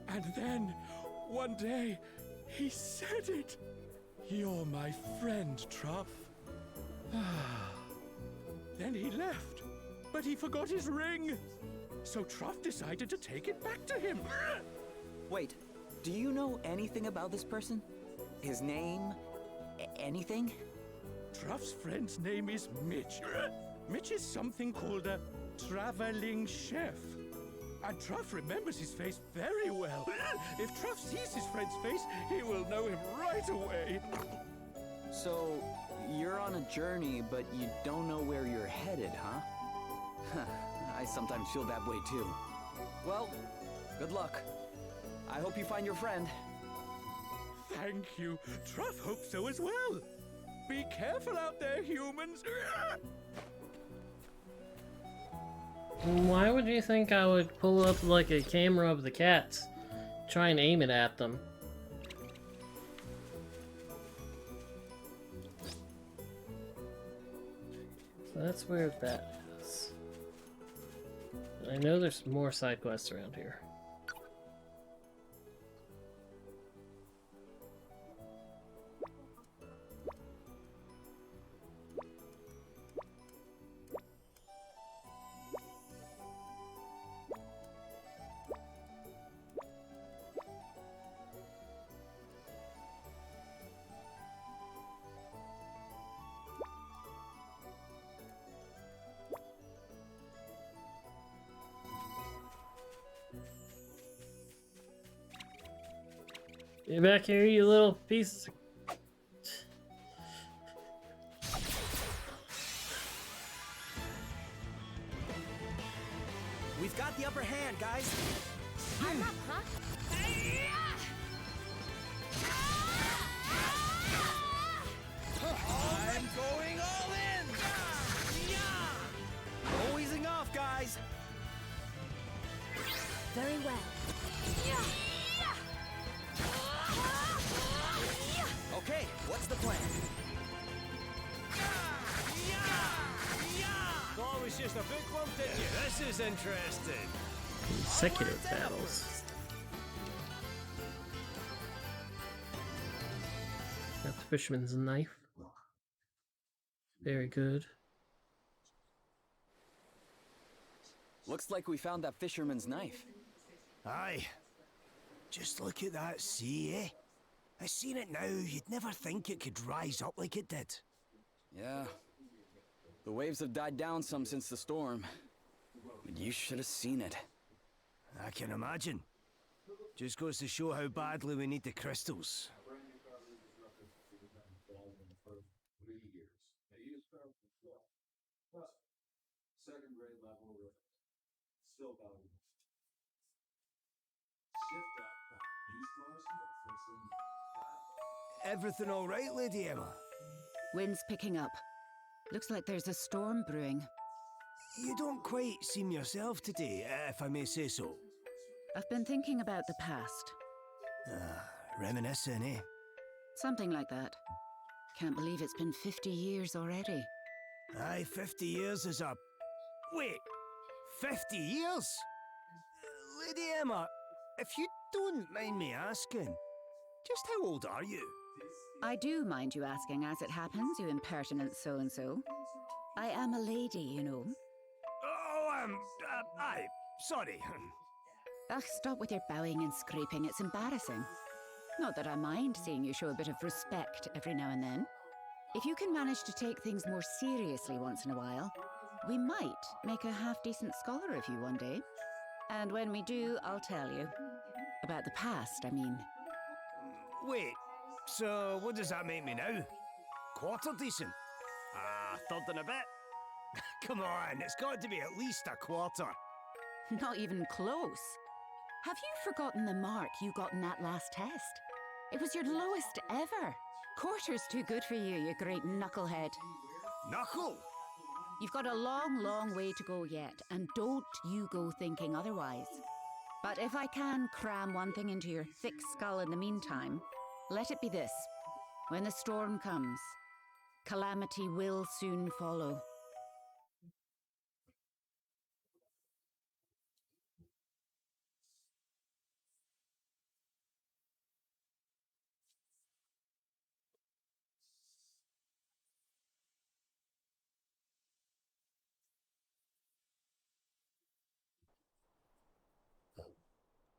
And then, one day, he said it. You're my friend, Truff. Then he left, but he forgot his ring. So Truff decided to take it back to him. Wait, do you know anything about this person? His name? Anything? Truff's friend's name is Mitch. Mitch is something called a traveling chef. And Truff remembers his face very well. If Truff sees his friend's face, he will know him right away. So, you're on a journey, but you don't know where you're headed, huh? I sometimes feel that way too. Well, good luck. I hope you find your friend. Thank you. Truff hopes so as well. Be careful out there, humans. Why would you think I would pull up like a camera of the cats, try and aim it at them? So that's where that is. I know there's more side quests around here. Get back here, you little piece of... We've got the upper hand, guys. I'm up, huh? I'm going all in! No easing off, guys! Very well. Okay, what's the plan? Thought it was just a book club, did you? This is interesting. Consecutive battles. Got the fisherman's knife. Very good. Looks like we found that fisherman's knife. Aye. Just look at that sea, eh? I seen it now, you'd never think it could rise up like it did. Yeah. The waves have died down some since the storm. But you should have seen it. I can imagine. Just goes to show how badly we need the crystals. Everything all right, Lady Emma? Wind's picking up. Looks like there's a storm brewing. You don't quite seem yourself today, if I may say so. I've been thinking about the past. Reminiscing, eh? Something like that. Can't believe it's been 50 years already. Aye, 50 years is a... Wait! 50 years? Lady Emma, if you don't mind me asking, just how old are you? I do mind you asking, as it happens, you impertinent so-and-so. I am a lady, you know. Oh, aye, sorry. Ugh, stop with your bowing and scraping, it's embarrassing. Not that I mind seeing you show a bit of respect every now and then. If you can manage to take things more seriously once in a while, we might make a half-decent scholar of you one day. And when we do, I'll tell you. About the past, I mean. Wait, so what does that make me now? Quarter decent? Third and a bit? Come on, it's got to be at least a quarter. Not even close. Have you forgotten the mark you got in that last test? It was your lowest ever. Quarter's too good for you, you great knucklehead. Knuckle? You've got a long, long way to go yet, and don't you go thinking otherwise. But if I can cram one thing into your thick skull in the meantime, let it be this. When the storm comes, calamity will soon follow.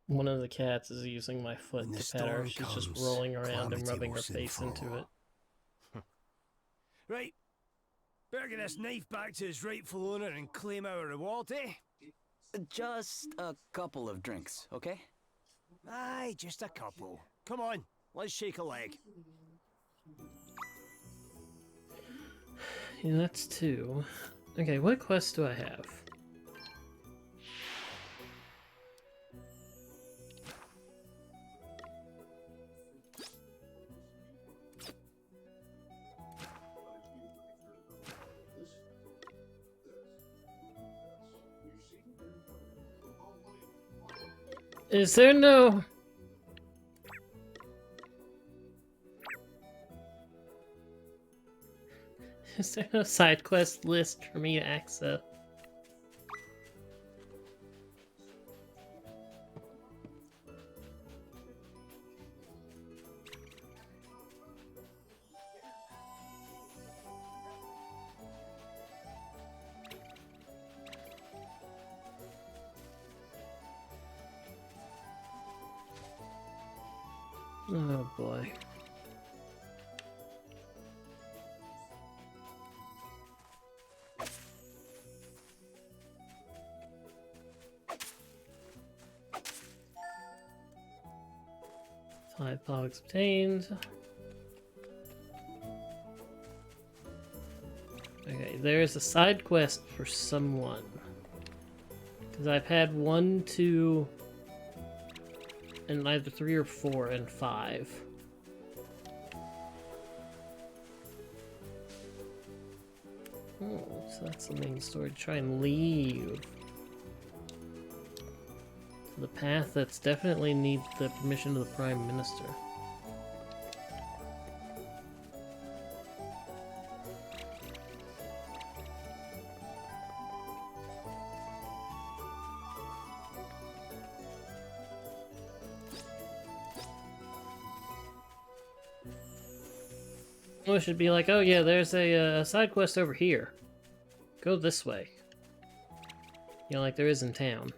One of the cats is using my foot to pet her. She's just rolling around and rubbing her face into it. Right. Better get this knife back to its rightful owner and claim our reward, eh? Just a couple of drinks, okay? Aye, just a couple. Come on, let's shake a leg. Yeah, that's two. Okay, what quest do I have? Is there no... Is there no side quest list for me to access? Oh boy. Five pogs obtained. Okay, there's a side quest for someone. Because I've had 1, 2, and either 3 or 4 and 5. Oh, so that's the main story. Try and leave. The path that's definitely needs the permission of the Prime Minister. Well, it should be like, oh yeah, there's a side quest over here. Go this way. You know, like there is in town.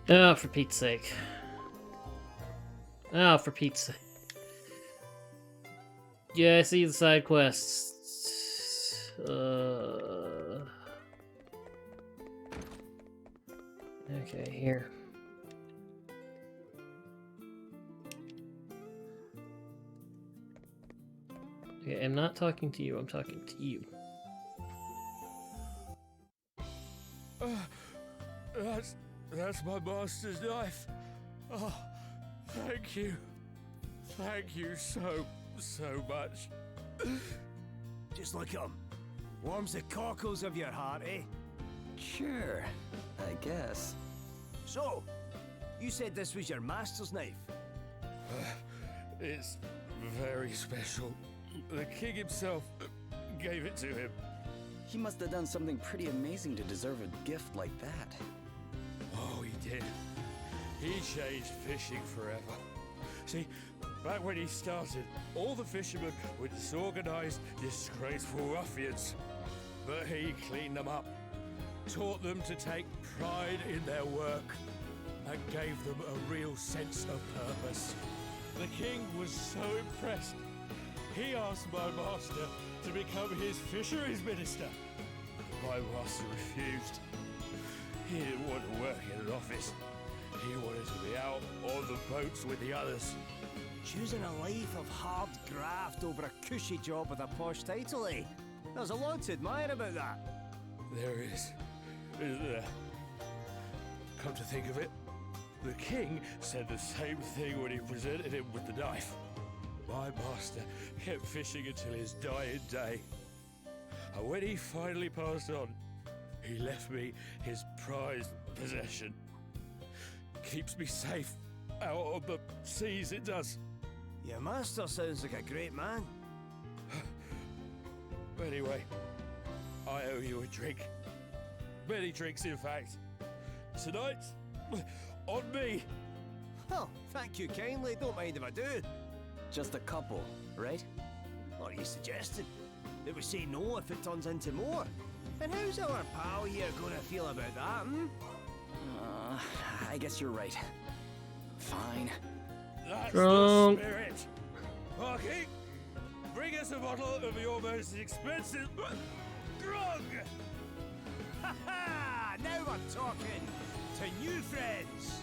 Oh, for Pete's sake. Oh, for Pete's sake. Yeah, I see the side quests. Okay, here. Okay, I'm not talking to you, I'm talking to you. That's my master's knife. Oh, thank you. Thank you so much. Just look at him. Warms the cockles of your heart, eh? Sure, I guess. So, you said this was your master's knife? It's very special. The king himself gave it to him. He must have done something pretty amazing to deserve a gift like that. Oh, he did. He changed fishing forever. See, back when he started, all the fishermen were disorganized, disgraceful ruffians. But he cleaned them up, taught them to take pride in their work, and gave them a real sense of purpose. The king was so impressed, he asked my master to become his fisheries minister. My master refused. He didn't want to work in an office. He wanted to be out on the boats with the others. Choosing a life of hard graft over a cushy job with a posh title, eh? There's a lot to admire about that. There is, isn't there? Come to think of it, the king said the same thing when he presented him with the knife. My master kept fishing until his dying day. And when he finally passed on, he left me his prized possession. Keeps me safe out on the seas, it does. Your master sounds like a great man. Anyway, I owe you a drink. Many drinks, in fact. Tonight, on me. Oh, thank you kindly. Don't mind if I do. Just a couple, right? What are you suggesting? That we say no if it turns into more? And how's our pal here gonna feel about that, hmm? I guess you're right. Fine. That's Drunk. the spirit. Marky, bring us a bottle of your most expensive drug. Ha ha! Now we're talking to new friends.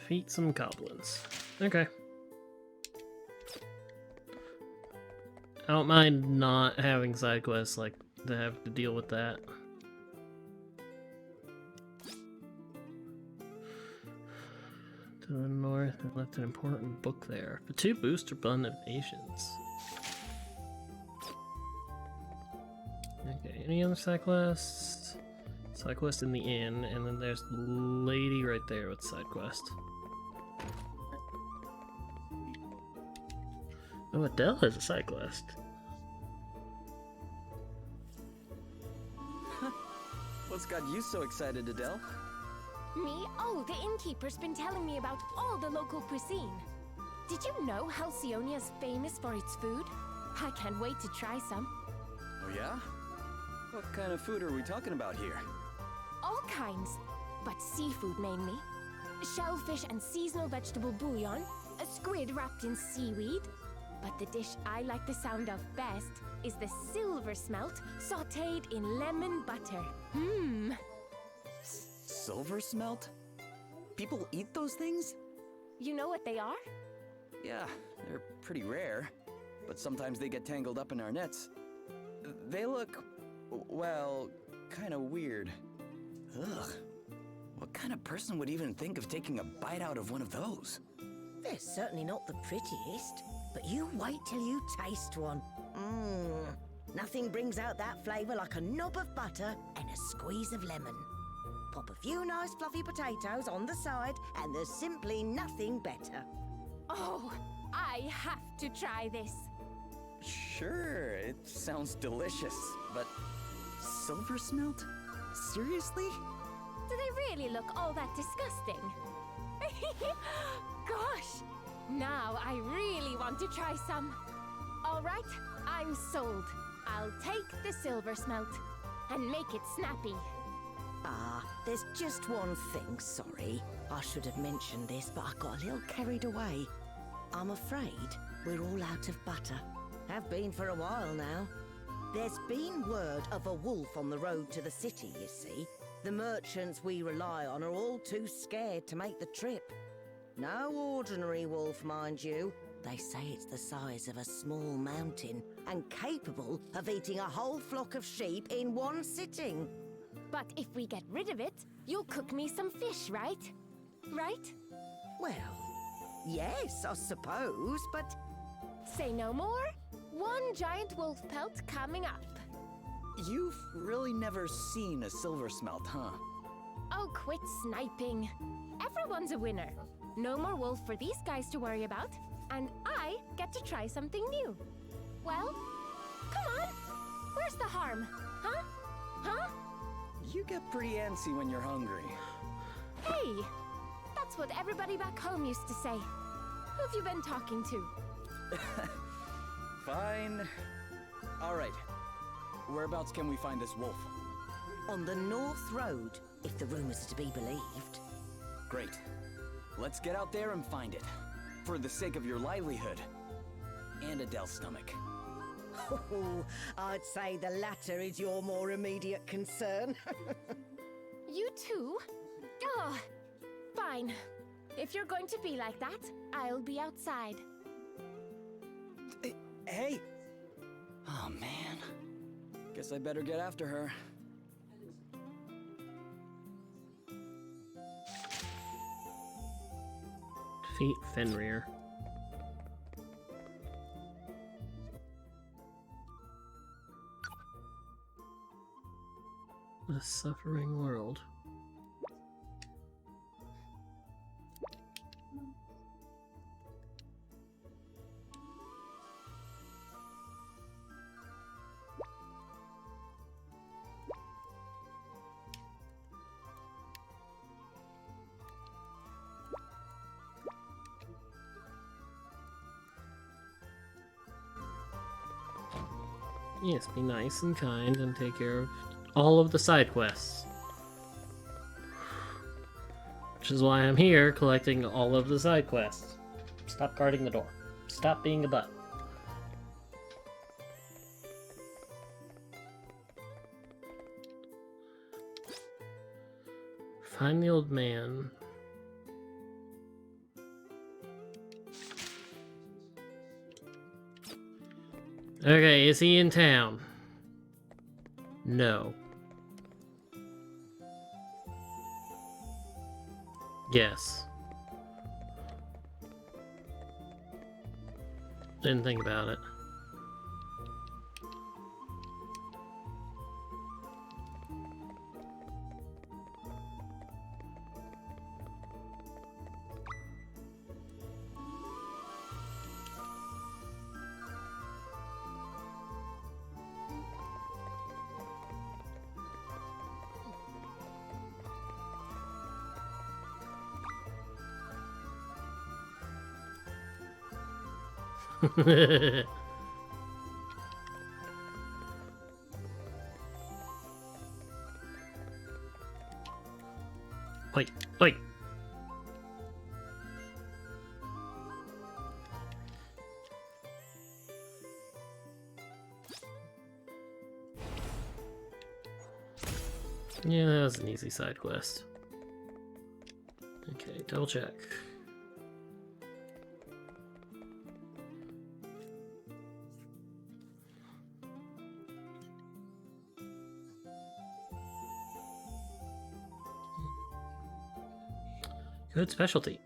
Defeat some goblins. Okay. I don't mind not having side quests, like, to have to deal with that. To the north, I left an important book there. The 2 booster nations. Okay, any other side quests? Side quest in the inn, and then there's the lady right there with side quest. Oh, Adele has a side quest. What's got you so excited, Adele? Me? Oh, the innkeeper's been telling me about all the local cuisine. Did you know Halcyonia's famous for its food? I can't wait to try some. Oh yeah? What kind of food are we talking about here? All kinds, but seafood mainly. Shellfish and seasonal vegetable bouillon, a squid wrapped in seaweed. But the dish I like the sound of best is the silver smelt sautéed in lemon butter. Mmm. Silver smelt? People eat those things? You know what they are? Yeah, they're pretty rare, but sometimes they get tangled up in our nets. They look, well, kind of weird. Ugh. What kind of person would even think of taking a bite out of one of those? They're certainly not the prettiest, but you wait till you taste one. Mmm. Nothing brings out that flavour like a knob of butter and a squeeze of lemon. Pop a few nice fluffy potatoes on the side, and there's simply nothing better. Oh, I have to try this. Sure, it sounds delicious, but silver smelt? Seriously? Do they really look all that disgusting? Gosh, now I really want to try some. All right, I'm sold. I'll take the silver smelt and make it snappy. Ah, there's just one thing, sorry. I should have mentioned this, but I got a little carried away. I'm afraid we're all out of butter. Have been for a while now. There's been word of a wolf on the road to the city, you see. The merchants we rely on are all too scared to make the trip. No ordinary wolf, mind you. They say it's the size of a small mountain and capable of eating a whole flock of sheep in one sitting. But if we get rid of it, you'll cook me some fish, right? Right? Well, yes, I suppose, but... Say no more. One giant wolf pelt coming up. You've really never seen a silver smelt, huh? Oh, quit sniping. Everyone's a winner. No more wolf for these guys to worry about, and I get to try something new. Well, come on. Where's the harm? Huh? Huh? You get pretty antsy when you're hungry. Hey! That's what everybody back home used to say. Who've you been talking to? Fine. All right. Whereabouts can we find this wolf? On the North Road, if the rumors are to be believed. Great. Let's get out there and find it. For the sake of your livelihood. And Adele's stomach. Oh, I'd say the latter is your more immediate concern. You too? Oh, fine. If you're going to be like that, I'll be outside. Hey! Oh, man. Guess I better get after her. Defeat Fenrir. The Suffering World. Yes, be nice and kind and take care of all of the side quests. Which is why I'm here, collecting all of the side quests. Stop guarding the door. Stop being a butt. Find the old man. Okay, is he in town? No. Yes. Didn't think about it. Wait, wait. Yeah, that was an easy side quest. Okay, double check. Good specialty.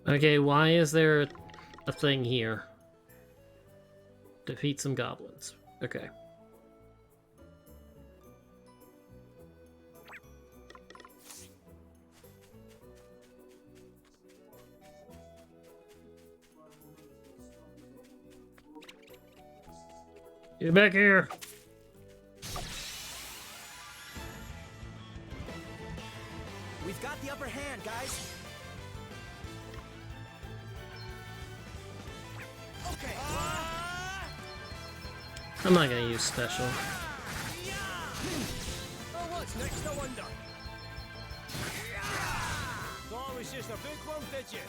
Okay, why is there a thing here? Defeat some goblins. Okay. Get back here! We've got the upper hand, guys. Okay. I'm not gonna use special. Oh, what's next, I wonder? Thought it was just a bookworm, did you?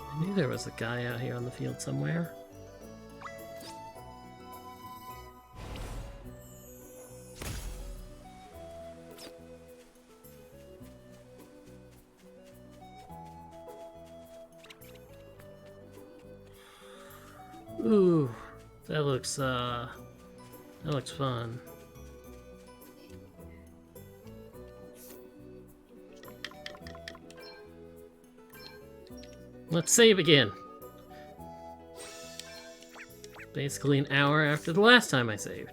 I knew there was a guy out here on the field somewhere. Ooh, that looks fun. Let's save again. Basically an hour after the last time I saved.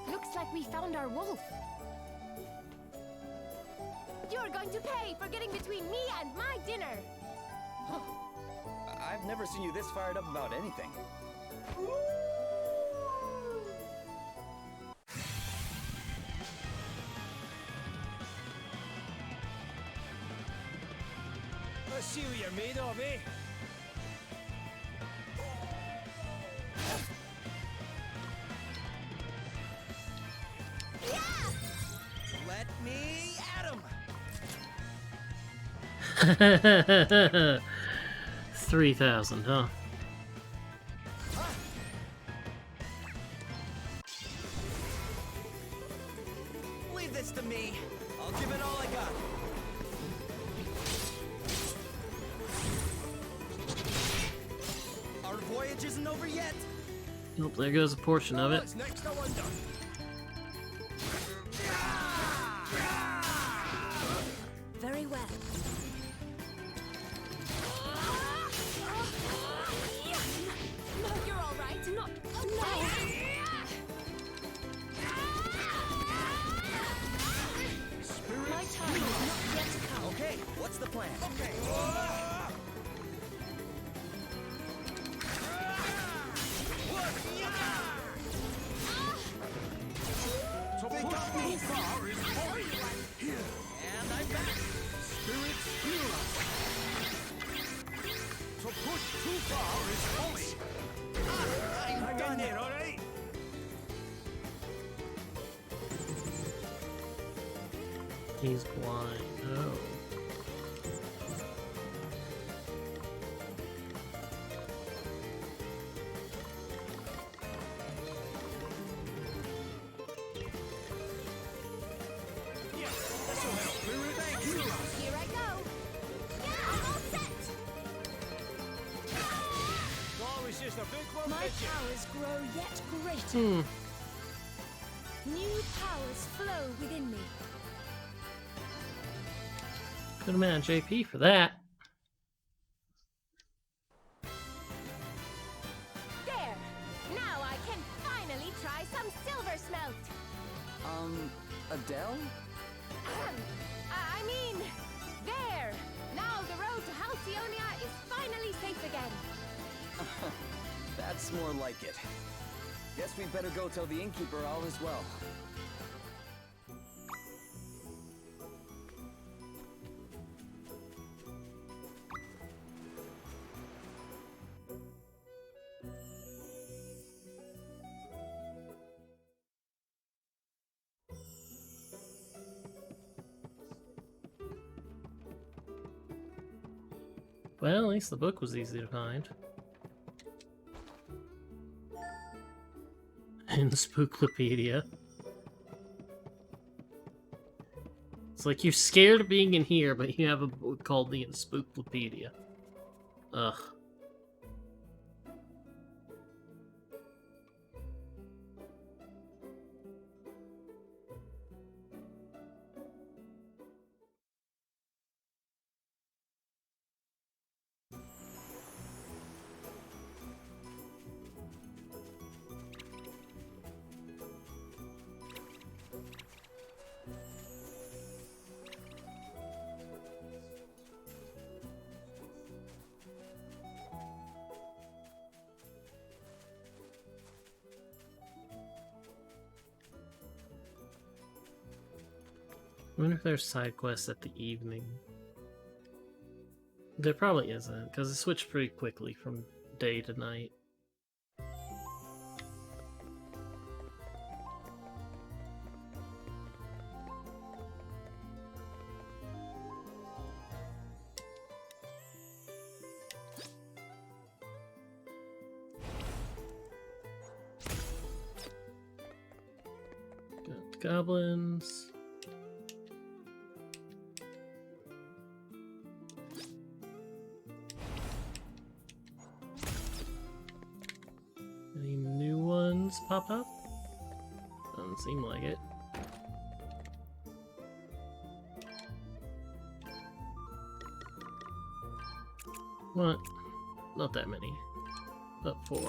Looks like we found our wolf. You're going to pay for getting between me and my dinner. I've never seen you this fired up about anything. Let's see what you're made of, eh? Let me at him. 3,000, huh? Leave this to me. I'll give it all I got. Our voyage isn't over yet. Nope, there goes a portion of it. What's next, I wonder? Very well. No, you're all right. Not. Oh, no. My time has not yet come. Okay, what's the plan? Okay. bar is fully. I'm done there, all right? He's blind. Oh. Here I go. Yeah, I'm all set. Always just a big one, My bitch. powers grow yet greater. New powers flow within me. Good amount of JP for that. There. Now I can finally try some silver smelt. Adele? I mean, there. Now the road to Halcyonia is finally safe again. That's more like it. Guess we better go tell the innkeeper all is well. Well, at least the book was easy to find. In the Spooklopedia. It's like you're scared of being in here, but you have a book called the Spooklopedia. Ugh. I wonder if there's side quests at the evening. There probably isn't, because it switched pretty quickly from day to night. Got goblins. Any new ones pop up? Doesn't seem like it. What? Not that many. But 4.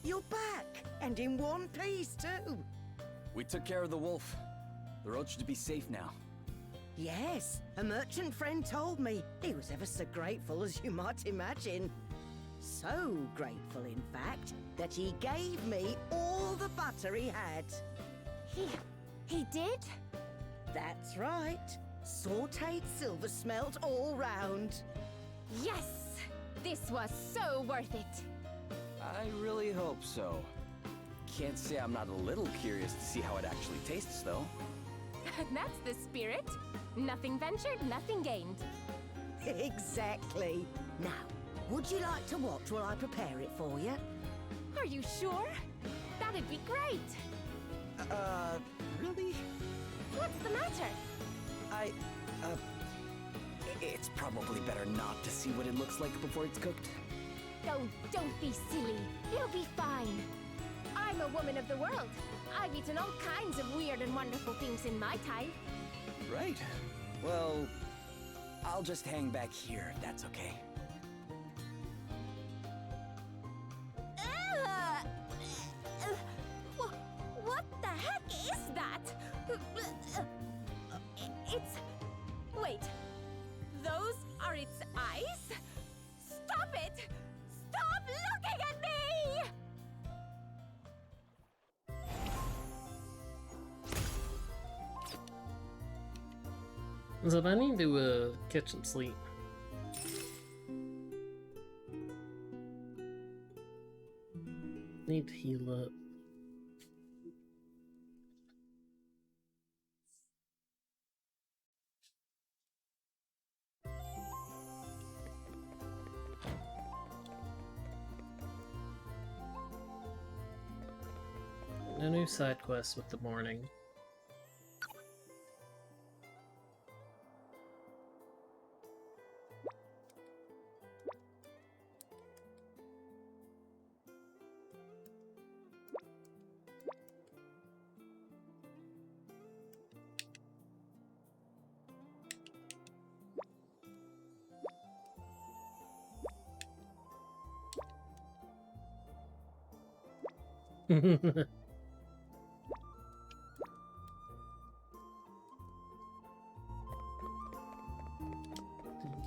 You're back, and in one piece too. We took care of the wolf. The road should be safe now. Yes, a merchant friend told me. He was ever so grateful, as you might imagine. So grateful, in fact, that he gave me all the butter he had. He did? That's right. Sautéed silver smelt all round. Yes! This was so worth it. I really hope so. Can't say I'm not a little curious to see how it actually tastes, though. That's the spirit. Nothing ventured, nothing gained. Exactly. Now, would you like to watch while I prepare it for you? Are you sure? That'd be great. Really? What's the matter? It's probably better not to see what it looks like before it's cooked. Don't be silly. It'll be fine. I'm a woman of the world. I've eaten all kinds of weird and wonderful things in my time. Right. Well, I'll just hang back here if that's okay. What the heck is that? It's... Wait. Those are its eyes? Stop it! Stop looking at me! So I need to catch some sleep. Need to heal up. No new side quests with the morning.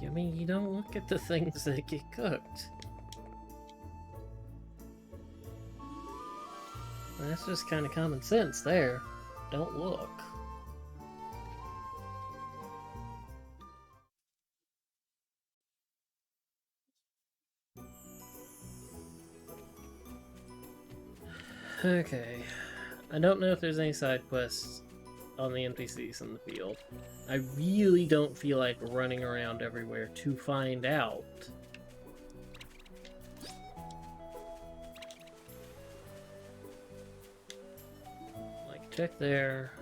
I mean, you don't look at the things that get cooked. That's just kind of common sense there. Don't look. Okay. I don't know if there's any side quests on the NPCs in the field. I really don't feel like running around everywhere to find out. Like, check there.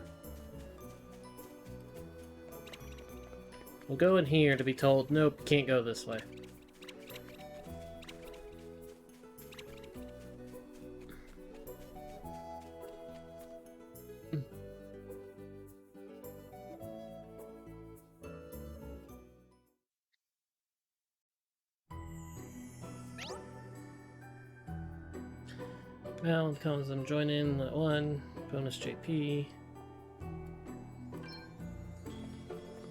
We'll go in here to be told, nope, can't go this way. Well, comes and join in at 1, bonus JP.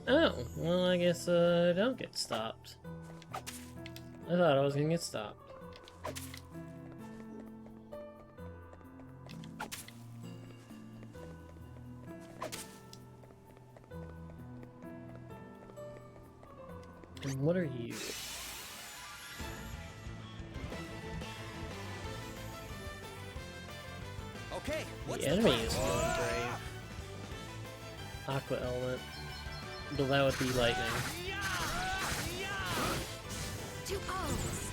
Oh, well, I guess I don't get stopped. I thought I was gonna get stopped. And what are you? Okay, what's The enemy is feeling brave. Aqua element. But that would be lightning. To arms!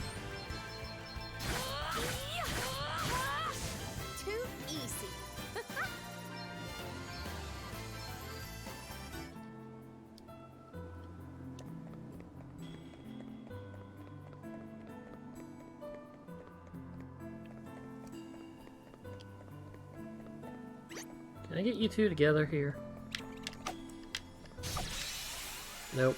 Too easy. Can I get you two together here? Nope.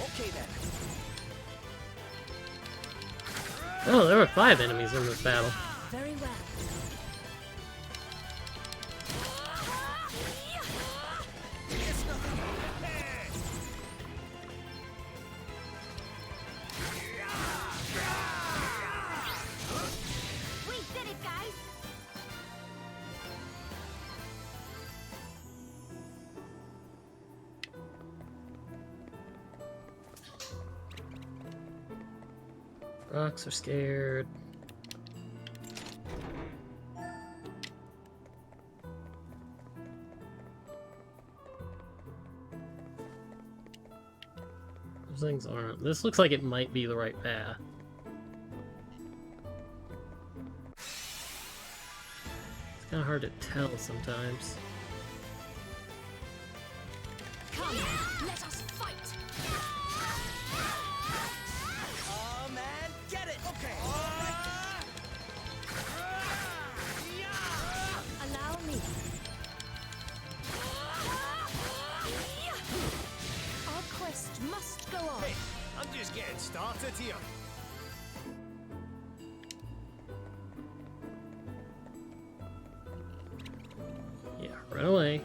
Okay then. Oh, there were 5 enemies in this battle. Very well. We did it, guys! Rocks are scared. Those things aren't. This looks like it might be the right path. It's kind of hard to tell sometimes. Come, let us fight! Oh man, get it! Okay. Allow me. Our quest must go on. Hey, I'm just getting started here. Yeah, run away.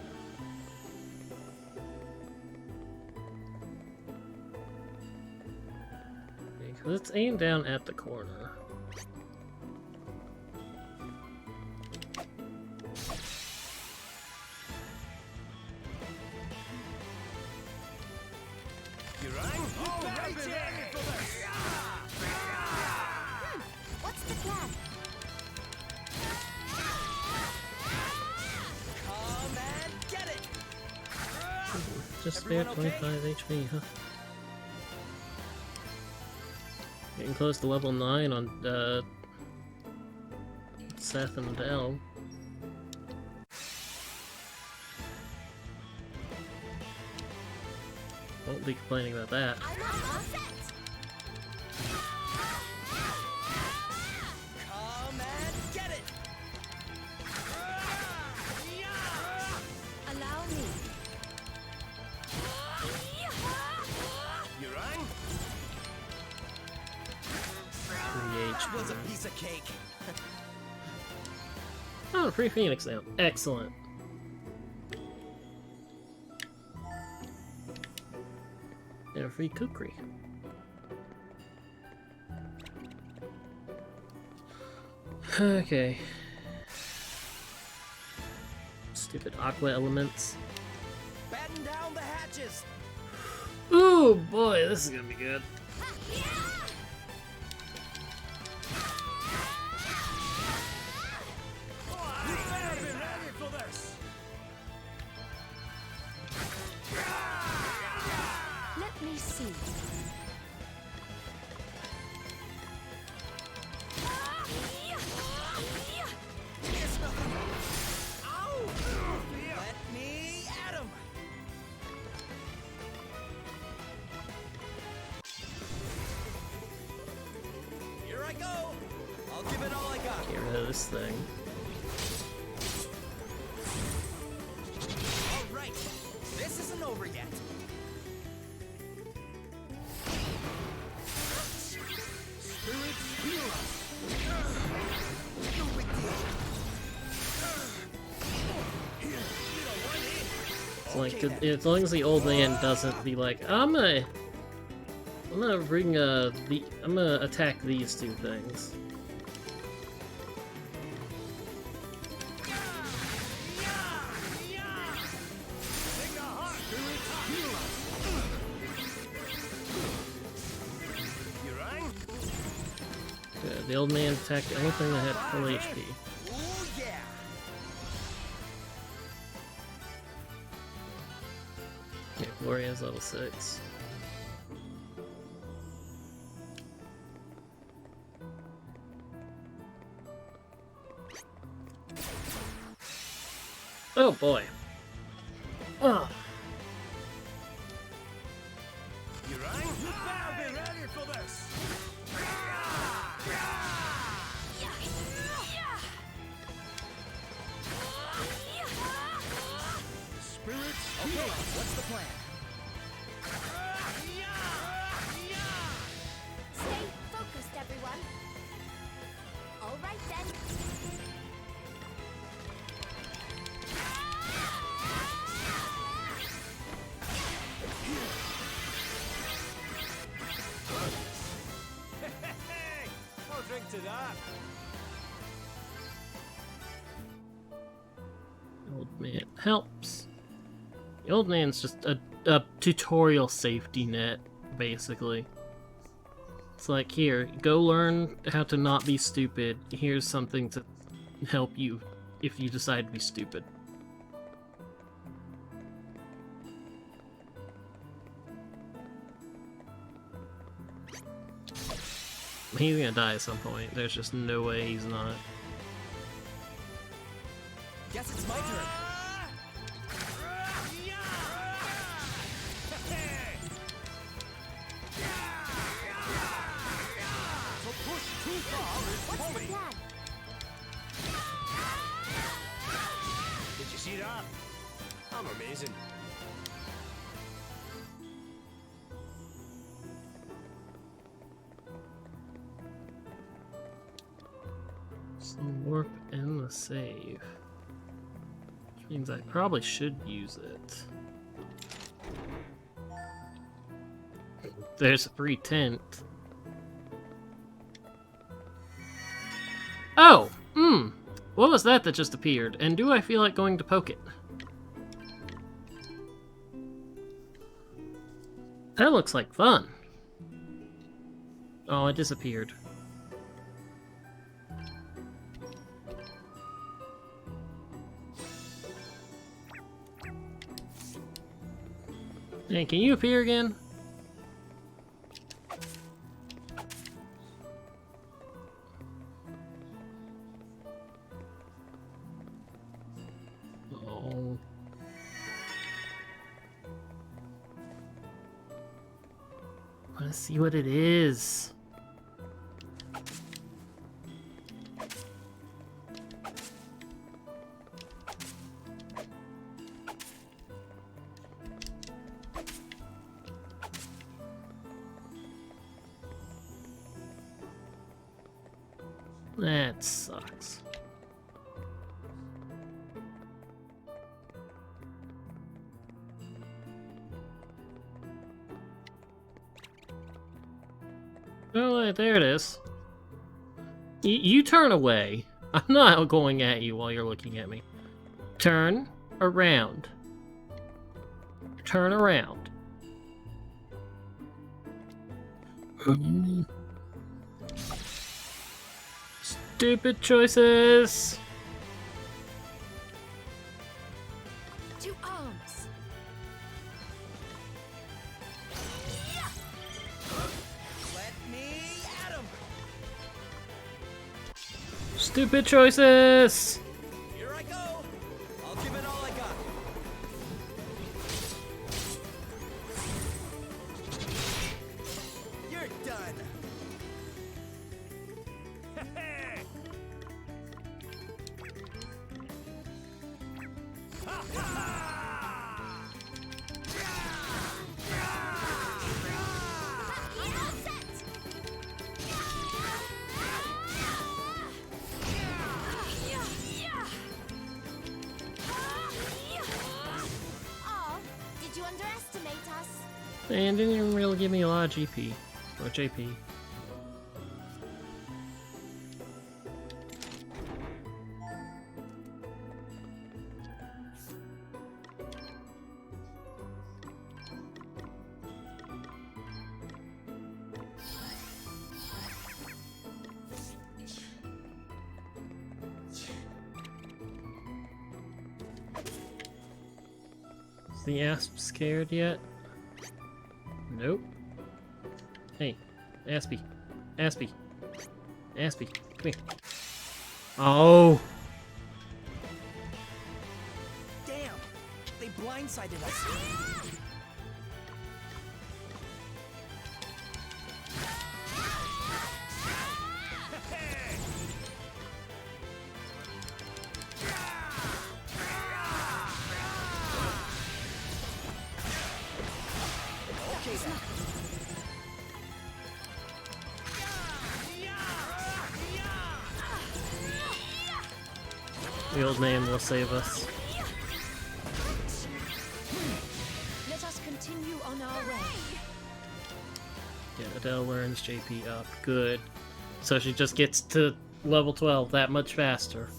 Because it's aimed down at the corner. You rang? Oh, right here! What's the plan? Come and get it! Just spare 25 HP, huh? Getting close to level 9 on Seth and Dell. Won't be complaining about that. Come and get it! Allow me. You rang? 3 That was a HP. piece of cake. Oh, free Phoenix now. Excellent. And a free kukri. Okay. Stupid aqua elements. Batten down the hatches. Ooh, boy, this is gonna be good. You better be ready for this. Let me see. It's nothing. Ow! Let me at him. Here I go. I'll give it all I got. Get rid of this thing. All right. This isn't over yet. Spirits heal us. No big deal. It's like, as long as the old man doesn't be like, I'm gonna bring I'm gonna attack these two things. You rang? Good. The old man attacked anything that had full HP. Oh yeah. Okay, Gloria's level 6. Oh boy. Oh. You rang? You better be ready for this. Spirits heal Okay, us. what's the plan? Stay focused, everyone. All right then. Hey, I'll drink to that. Old man helps. The old man's just a tutorial safety net, basically. It's like, here, go learn how to not be stupid. Here's something to help you if you decide to be stupid. He's gonna die at some point. There's just no way he's not. Guess it's my turn. So push too far is What's the folly. plan? Did you see that? I'm amazing. Some warp in the save. Which means I probably should use it. There's a free tent. Oh! What was that just appeared? And do I feel like going to poke it? That looks like fun. Oh, it disappeared. Hey, can you appear again? Oh. I want to see what it is. That sucks. Oh, there it is. You turn away. I'm not going at you while you're looking at me. Turn around. Turn around. Stupid choices. To arms. Let me at him. Stupid choices. Here I go. I'll give it all I got. You're done. Oh, did you underestimate us? And didn't even really give me a lot of GP. Or JP. Is the asp scared yet? Nope. Hey, Aspie. Aspie. Aspie, come here. Oh! Damn! They blindsided us. Okay then. The old man will save us. Let us continue on our way. Yeah, Adele learns JP up. Good. So she just gets to level 12 that much faster.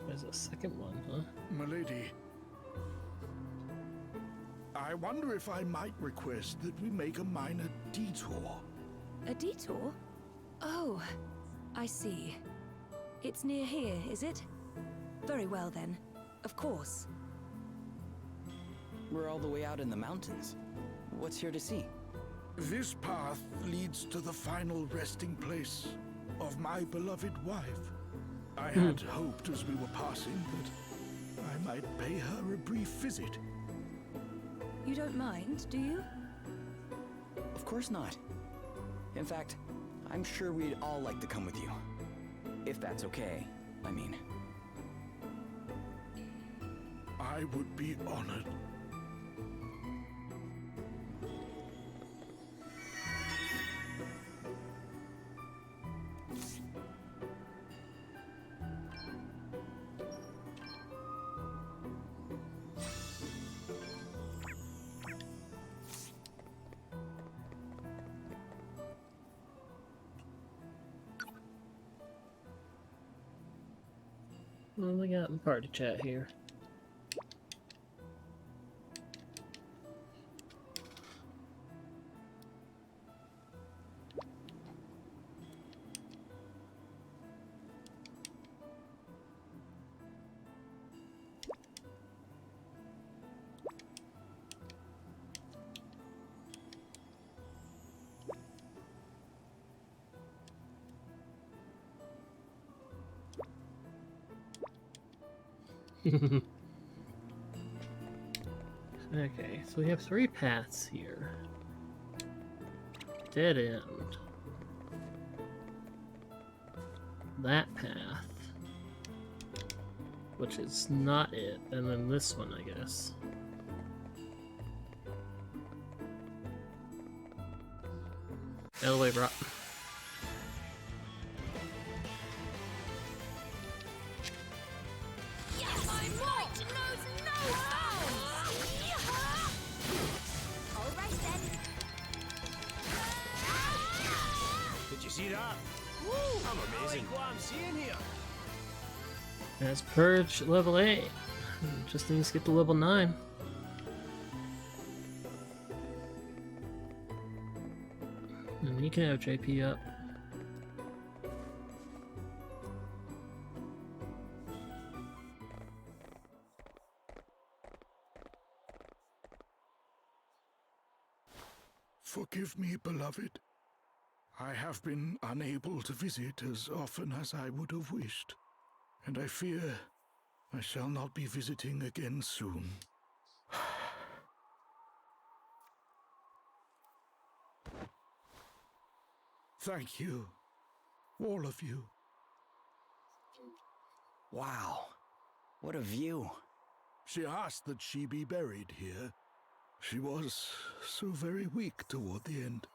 There's a second one, huh? Milady, I wonder if I might request that we make a minor detour. A detour? Oh, I see. It's near here, is it? Very well then. Of course. We're all the way out in the mountains. What's here to see? This path leads to the final resting place of my beloved wife. I had hoped as we were passing that I might pay her a brief visit. You don't mind, do you? Of course not. In fact, I'm sure we'd all like to come with you. If that's okay, I mean. I would be honored. What do we got in party chat here? Okay, so we have 3 paths here. Dead end. That path. Which is not it. And then this one, I guess. Out of the way, bro. See that? Woo! I'm amazing. I like what I'm seeing here. That's Purge level 8. Just needs to get to level 9. And you can have JP up. Forgive me, beloved. I have been unable to visit as often as I would have wished, and I fear I shall not be visiting again soon. Thank you, all of you. Wow, what a view. She asked that she be buried here. She was so very weak toward the end.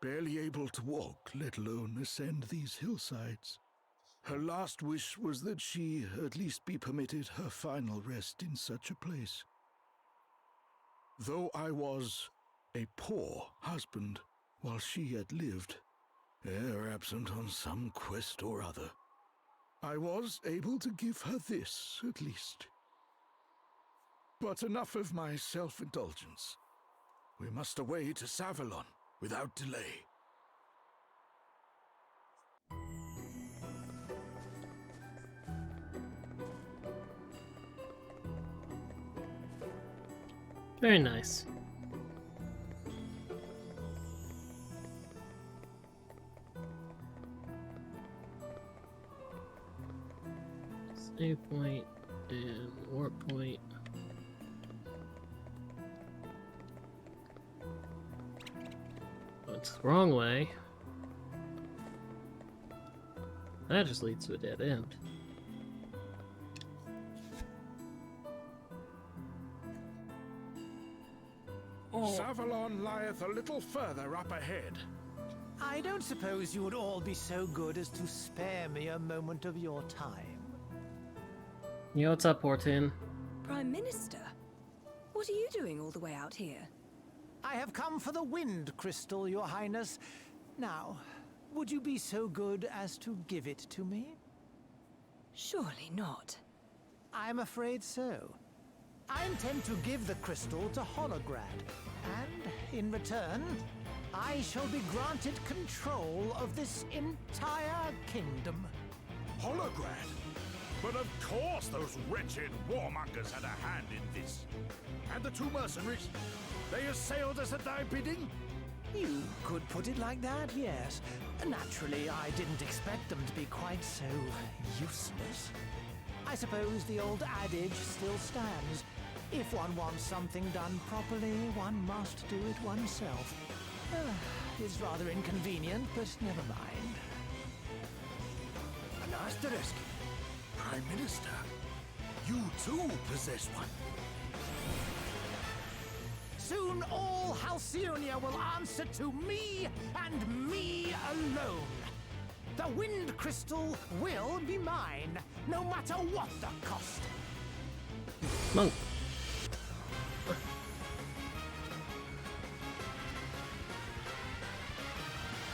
Barely able to walk, let alone ascend these hillsides. Her last wish was that she at least be permitted her final rest in such a place. Though I was a poor husband while she had lived, ere absent on some quest or other, I was able to give her this, at least. But enough of my self-indulgence. We must away to Savalon without delay. Very nice. Save point and warp point. Oh, it's the wrong way. That just leads to a dead end. Savalon lieth a little further up ahead. I don't suppose you would all be so good as to spare me a moment of your time. Yo, what's up, Horton? Prime Minister? What are you doing all the way out here? I have come for the wind crystal, Your Highness. Now, would you be so good as to give it to me? Surely not. I'm afraid so. I intend to give the crystal to Holograd, and in return, I shall be granted control of this entire kingdom. Holograd? But of course those wretched warmongers had a hand in this. And the 2 mercenaries? They assailed us at thy bidding? You could put it like that, yes. Naturally, I didn't expect them to be quite so useless. I suppose the old adage still stands. If one wants something done properly, one must do it oneself. It's rather inconvenient, but never mind. An asterisk. Prime Minister, you too possess one. Soon all Halcyonia will answer to me and me alone. The Wind Crystal will be mine, no matter what the cost. Monk.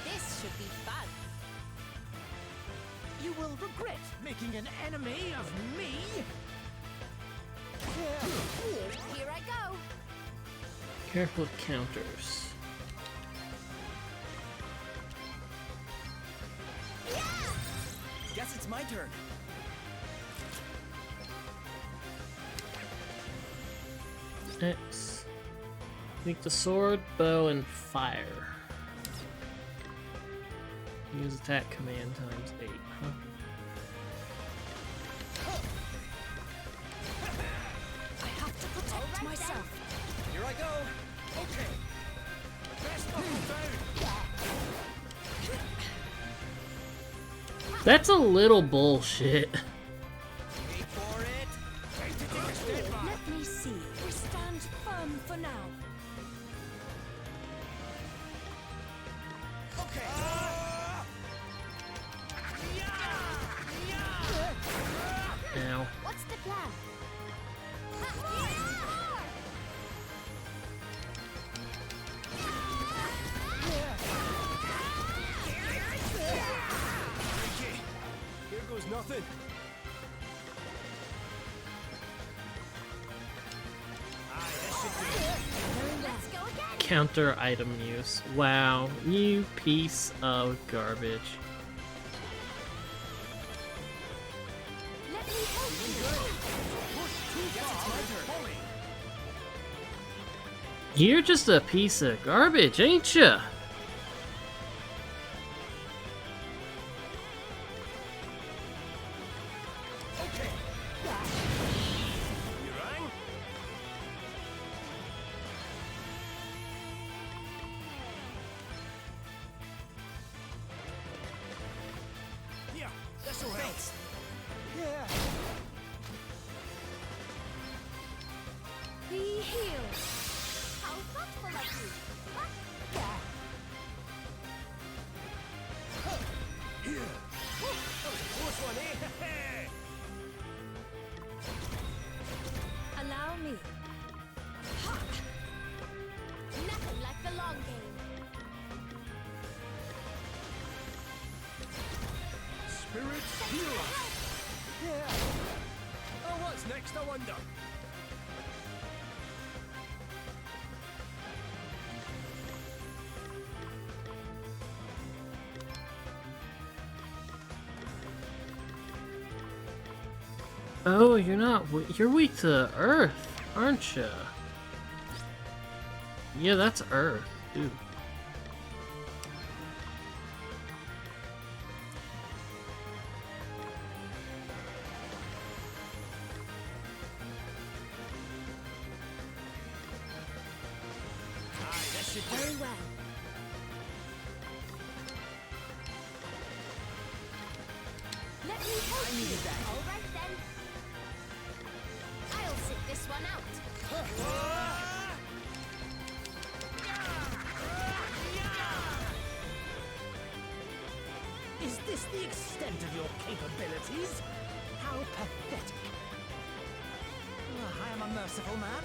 This should be fun. You will regret making an enemy of me. Here I go. Careful with counters. Guess it's my turn. X. Make the sword, bow, and fire. Use attack command times 8, huh? I have to protect myself. Here I go. Okay. That's a little bullshit. Wait for it. Let me see. We stand firm for now. Okay. Ow. What's the plan? Here goes nothing. Let's go again. Counter item use. Wow, you piece of garbage. Let me help you. You're just a piece of garbage, ain't ya? Yeah, this'll help. Be healed. How thoughtful of you. Here. That was a close one, eh? Allow me. Nothing like the long game. Spirits heal us. Oh, what's next, I wonder? Oh, you're not. You're weak to Earth, aren't you? Yeah, that's Earth. Ooh. Very well. Let me help you. All right then. I'll sit this one out. Is this the extent of your capabilities? How pathetic. I am a merciful man.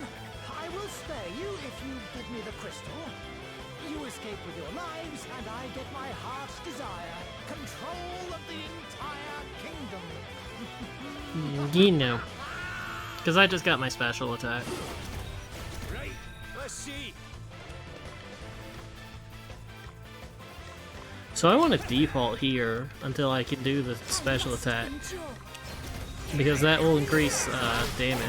I will spare you if you give me the crystal. You escape with your lives, and I get my heart's desire. Control of the entire kingdom. You know. Because I just got my special attack. Right, let's see. So I want to default here until I can do the special attack. Because that will increase damage.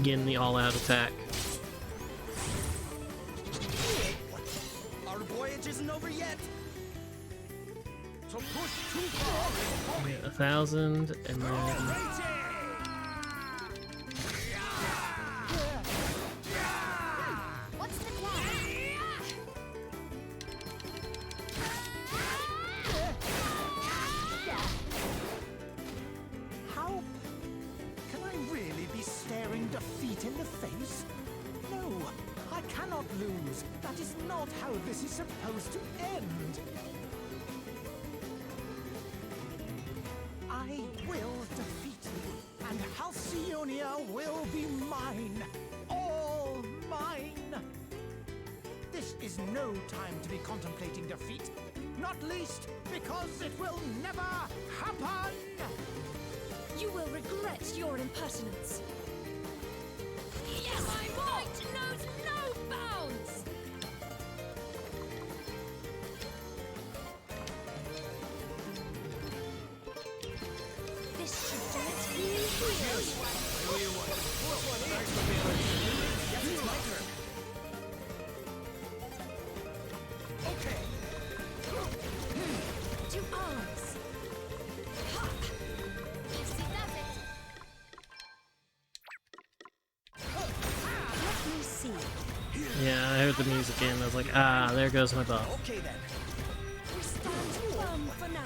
getting the all-out attack. Our voyage isn't over yet. To push too far is Yeah, 1,000, and then What's the plan? How can I really be staring defeat in the face? No, I cannot lose. That is not how this is supposed to end. I will defeat you, and Halcyonia will be mine. All mine. This is no time to be contemplating defeat. Not least because it will never happen. You will regret your impertinence. Yes, my might knows no bounds! This should do it. To arms. Easy does it. Let me see. yeah, I heard the music and I was like, ah, there goes my buff. Okay then. We stand firm for now.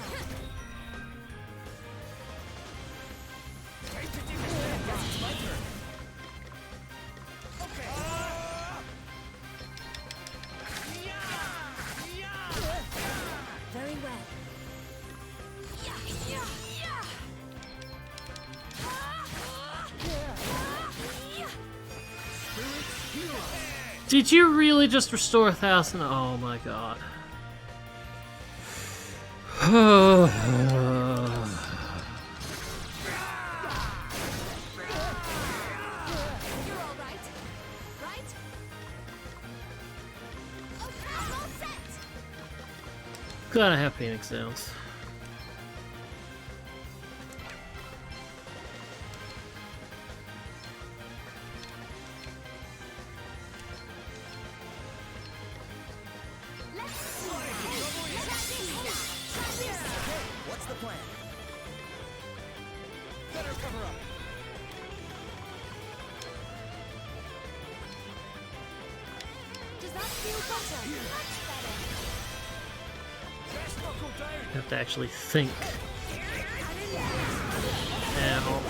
Guess it's my turn. Okay. Very well. Did you really just restore 1,000? Oh my god. You're all right. Right? Okay, I'm all set. Gotta have Phoenix Downs. What's the plan? Better cover up. Does that feel better? Much better. Let's knuckle down. You have to actually think. Now,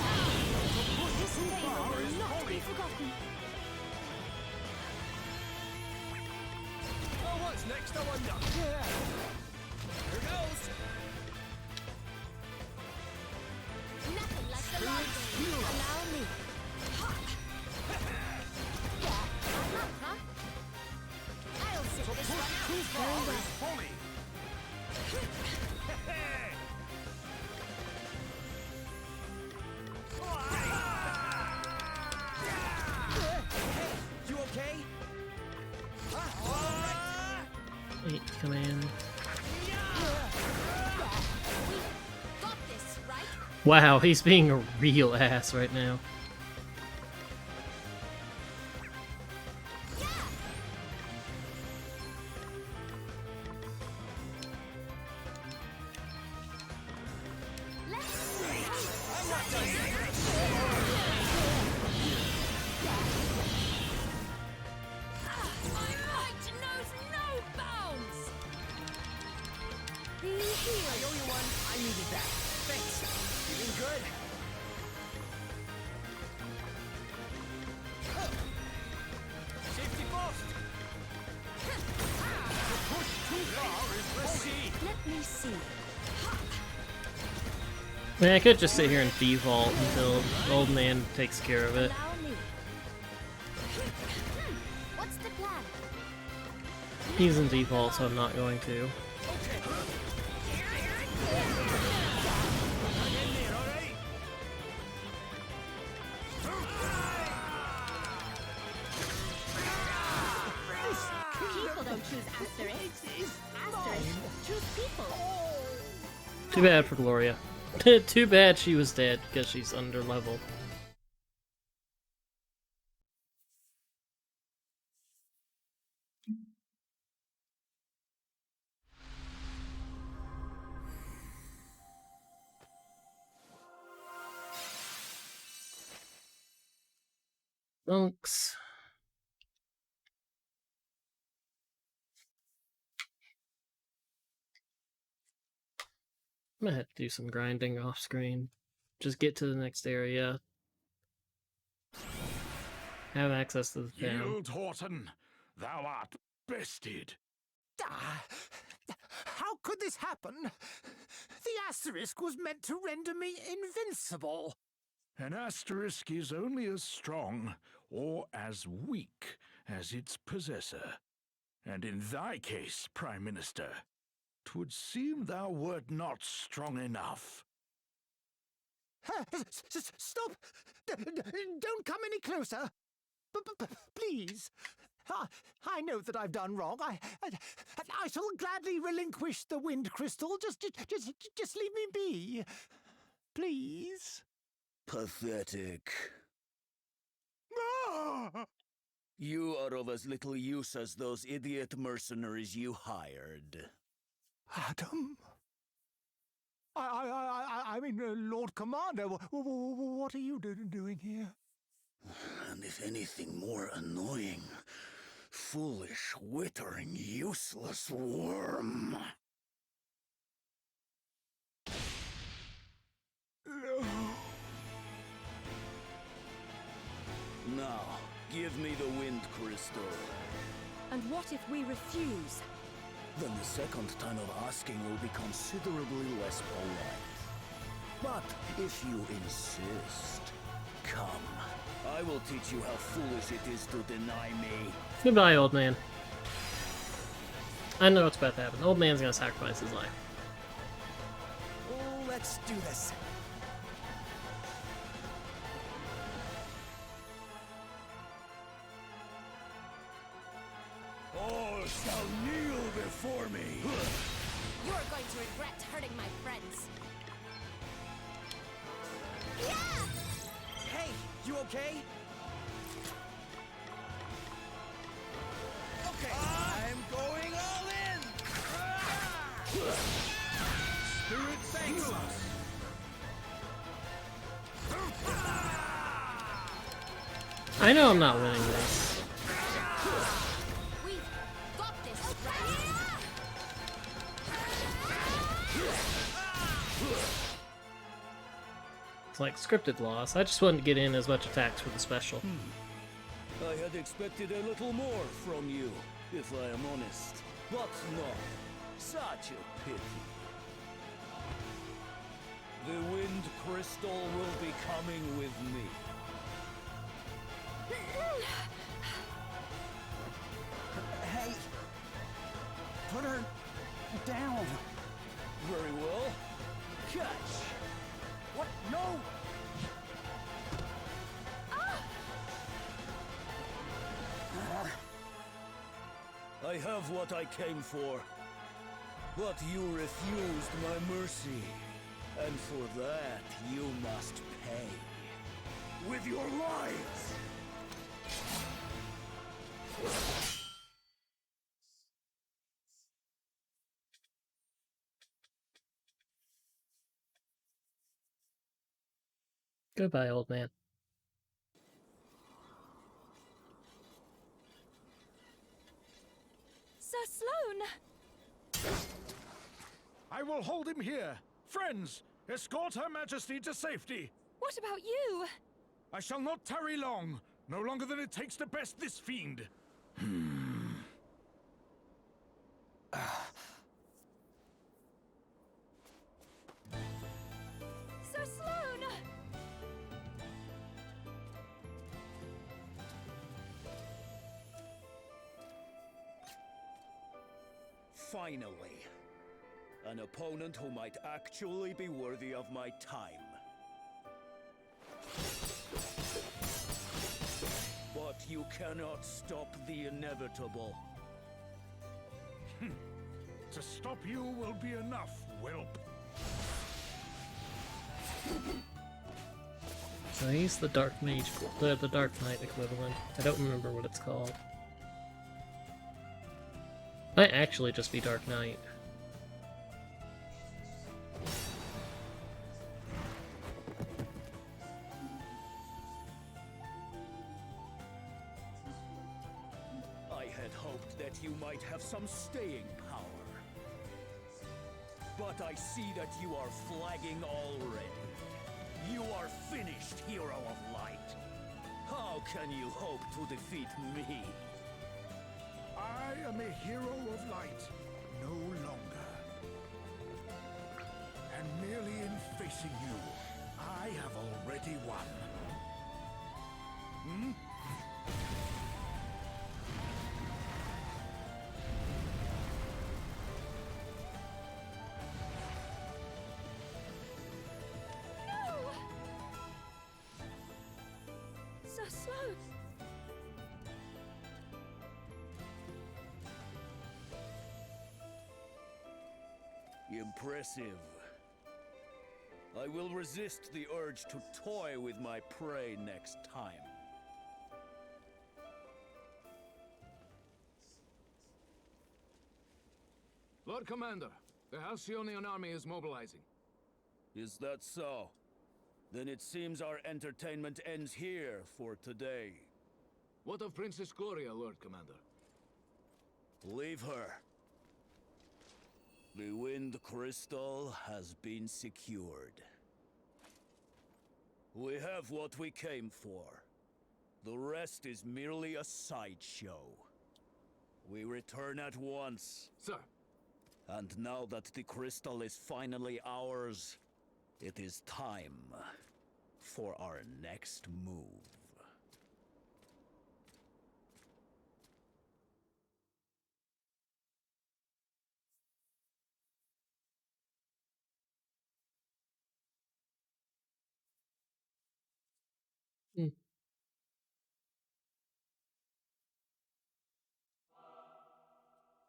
This favor will not be forgotten. Oh, what's next? I wonder. Here goes. Nothing like the lightning. Allow me. Huh? I'll sit this one out. Too far is folly. You okay? wait, come in. Got this, right? Wow, he's being a real ass right now. My might knows no bounds! Be healed. I owe you one. I needed that. Thanks. Feeling good? Safety first. To push too far is folly. Let me see. I mean, I could just sit here and default until the old man takes care of it. Allow me. What's the plan? He's in default, so I'm not going to. People don't choose asterisks. Asterisks choose people. Too bad for Gloria. Too bad she was dead, because she's under level. Monks. I'm gonna have to do some grinding off screen. Just get to the next area. Have access to the town. Yield, Horton. Thou art bested. Ah, how could this happen? The asterisk was meant to render me invincible. An asterisk is only as strong or as weak as its possessor. And in thy case, Prime Minister, 'twould seem thou wert not strong enough. Stop! Don't come any closer! Please! I know that I've done wrong. I shall gladly relinquish the wind crystal. Just leave me be. Please. Pathetic. Ah! You are of as little use as those idiot mercenaries you hired. Adam? I mean, Lord Commander, what are you doing here? And if anything more annoying, foolish, wittering, useless worm. Now, give me the wind crystal. And what if we refuse? Then the second time of asking will be considerably less polite. But if you insist, come. I will teach you how foolish it is to deny me. Goodbye, old man. I know what's about to happen. The old man's gonna sacrifice his life. Oh, let's do this. All shall kneel before me. You're going to regret hurting my friends. Hey, you okay? Okay, I'm going all in. Spirit thanks us. I know I'm not winning this. We've got this, right? It's like scripted loss. I just wanted to get in as much attacks for the special. I had expected a little more from you, if I am honest. But no, such a pity. The wind crystal will be coming with me. Hey, put her down. Very well. Catch. What? No! I have what I came for. But you refused my mercy. And for that, you must pay. With your lives! Goodbye, old man. Sir Sloane! I will hold him here. Friends, escort Her Majesty to safety. What about you? I shall not tarry long. No longer than it takes to best this fiend. Sir Sloane! Finally. An opponent who might actually be worthy of my time. But you cannot stop the inevitable. To stop you will be enough, whelp. So he's the Dark Mage, the Dark Knight equivalent. I don't remember what it's called. Might actually just be Dark Knight. I had hoped that you might have some staying power. But I see that you are flagging already. You are finished, Hero of Light. How can you hope to defeat me? I am a hero of light, no longer. And merely in facing you, I have already won. Hmm? Sir Sloan! Impressive. I will resist the urge to toy with my prey next time. Lord Commander, the Halcyonian army is mobilizing. Is that so? Then it seems our entertainment ends here for today. What of Princess Gloria, Lord Commander? Leave her. The Wind Crystal has been secured. We have what we came for. The rest is merely a sideshow. We return at once. Sir. And now that the crystal is finally ours, it is time for our next move.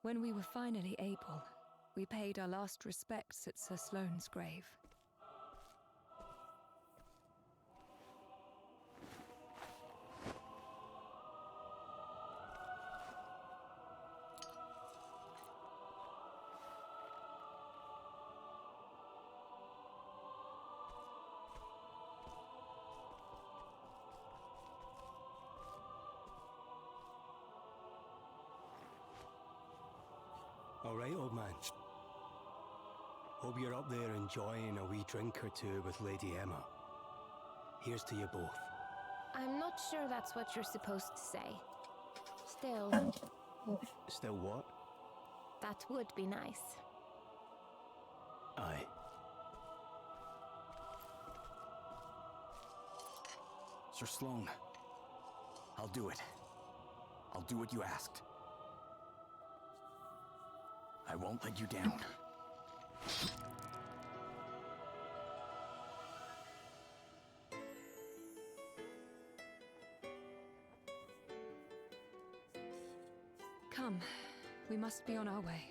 When we were finally able, we paid our last respects at Sir Sloane's grave. All right, old man. Hope you're up there enjoying a wee drink or two with Lady Emma. Here's to you both. I'm not sure that's what you're supposed to say. Still, Still what? that would be nice. Aye. Sir Sloan, I'll do it. I'll do what you asked. I won't let you down. Come, we must be on our way.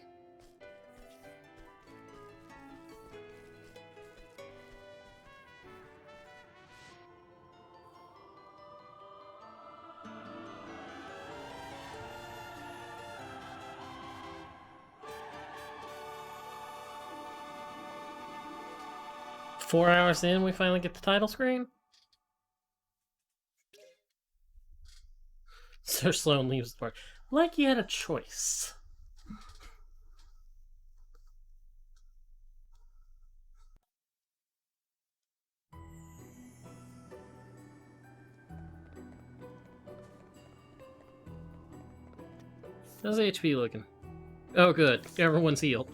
Four hours in, we finally get the title screen. Sir Sloan leaves the park. Like he had a choice. How's HP looking? Oh, good. Everyone's healed.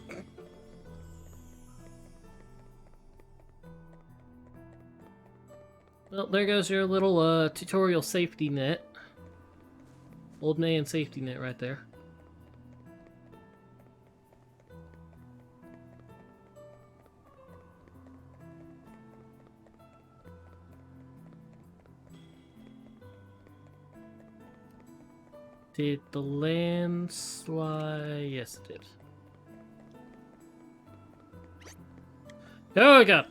Well, there goes your little tutorial safety net. Old man safety net right there. Did the landslide? Yes, it did. Oh, God!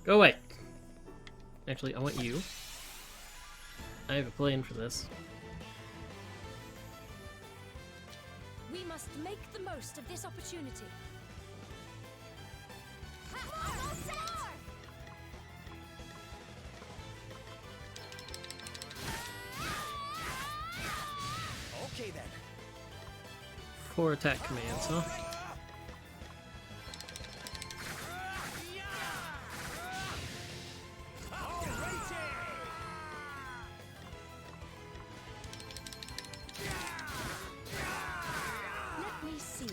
Go away. Actually, I want you. I have a plan for this. We must make the most of this opportunity. Okay then. 4 attack commands, huh? Let me see.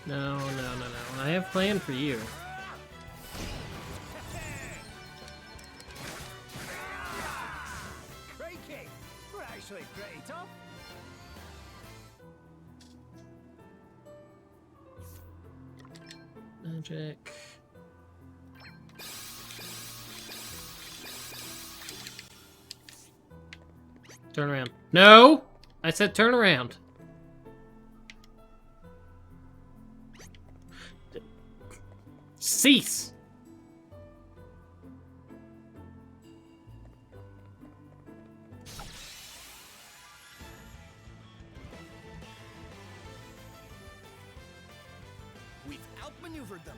No, no, no, no. I have planned for you. Crikey! We're actually pretty tough. Magic. Turn around. No! I said turn around. Cease! We've outmaneuvered them.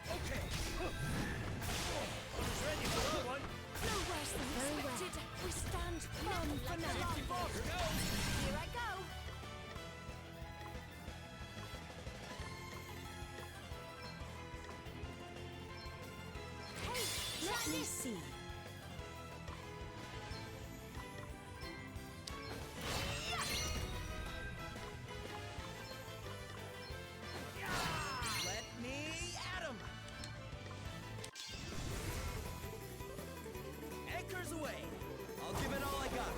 Okay. Ready for that one. No worse than expected. We stand firm for now. Here I go. Hey, let me see. Let me at 'em. Anchors away. I'll give it all I got.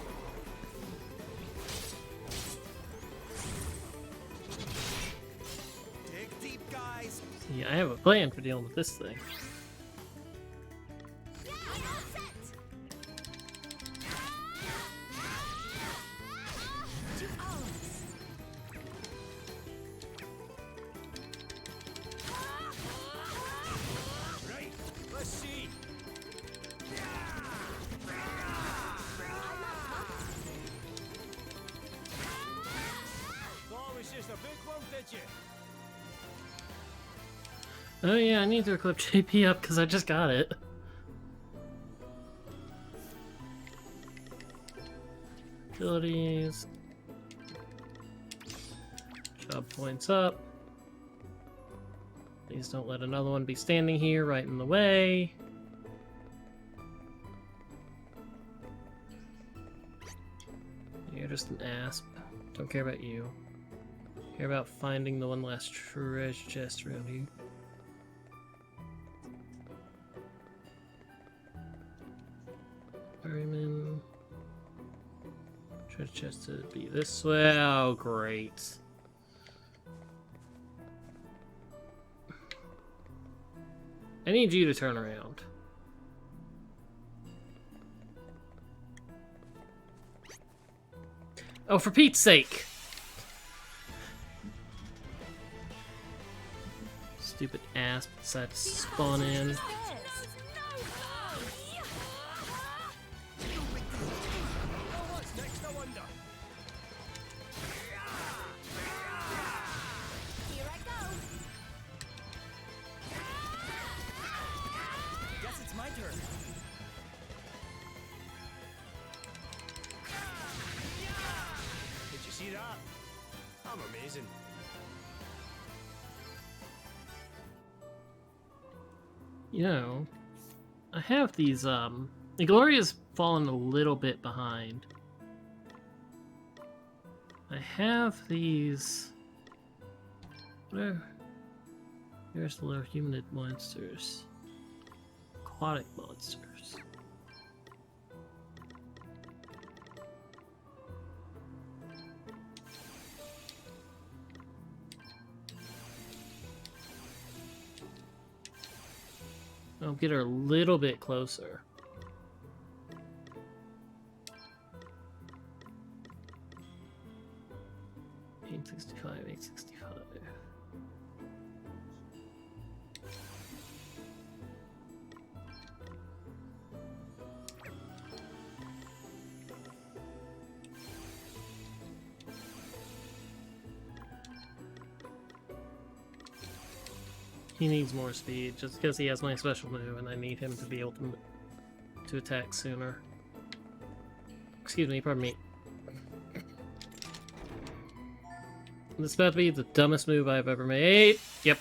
Dig deep, guys. See, I have a plan for dealing with this thing. Right, let's see. Thought it was just a big one, did you? Oh yeah, I need to equip JP up because I just got it. Abilities. Job points up. Please don't let another one be standing here right in the way. You're just an asp. Don't care about you. Care about finding the one last treasure chest around here. Ferryman. Treasure chest to be this way. Oh, great. I need you to turn around. Oh, for Pete's sake! Stupid ass decided to spawn in. What's next, I wonder? Here I go. Guess it's my turn. Did you see that? I'm amazing. You know, I have these, Gloria's fallen a little bit behind. I have these... Where? Here's the low humanid monsters. aquatic monsters. I'll get her a little bit closer. $865. He needs more speed, just because he has my special move, and I need him to be able to attack sooner. Excuse me, pardon me. This is about to be the dumbest move I've ever made. Yep.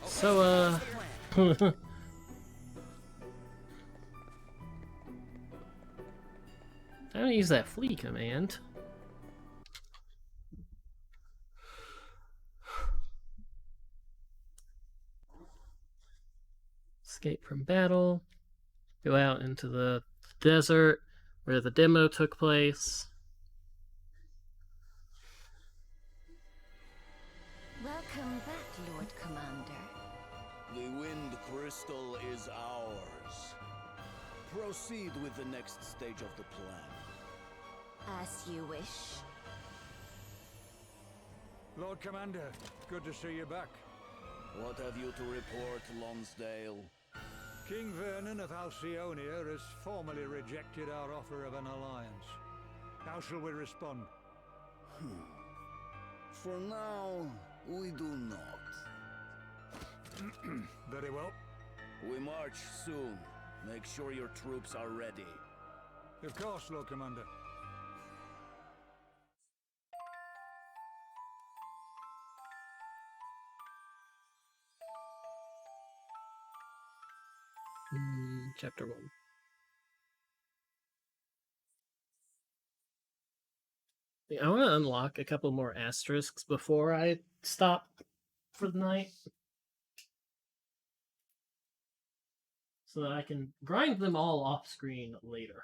So, I'm gonna use that flee command. Escape from battle. Go out into the desert where the demo took place. Welcome back, Lord Commander. The Wind Crystal is ours. Proceed with the next stage of the plan. As you wish. Lord Commander, good to see you back. What have you to report, Lonsdale? King Vernon of Halcyonia has formally rejected our offer of an alliance. How shall we respond? For now, we do not. Very well. We march soon. Make sure your troops are ready. Of course, Lord Commander. Chapter 1. I want to unlock a couple more asterisks before I stop for the night, so that I can grind them all off screen later.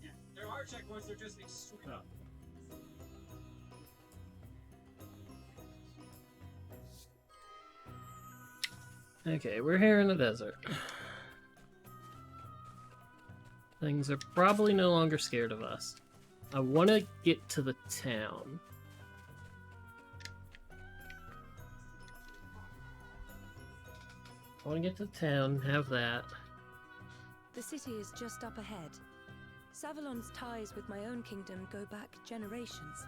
Yeah, there are checkpoints, they're just extreme. Okay, we're here in the desert. Things are probably no longer scared of us. I want to get to the town. I want to get to the town, have that. The city is just up ahead. Savalon's ties with my own kingdom go back generations.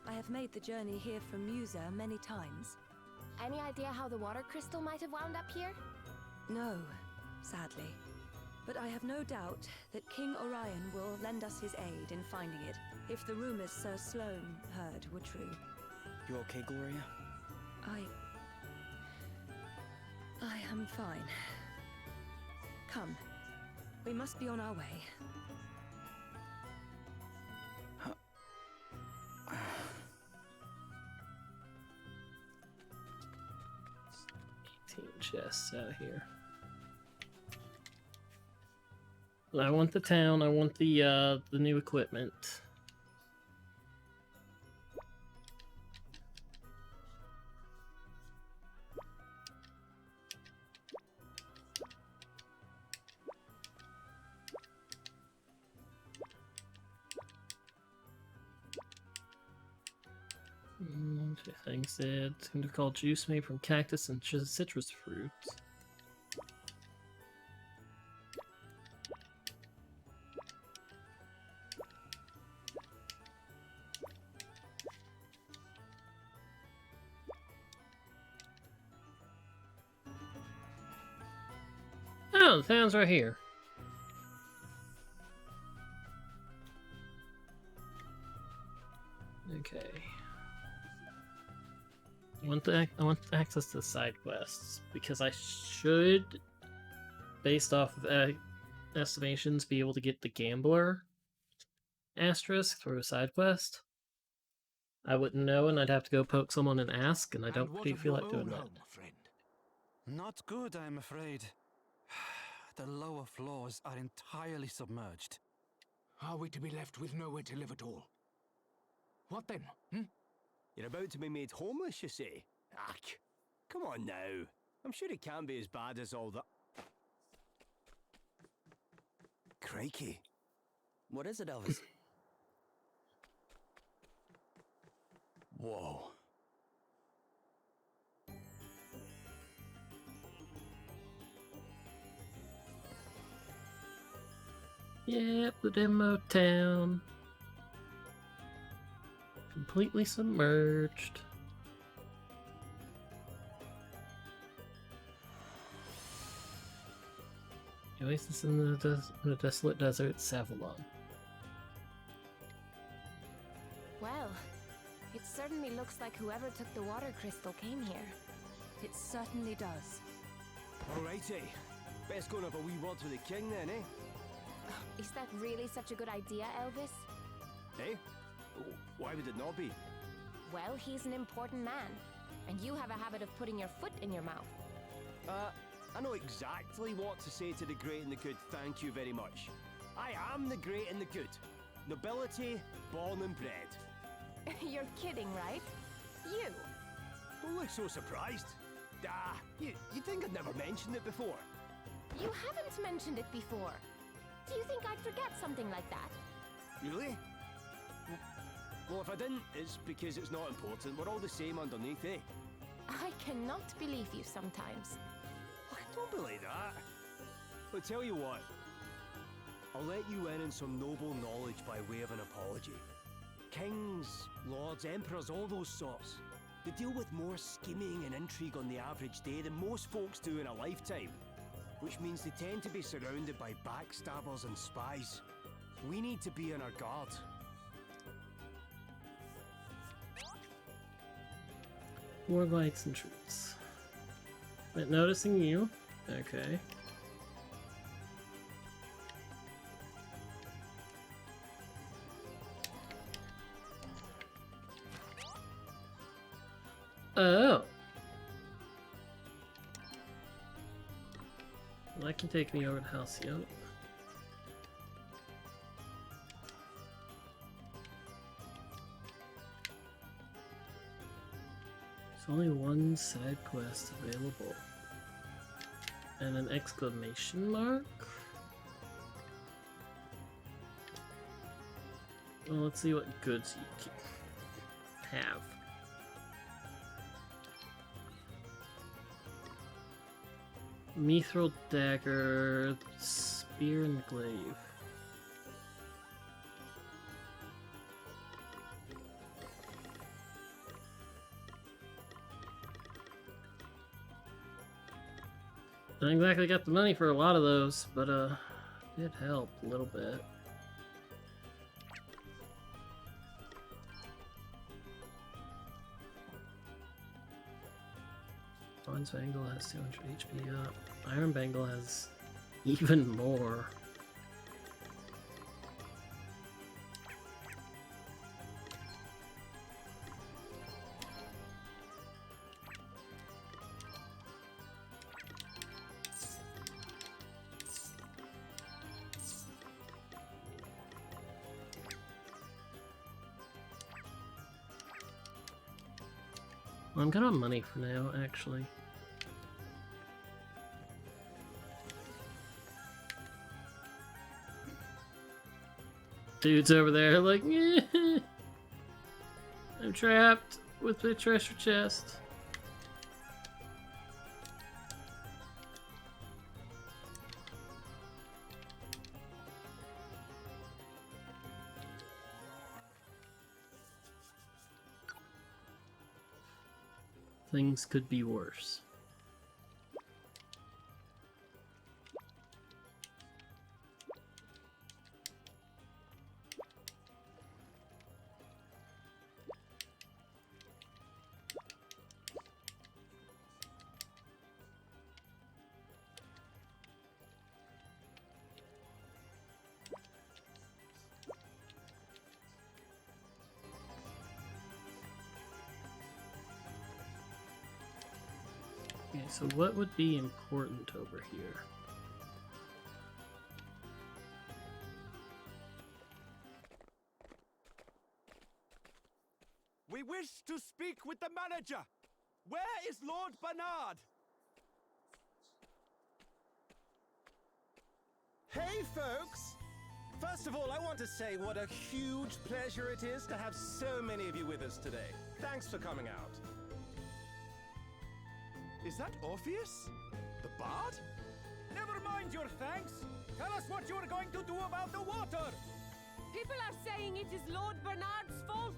I have made the journey here from Musa many times. Any idea how the water crystal might have wound up here? No, sadly. But I have no doubt that King Orion will lend us his aid in finding it, if the rumors Sir Sloane heard were true. You okay, Gloria? I am fine. Come. We must be on our way. Chests out here. I want the town, I want the new equipment. Things said it's going to call juice made from cactus and citrus fruits. Oh, the town's right here. Okay. I want access to the side quests because I should, based off of estimations, be able to get the gambler asterisk through a side quest. I wouldn't know, and I'd have to go poke someone and ask, and I don't what really of feel your like doing own that. home, friend? Not good, I'm afraid. The lower floors are entirely submerged. Are we to be left with nowhere to live at all? What then? Hmm? You're about to be made homeless, you say? Ach, come on now. I'm sure it can't be as bad as all that. Crikey. What is it, Elvis? Whoa. Yep, the demo town. Completely submerged. Oasis in the desolate desert, Savalon. Well, it certainly looks like whoever took the water crystal came here. It certainly does. Alrighty. Best go and have a wee word with the king then, eh? Is that really such a good idea, Elvis? Eh? Oh, why would it not be? Well, he's an important man, and you have a habit of putting your foot in your mouth. I know exactly what to say to the great and the good, thank you very much. I am the great and the good. Nobility, born and bred. You're kidding, right? You! Don't look so surprised. You think I'd never mentioned it before? You haven't mentioned it before. Do you think I'd forget something like that? Really? Well, if I didn't, it's because it's not important. We're all the same underneath, eh? I cannot believe you sometimes. Don't believe that. But tell you what, I'll let you in on some noble knowledge by way of an apology. Kings, lords, emperors, all those sorts, they deal with more scheming and intrigue on the average day than most folks do in a lifetime. Which means they tend to be surrounded by backstabbers and spies. We need to be on our guard. More lights and treats. But noticing you. Okay. Oh. Well, that can take me over to Halcyon. There's only one side quest available. And an exclamation mark? Well, let's see what goods you can have. Mithril dagger, spear and glaive. Don't exactly got the money for a lot of those, but did help a little bit. Bronze Bangle has 200 HP up. Iron Bangle has even more. Well, I'm good on money for now, actually. Dude's over there like, I'm trapped with the treasure chest. Things could be worse. Okay, so what would be important over here? We wish to speak with the manager. Where is Lord Bernard? Hey, folks! First of all, I want to say what a huge pleasure it is to have so many of you with us today. Thanks for coming out. Is that Orpheus? The bard? Never mind your thanks. Tell us what you're going to do about the water. People are saying it is Lord Bernard's fault.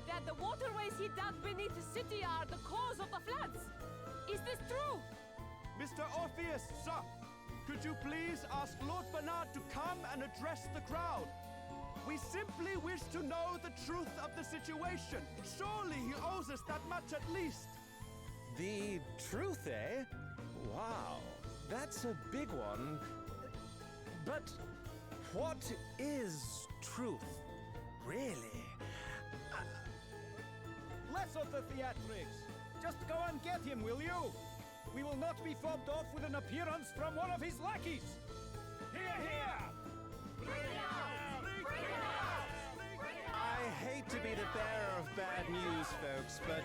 That the waterways he dug beneath the city are the cause of the floods. Is this true? Mr. Orpheus, sir, could you please ask Lord Bernard to come and address the crowd? We simply wish to know the truth of the situation. Surely he owes us that much at least. The truth, eh? Wow, that's a big one. But what is truth, really? Less of the theatrics. Just go and get him, will you? We will not be fobbed off with an appearance from one of his lackeys. Hear, hear! Bring it out! Bring it out! Bring it out! I hate to be the bearer of bad news, folks, but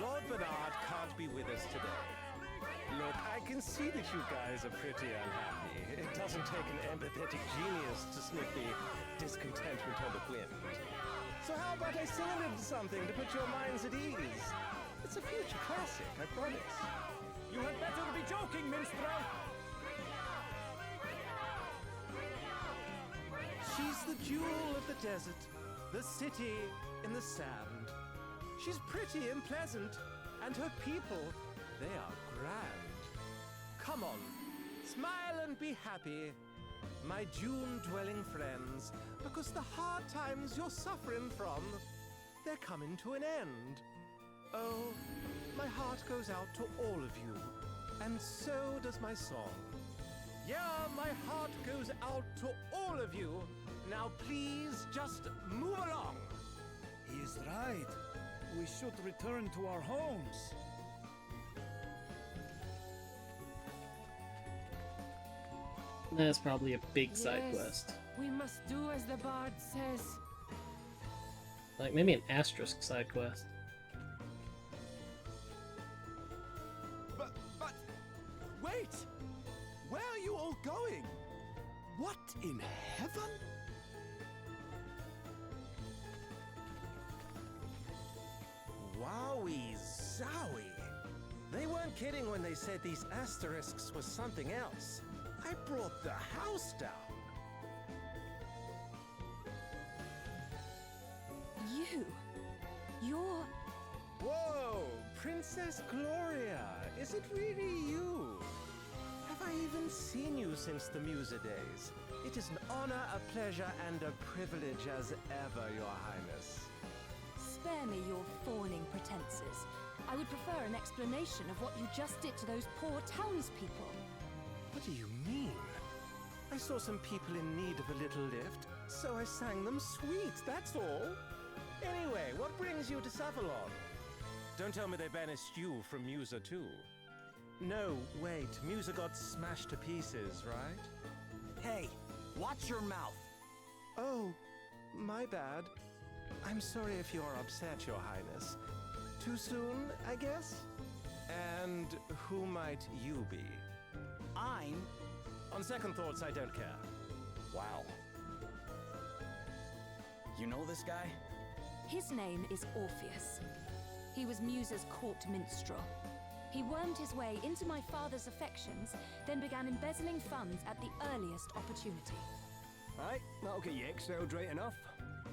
Lord Bernard can't be with us today. Look, I can see that you guys are pretty unhappy. It doesn't take an empathetic genius to sniff the discontentment on the wind. So how about I sing a little something to put your minds at ease? It's a future classic, I promise. You had better be joking, minstrel! She's the jewel of the desert, the city in the sand. She's pretty and pleasant, and her people, they are grand. Come on, smile and be happy, my June-dwelling friends, because the hard times you're suffering from, they're coming to an end. Oh, my heart goes out to all of you, and so does my song. Yeah, my heart goes out to all of you. Now please just move along. He's right. We should return to our homes. That's probably a big side quest. We must do as the bard says. Like maybe an asterisk side quest. But, wait! Where are you all going? What in heaven? Wowie zowie! They weren't kidding when they said these asterisks was something else. I brought the house down. You're... Whoa! Princess Gloria! Is it really you? Have I even seen you since the Musa days? It is an honor, a pleasure, and a privilege as ever, Your Highness. Spare me your fawning pretenses. I would prefer an explanation of what you just did to those poor townspeople. What do you mean? I saw some people in need of a little lift, so I sang them sweet, that's all. Anyway, what brings you to Savalon? Don't tell me they banished you from Musa too. No, wait, Musa got smashed to pieces, right? Hey, watch your mouth. Oh, my bad. I'm sorry if you're upset, Your Highness. Too soon, I guess? And who might you be? I'm... On second thoughts, I don't care. Wow. You know this guy? His name is Orpheus. He was Musa's court minstrel. He wormed his way into my father's affections, then began embezzling funds at the earliest opportunity. Aye, that'll get you exiled right enough.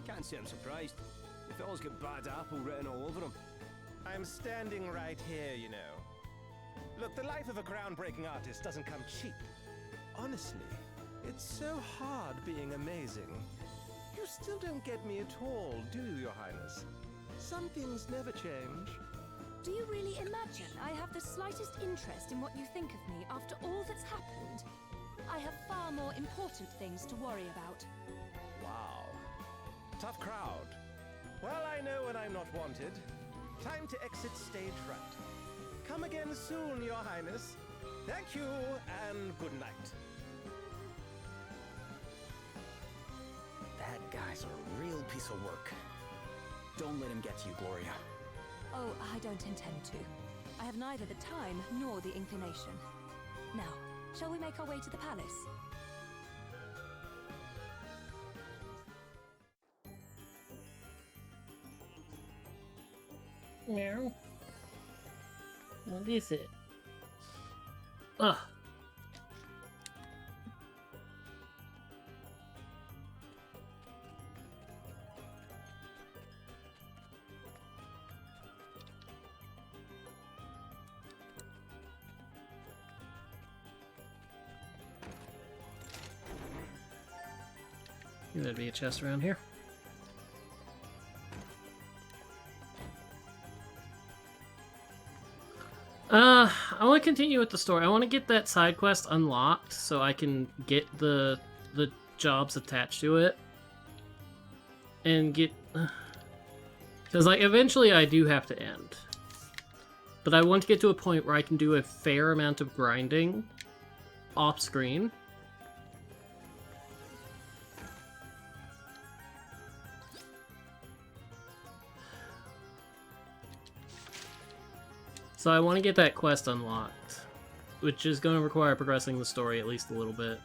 Can't say I'm surprised. The fellow's got bad apple written all over him. I'm standing right here, you know. Look, the life of a groundbreaking artist doesn't come cheap. Honestly, it's so hard being amazing. You still don't get me at all, do you, Your Highness? Some things never change. Do you really imagine I have the slightest interest in what you think of me after all that's happened? I have far more important things to worry about. Wow. Tough crowd. Well, I know when I'm not wanted. Time to exit stage right. Come again soon, Your Highness. Thank you, and good night. That guy's a real piece of work. Don't let him get to you, Gloria. Oh, I don't intend to. I have neither the time nor the inclination. Now, shall we make our way to the palace? Meow. What is it? Ugh. There'd be a chest around here. I want to continue with the story. I want to get that side quest unlocked so I can get the jobs attached to it. And get... Because, like, eventually I do have to end. But I want to get to a point where I can do a fair amount of grinding off-screen. So I want to get that quest unlocked, which is going to require progressing the story at least a little bit.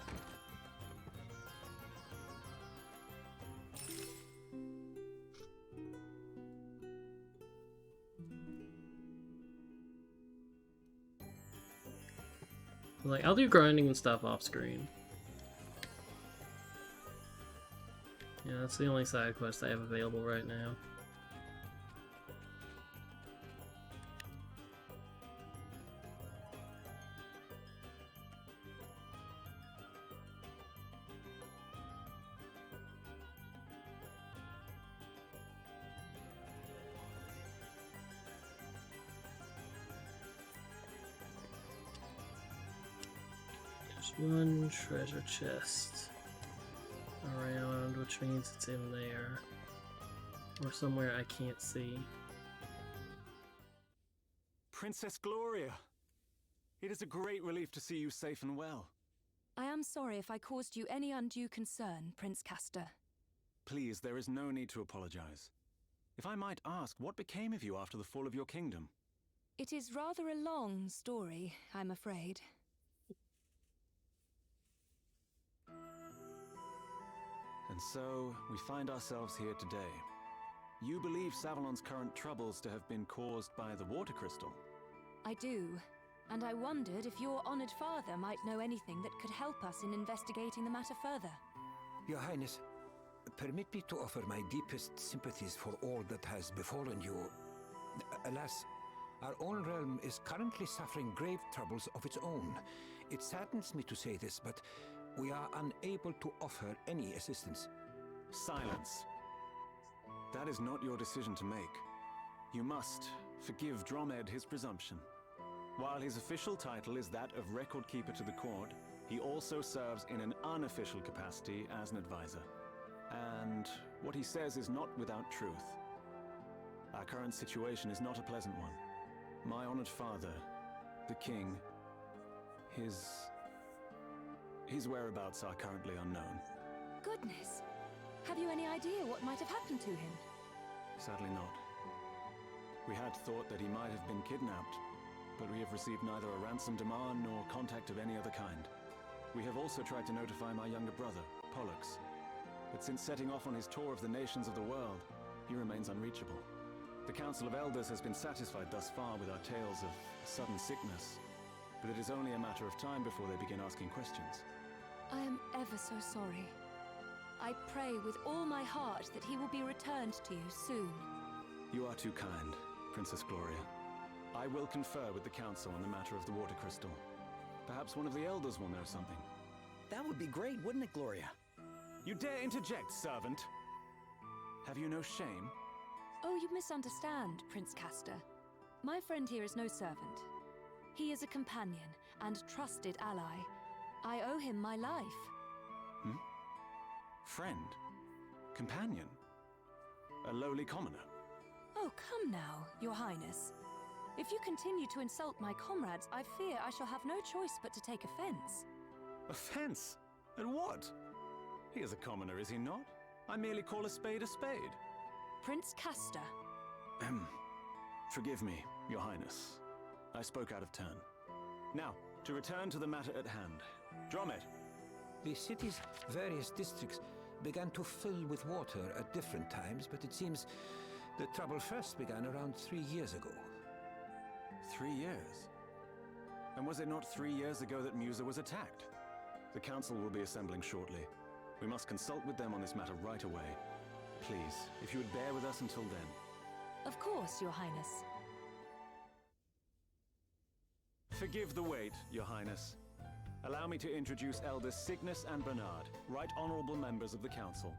Like, I'll do grinding and stuff off screen. Yeah, that's the only side quest I have available right now. One treasure chest around, which means it's in there. Or somewhere I can't see. Princess Gloria! It is a great relief to see you safe and well. I am sorry if I caused you any undue concern, Prince Castor. Please, there is no need to apologize. If I might ask, what became of you after the fall of your kingdom? It is rather a long story, I'm afraid. And so, we find ourselves here today. You believe Savalon's current troubles to have been caused by the water crystal? I do, and I wondered if your honored father might know anything that could help us in investigating the matter further. Your Highness, permit me to offer my deepest sympathies for all that has befallen you. Alas, our own realm is currently suffering grave troubles of its own. It saddens me to say this, but we are unable to offer any assistance. Silence. That is not your decision to make. You must forgive Dromed his presumption. While his official title is that of Record Keeper to the court, he also serves in an unofficial capacity as an advisor. And what he says is not without truth. Our current situation is not a pleasant one. My honored father, the king, his whereabouts are currently unknown. Goodness! Have you any idea what might have happened to him? Sadly not. We had thought that he might have been kidnapped, but we have received neither a ransom demand nor contact of any other kind. We have also tried to notify my younger brother, Pollux, but since setting off on his tour of the nations of the world, he remains unreachable. The Council of Elders has been satisfied thus far with our tales of sudden sickness, but it is only a matter of time before they begin asking questions. I am ever so sorry. I pray with all my heart that he will be returned to you soon. You are too kind, Princess Gloria. I will confer with the Council on the matter of the water crystal. Perhaps one of the Elders will know something. That would be great, wouldn't it, Gloria? You dare interject, servant? Have you no shame? Oh, you misunderstand, Prince Castor. My friend here is no servant. He is a companion and trusted ally. I owe him my life. Hmm? Friend? Companion? A lowly commoner? Oh, come now, Your Highness. If you continue to insult my comrades, I fear I shall have no choice but to take offense. Offense? At what? He is a commoner, is he not? I merely call a spade a spade. Prince Castor. Forgive me, Your Highness. I spoke out of turn. Now, to return to the matter at hand. Dromet. The city's various districts began to fill with water at different times, but it seems the trouble first began around 3 years ago. 3 years? And was it not 3 years ago that Musa was attacked? The council will be assembling shortly. We must consult with them on this matter right away. Please, if you would bear with us until then. Of course, Your Highness. Forgive the wait, Your Highness. Allow me to introduce Elders Cygnus and Bernard, right honorable members of the council.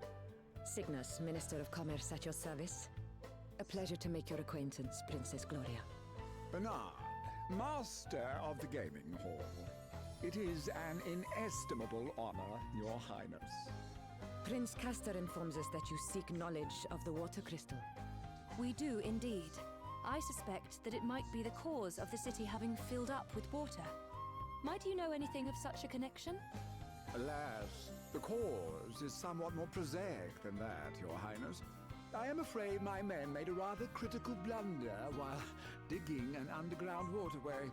Cygnus, Minister of Commerce at your service. A pleasure to make your acquaintance, Princess Gloria. Bernard, Master of the Gaming Hall. It is an inestimable honor, Your Highness. Prince Castor informs us that you seek knowledge of the water crystal. We do indeed. I suspect that it might be the cause of the city having filled up with water. Might you know anything of such a connection? Alas, the cause is somewhat more prosaic than that, Your Highness. I am afraid my men made a rather critical blunder while digging an underground waterway.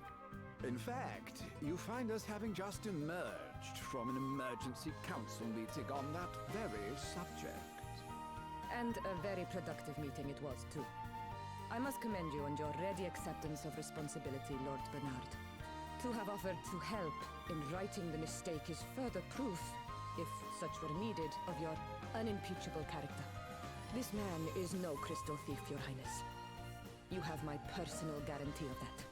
In fact, you find us having just emerged from an emergency council meeting on that very subject. And a very productive meeting it was, too. I must commend you on your ready acceptance of responsibility, Lord Bernard. To have offered to help in righting the mistake is further proof, if such were needed, of your unimpeachable character. This man is no crystal thief, Your Highness. You have my personal guarantee of that.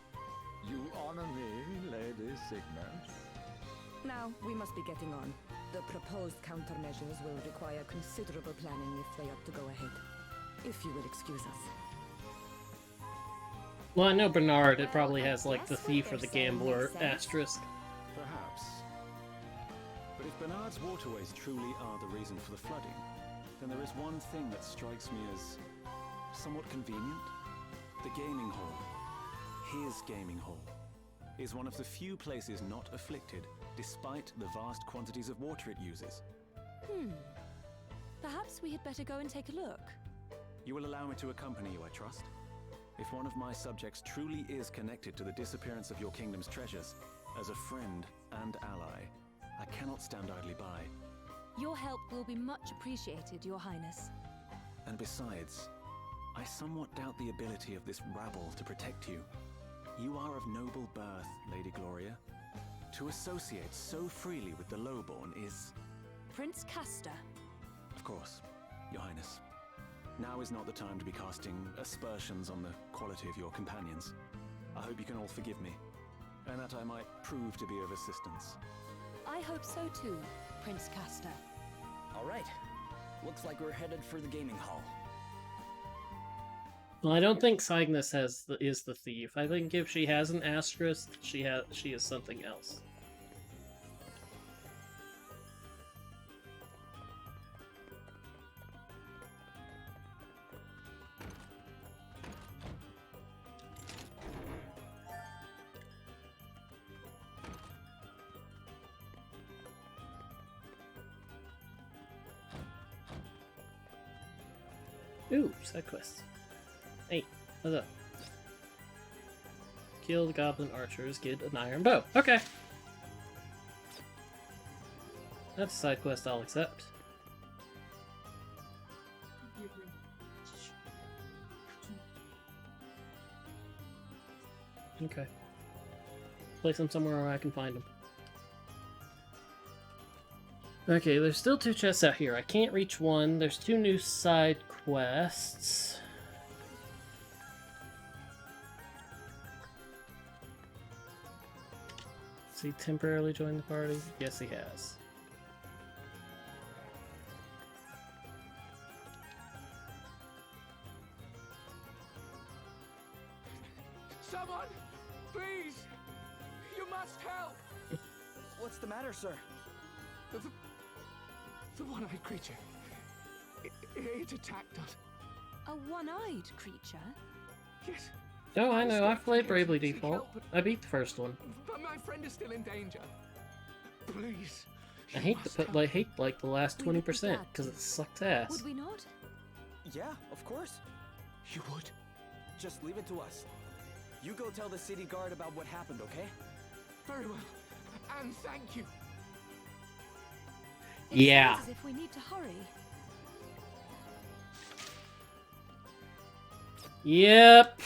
You honor me, Lady Cygnus. Now, we must be getting on. The proposed countermeasures will require considerable planning if they are to go ahead. If you will excuse us. Well, I know Bernard, it probably has like the thief or the gambler asterisk. Perhaps. But if Bernard's waterways truly are the reason for the flooding, then there is one thing that strikes me as somewhat convenient. The gaming hall, his gaming hall, is one of the few places not afflicted, despite the vast quantities of water it uses. Perhaps we had better go and take a look. You will allow me to accompany you, I trust? If one of my subjects truly is connected to the disappearance of your kingdom's treasures, as a friend and ally, I cannot stand idly by. Your help will be much appreciated, Your Highness. And besides, I somewhat doubt the ability of this rabble to protect you. You are of noble birth, Lady Gloria. To associate so freely with the lowborn is... Prince Castor. Of course, Your Highness. Now is not the time to be casting aspersions on the quality of your companions. I hope you can all forgive me, and that I might prove to be of assistance. I hope so too, Prince Castor. All right. Looks like we're headed for the gaming hall. Well, I don't think Cygnus is the thief. I think if she has an asterisk, she is something else. Ooh, side quest. Hey, what's up? Kill the goblin archers, get an iron bow. Okay. That's a side quest I'll accept. Okay. Place them somewhere where I can find them. Okay, there's still 2 chests out here. I can't reach one. There's 2 new side quests. Has he temporarily joined the party? Yes, he has. Someone! Please! You must help! What's the matter, sir? The one-eyed creature. It attacked us. A one-eyed creature? Yes. Oh, I know. I played Bravely Default. I beat the first one. But my friend is still in danger. Please. I hate the last 20% because it sucks ass. Would we not? Yeah, of course. You would? Just leave it to us. You go tell the city guard about what happened, okay? Very well. And thank you. Yeah. As if we need to hurry. Yep.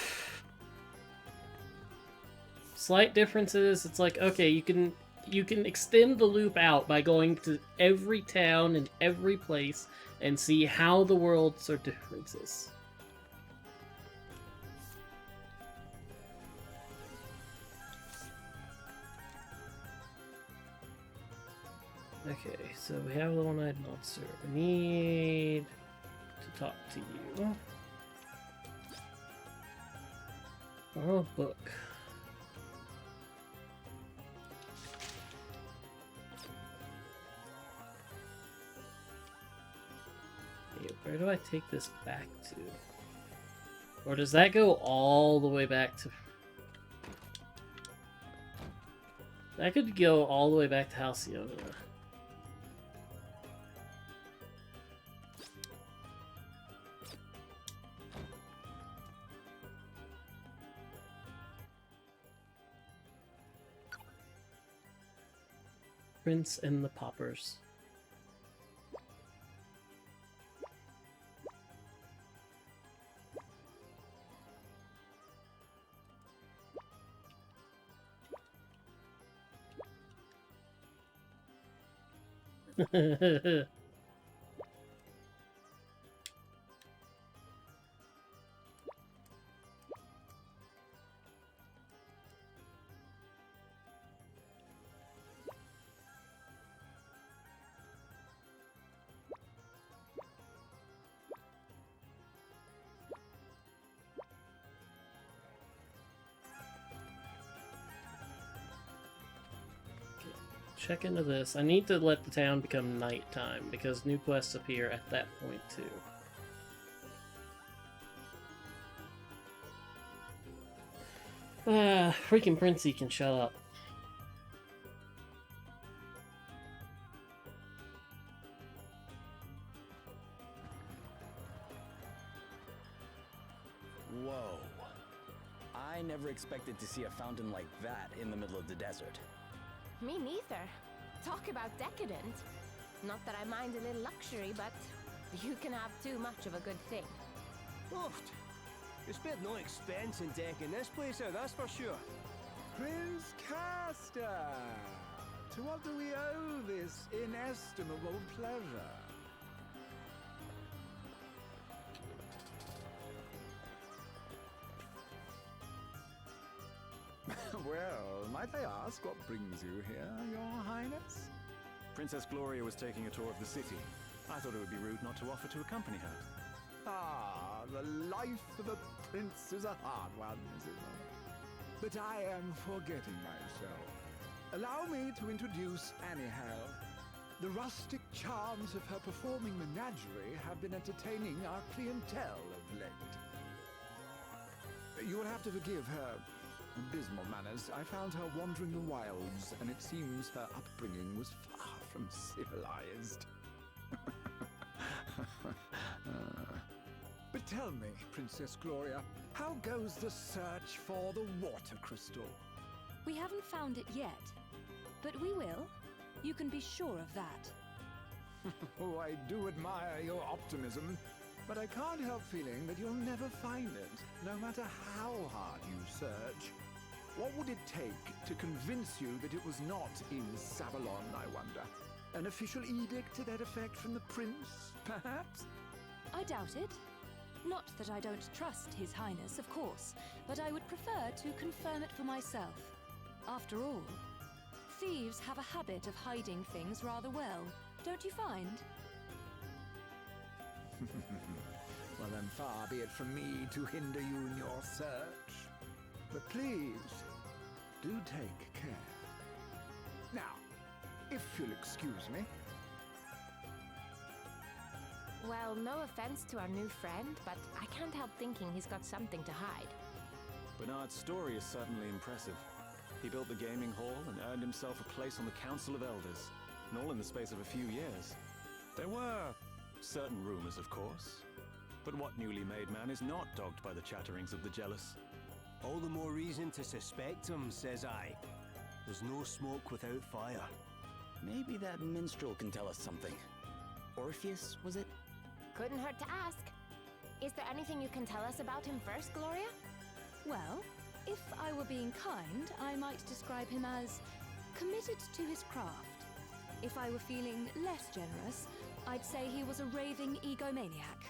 Slight differences. It's like, okay, you can extend the loop out by going to every town and every place and see how the worlds are differences. Okay, so we have the one-eyed monster. We need to talk to you. Oh, book. Hey, where do I take this back to? Or does that go all the way back to... That could go all the way back to Halcyon. Prince and the Paupers. Check into this. I need to let the town become nighttime because new quests appear at that point too. Freaking Princey can shut up. Whoa. I never expected to see a fountain like that in the middle of the desert. Me neither. Talk about decadent. Not that I mind a little luxury, but you can have too much of a good thing. Oft. You spent no expense in decking this place out, that's for sure. Prince Castor! To what do we owe this inestimable pleasure? Well, might I ask what brings you here, Your Highness? Princess Gloria was taking a tour of the city. I thought it would be rude not to offer to accompany her. Ah, the life of a prince is a hard one, is it not? But I am forgetting myself. Allow me to introduce Annie Hale. The rustic charms of her performing menagerie have been entertaining our clientele of late. You will have to forgive her abysmal manners. I found her wandering the wilds, and it seems her upbringing was far from civilized. But tell me, Princess Gloria, how goes the search for the water crystal? We haven't found it yet, but we will. You can be sure of that. Oh, I do admire your optimism, but I can't help feeling that you'll never find it, no matter how hard you search. What would it take to convince you that it was not in Savalon, I wonder? An official edict to that effect from the prince, perhaps? I doubt it. Not that I don't trust His Highness, of course, but I would prefer to confirm it for myself. After all, thieves have a habit of hiding things rather well, don't you find? Well then, far be it from me to hinder you in your search. But please, do take care. Now, if you'll excuse me. Well, no offense to our new friend, but I can't help thinking he's got something to hide. Bernard's story is certainly impressive. He built the gaming hall and earned himself a place on the Council of Elders, and all in the space of a few years. There were certain rumors, of course, but what newly made man is not dogged by the chatterings of the jealous? All the more reason to suspect him, says I. There's no smoke without fire. Maybe that minstrel can tell us something. Orpheus, was it? Couldn't hurt to ask. Is there anything you can tell us about him first, Gloria? Well, if I were being kind, I might describe him as committed to his craft. If I were feeling less generous, I'd say he was a raving egomaniac.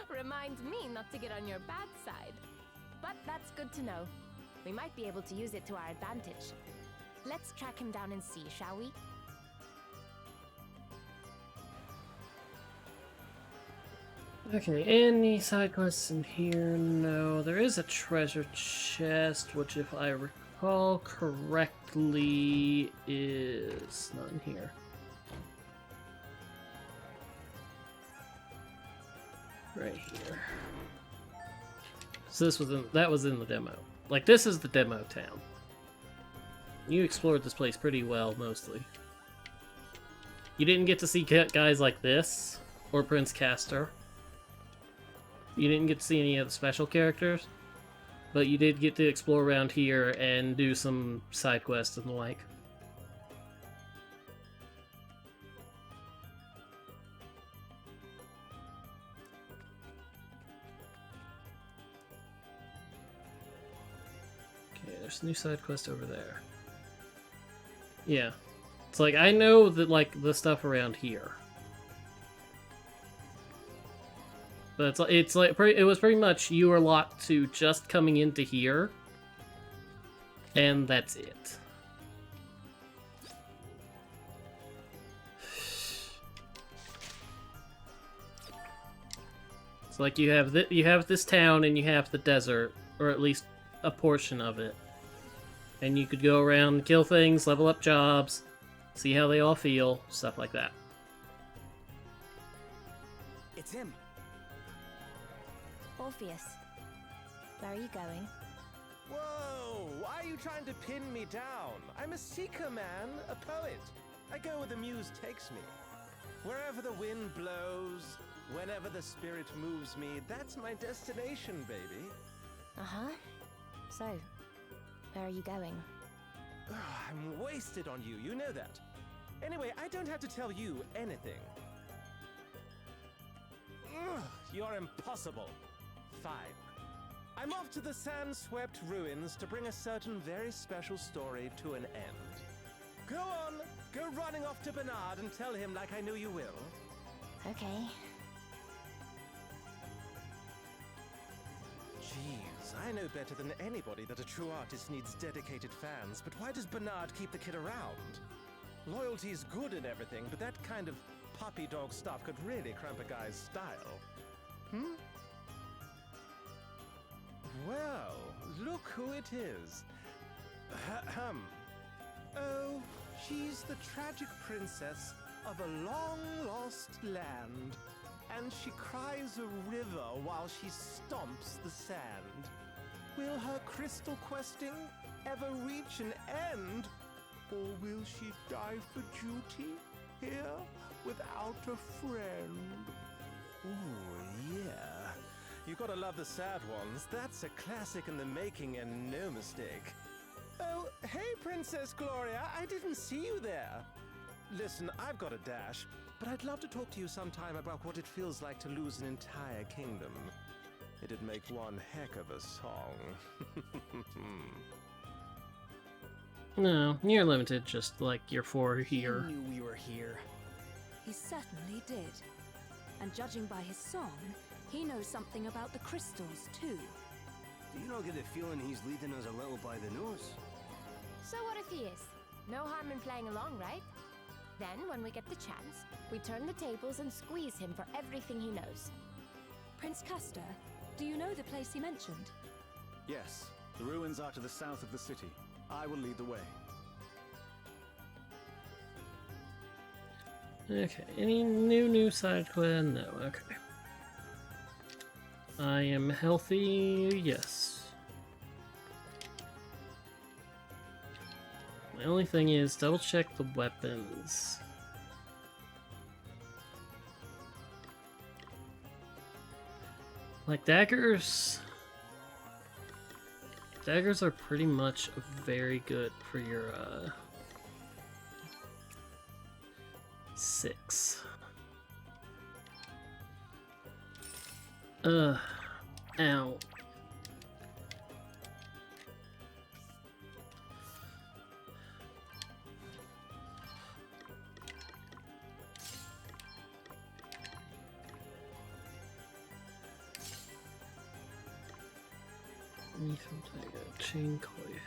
Reminds me not to get on your bad side. But that's good to know. We might be able to use it to our advantage. Let's track him down and see, shall we? Okay, any side quests in here? No. There is a treasure chest, which if I recall correctly is not in here. Right here. So that was in the demo. Like, this is the demo town. You explored this place pretty well, mostly. You didn't get to see guys like this, or Prince Castor. You didn't get to see any of the special characters, but you did get to explore around here and do some side quests and the like. Okay, there's a new side quest over there. Yeah. It's like, I know that, like, the stuff around here. But it's like it was pretty much you were locked to just coming into here, and that's it. It's like you have this town and you have the desert, or at least a portion of it, and you could go around, kill things, level up jobs, see how they all feel, stuff like that. It's him. Orpheus, where are you going? Whoa! Why are you trying to pin me down? I'm a seeker, man, a poet. I go where the muse takes me. Wherever the wind blows, whenever the spirit moves me, that's my destination, baby. Uh-huh. So, where are you going? I'm wasted on you, you know that. Anyway, I don't have to tell you anything. You're impossible. Fine. I'm off to the sand-swept ruins to bring a certain very special story to an end. Go on, go running off to Bernard and tell him like I know you will. Okay. Jeez, I know better than anybody that a true artist needs dedicated fans, but why does Bernard keep the kid around? Loyalty's good and everything, but that kind of puppy dog stuff could really cramp a guy's style. Hmm? Well, look who it is. Ahem. Oh, she's the tragic princess of a long-lost land, and she cries a river while she stomps the sand. Will her crystal questing ever reach an end, or will she die for duty here without a friend? Ooh, yeah. You gotta love the sad ones. That's a classic in the making and no mistake. Oh, hey, Princess Gloria. I didn't see you there. Listen, I've got a dash, but I'd love to talk to you sometime about what it feels like to lose an entire kingdom. It'd make one heck of a song. No, you're limited, just like you're for here. He knew we were here. He certainly did. And judging by his song, he knows something about the crystals, too. Do you not get the feeling he's leading us a little by the nose? So what if he is? No harm in playing along, right? Then, when we get the chance, we turn the tables and squeeze him for everything he knows. Prince Castor, do you know the place he mentioned? Yes, the ruins are to the south of the city. I will lead the way. Okay, any new side quest? No, okay. I am healthy, yes. My only thing is double check the weapons. Like daggers. Daggers are pretty much very good for your 6. Ow. Chain coif.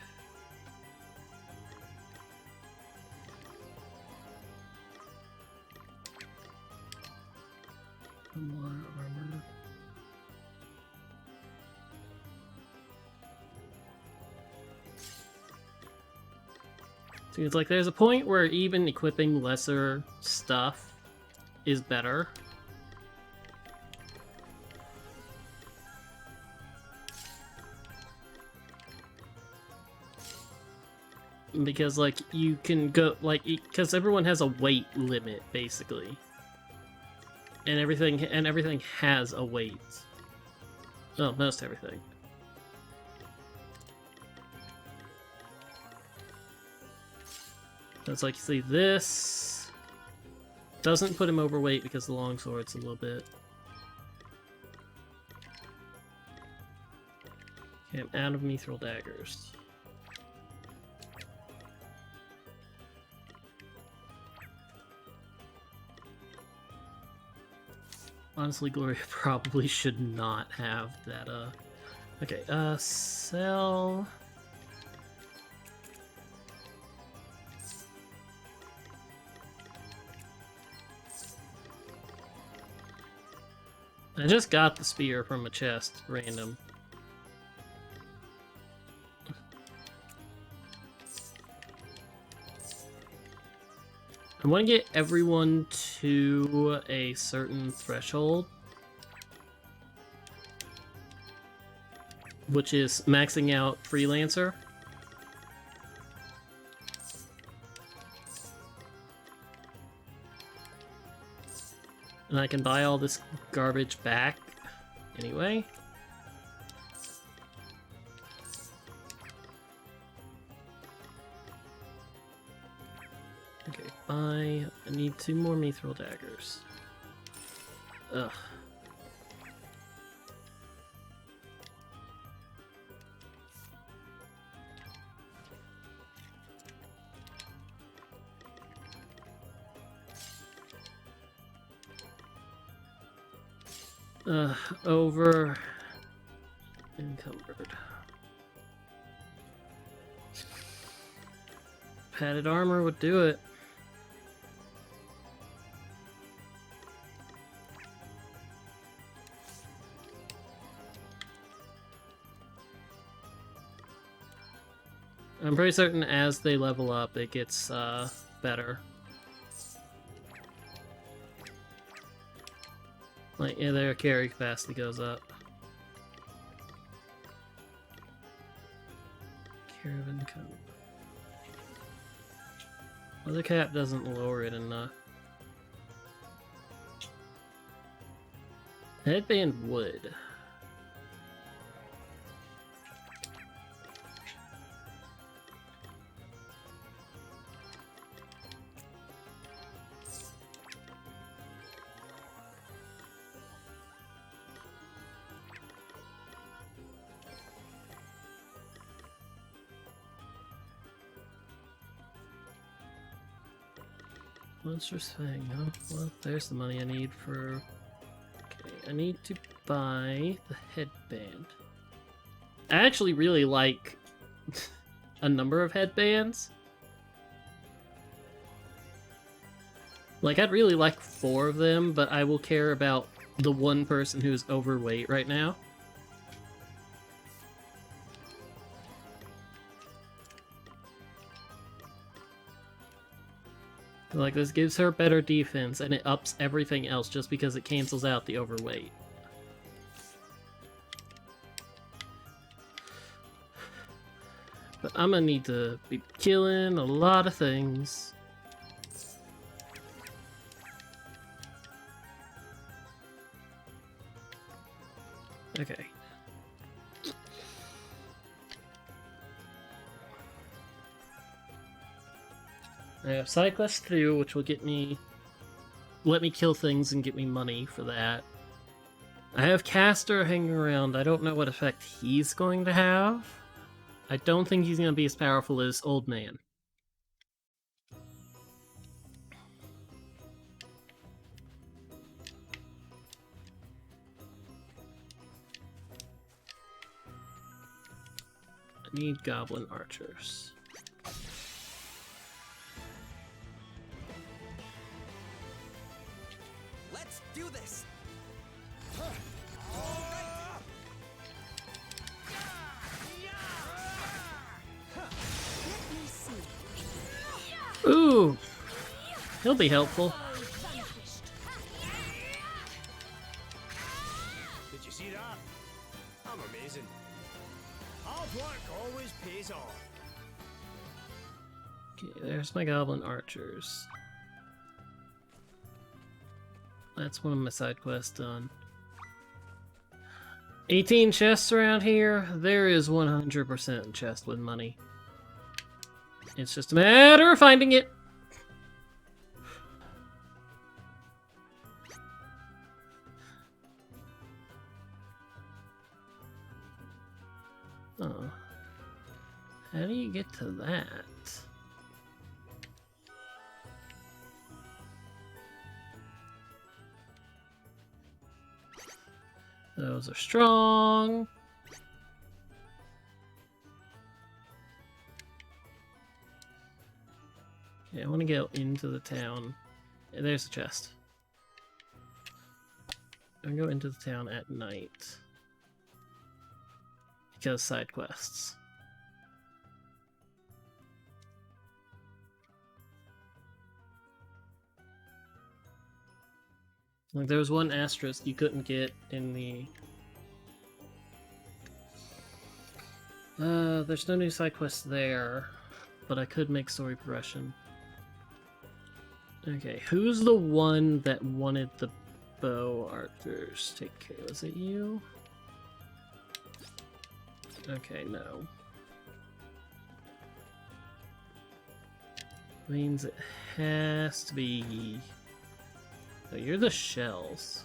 More armor. See, it's like there's a point where even equipping lesser stuff is better. Because, like, you can go, like, because everyone has a weight limit, basically. And everything has a weight. Well, most everything. So it's like, see, this doesn't put him overweight because the longsword's a little bit. Okay, I'm out of mithril daggers. Honestly, Gloria probably should not have that, Okay, sell... I just got the spear from a chest, random. I want to get everyone to a certain threshold, which is maxing out Freelancer. And I can buy all this garbage back anyway. Okay, I need 2 more mithril daggers. Ugh. Over encumbered. Padded armor would do it. I'm pretty certain as they level up, it gets better. Like, yeah, their carry capacity goes up. Caravan coat. Other cap doesn't lower it enough. Headband would. Monstrous Fang, huh? Well, there's the money I need for... Okay, I need to buy the headband. I actually really like a number of headbands. Like, I'd really like 4 of them, but I will care about the one person who's overweight right now. Like, this gives her better defense, and it ups everything else just because it cancels out the overweight. But I'm gonna need to be killing a lot of things. Okay. I have side quest 2, which will let me kill things and get me money for that. I have Castor hanging around. I don't know what effect he's going to have. I don't think he's going to be as powerful as Old Man. I need goblin archers. Let's do this. Ooh! He'll be helpful. Did you see that? I'm amazing. Hard work always pays off. Okay, there's my goblin archers. That's one of my side quests done. 18 chests around here. There is 100% chest with money. It's just a matter of finding it. Oh. How do you get to that? Those are strong. Okay, I want to go into the town. There's the chest. I'm gonna go into the town at night. Because side quests. Like, there was one asterisk you couldn't get in the... there's no new side quests there, but I could make story progression. Okay, who's the one that wanted the bow archers? Take care. Was it you? Okay, no. Means it has to be... Oh, you're the shells.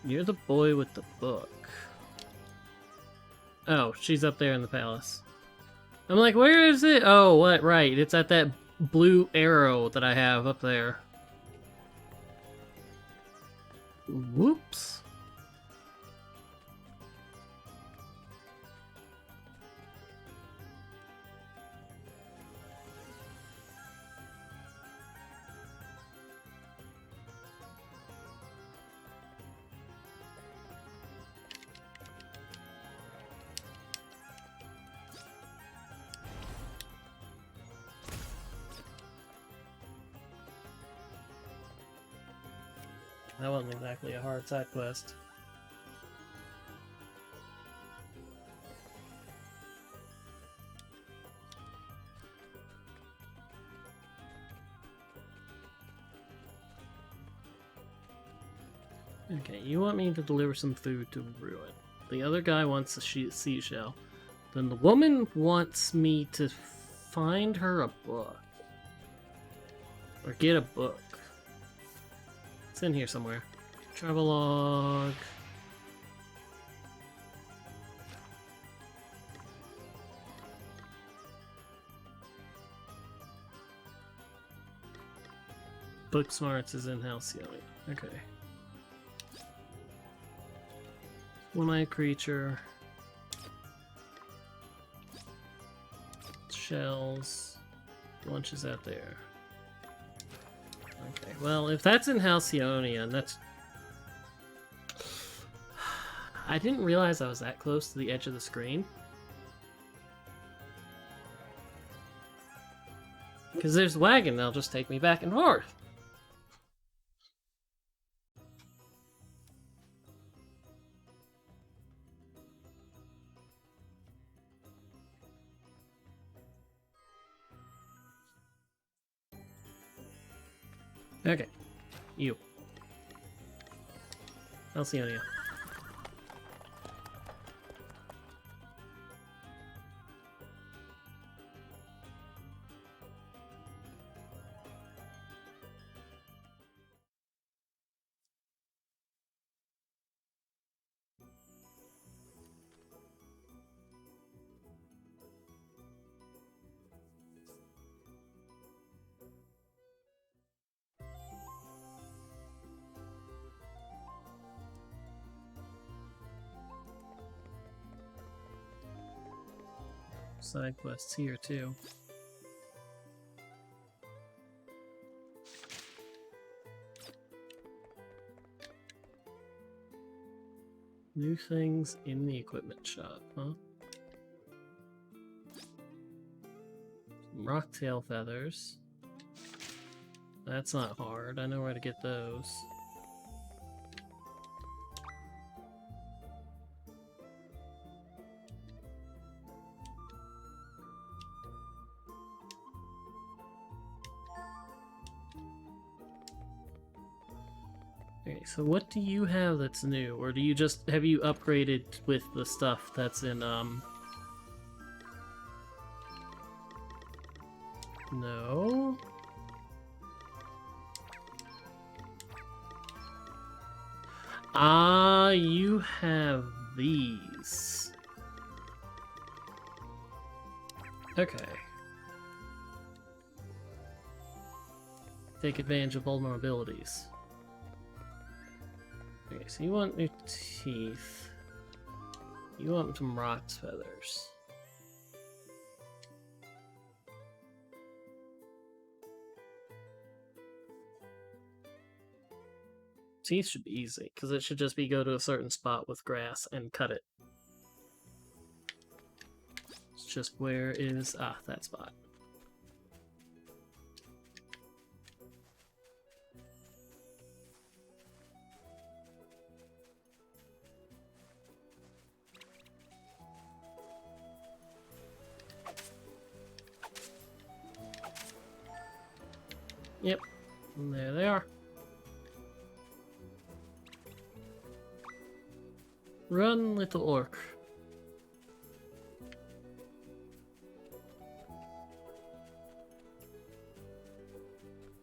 You're the boy with the book. Oh, she's up there in the palace. I'm like, where is it? Oh, what? Right, it's at that blue arrow that I have up there. Whoops. That wasn't exactly a hard side quest. Okay, you want me to deliver some food to Ruin. The other guy wants a seashell. Then the woman wants me to find her a book. Or get a book. It's in here somewhere. Travelogue. Book Smarts is in Halcyon. Okay. One-eyed creature. Shells. Lunch is out there. Okay, well, if that's in Halcyon, that's... I didn't realize I was that close to the edge of the screen. Because there's a wagon that'll just take me back and forth. Okay. You. Alcyonia. Side quests here too. New things in the equipment shop, huh? Some rocktail feathers. That's not hard. I know where to get those. Okay, so what do you have that's new? Or do you just, have you upgraded with the stuff that's in, No? Ah, you have these. Okay. Take advantage of vulnerabilities. Okay, so you want new teeth. You want some roc's feathers. Teeth should be easy, because it should just be go to a certain spot with grass and cut it. It's just where is... ah, that spot. Yep, and there they are. Run, little orc.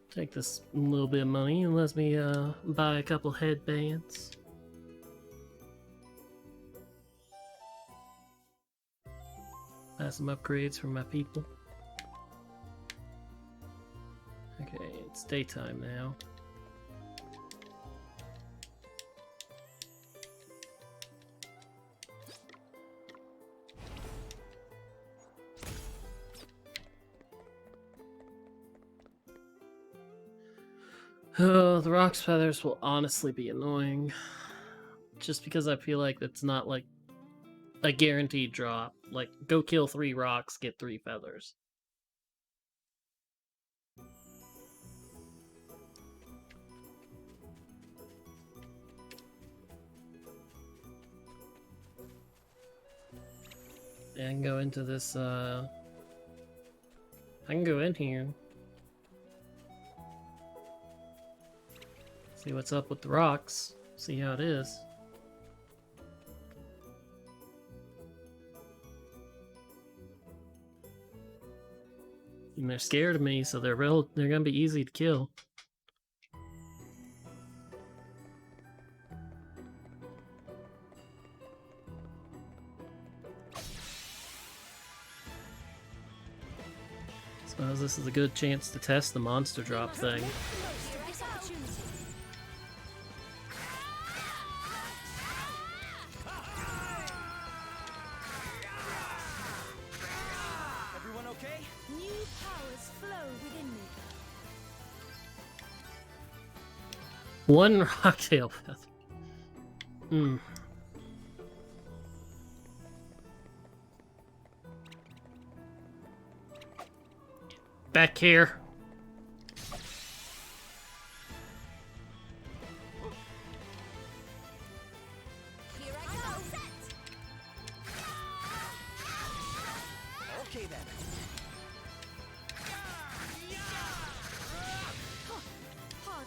Take this little bit of money and let me buy a couple headbands. Buy some upgrades for my people. Okay, it's daytime now. Oh, the rock's feathers will honestly be annoying. Just because I feel like it's not like a guaranteed drop. Like, go kill 3 rocks, get 3 feathers. I can go into this, I can go in here. See what's up with the rocks. See how it is. And they're scared of me, so they're gonna be easy to kill. Suppose this is a good chance to test the monster drop thing. Everyone okay? New powers flow within me. One rocktail feather. Hmm. Back here. Here I go. Okay then. Hard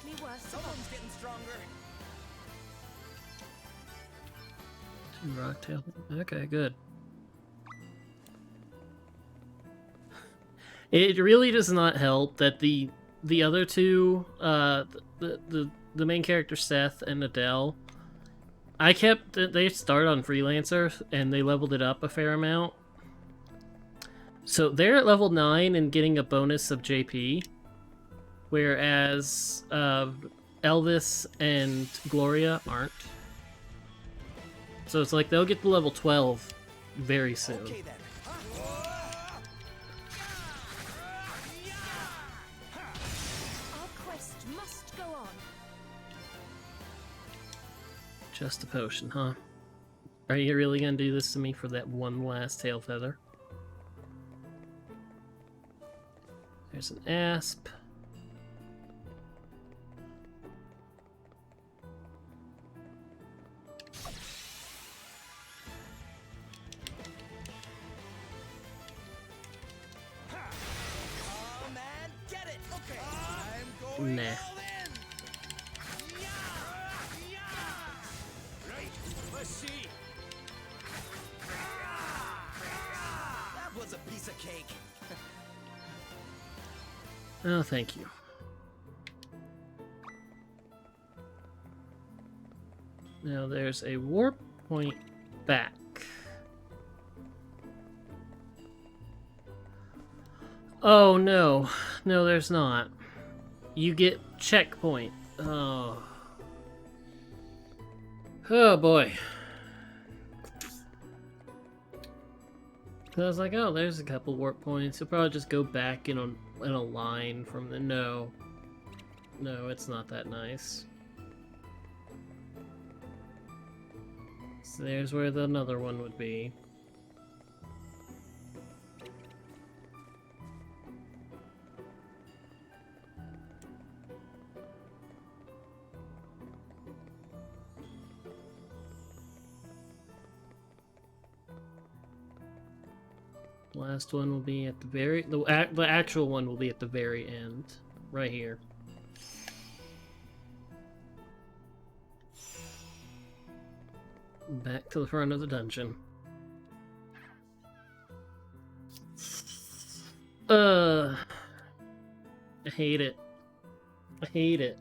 Rocktail. Okay, good. It really does not help that the other two, the main character Seth and Adele, they started on Freelancer and they leveled it up a fair amount. So they're at level 9 and getting a bonus of JP, whereas Elvis and Gloria aren't. So it's like they'll get to level 12 very soon. Okay then. Our quest must go on. Just a potion, huh? Are you really gonna do this to me for that one last tail feather? There's an asp. Come and get it. Okay. I'm going Nah. all in. Right. Let's see. That was a piece of cake. Oh, thank you. Now there's a warp point back. Oh no. No, there's not. You get checkpoint. Oh. Oh boy. I was like, oh, there's a couple warp points. You'll probably just go back in a line from the... No, it's not that nice. So there's where another one would be. Last one will be at the very... The actual one will be at the very end. Right here. Back to the front of the dungeon. I hate it. I hate it.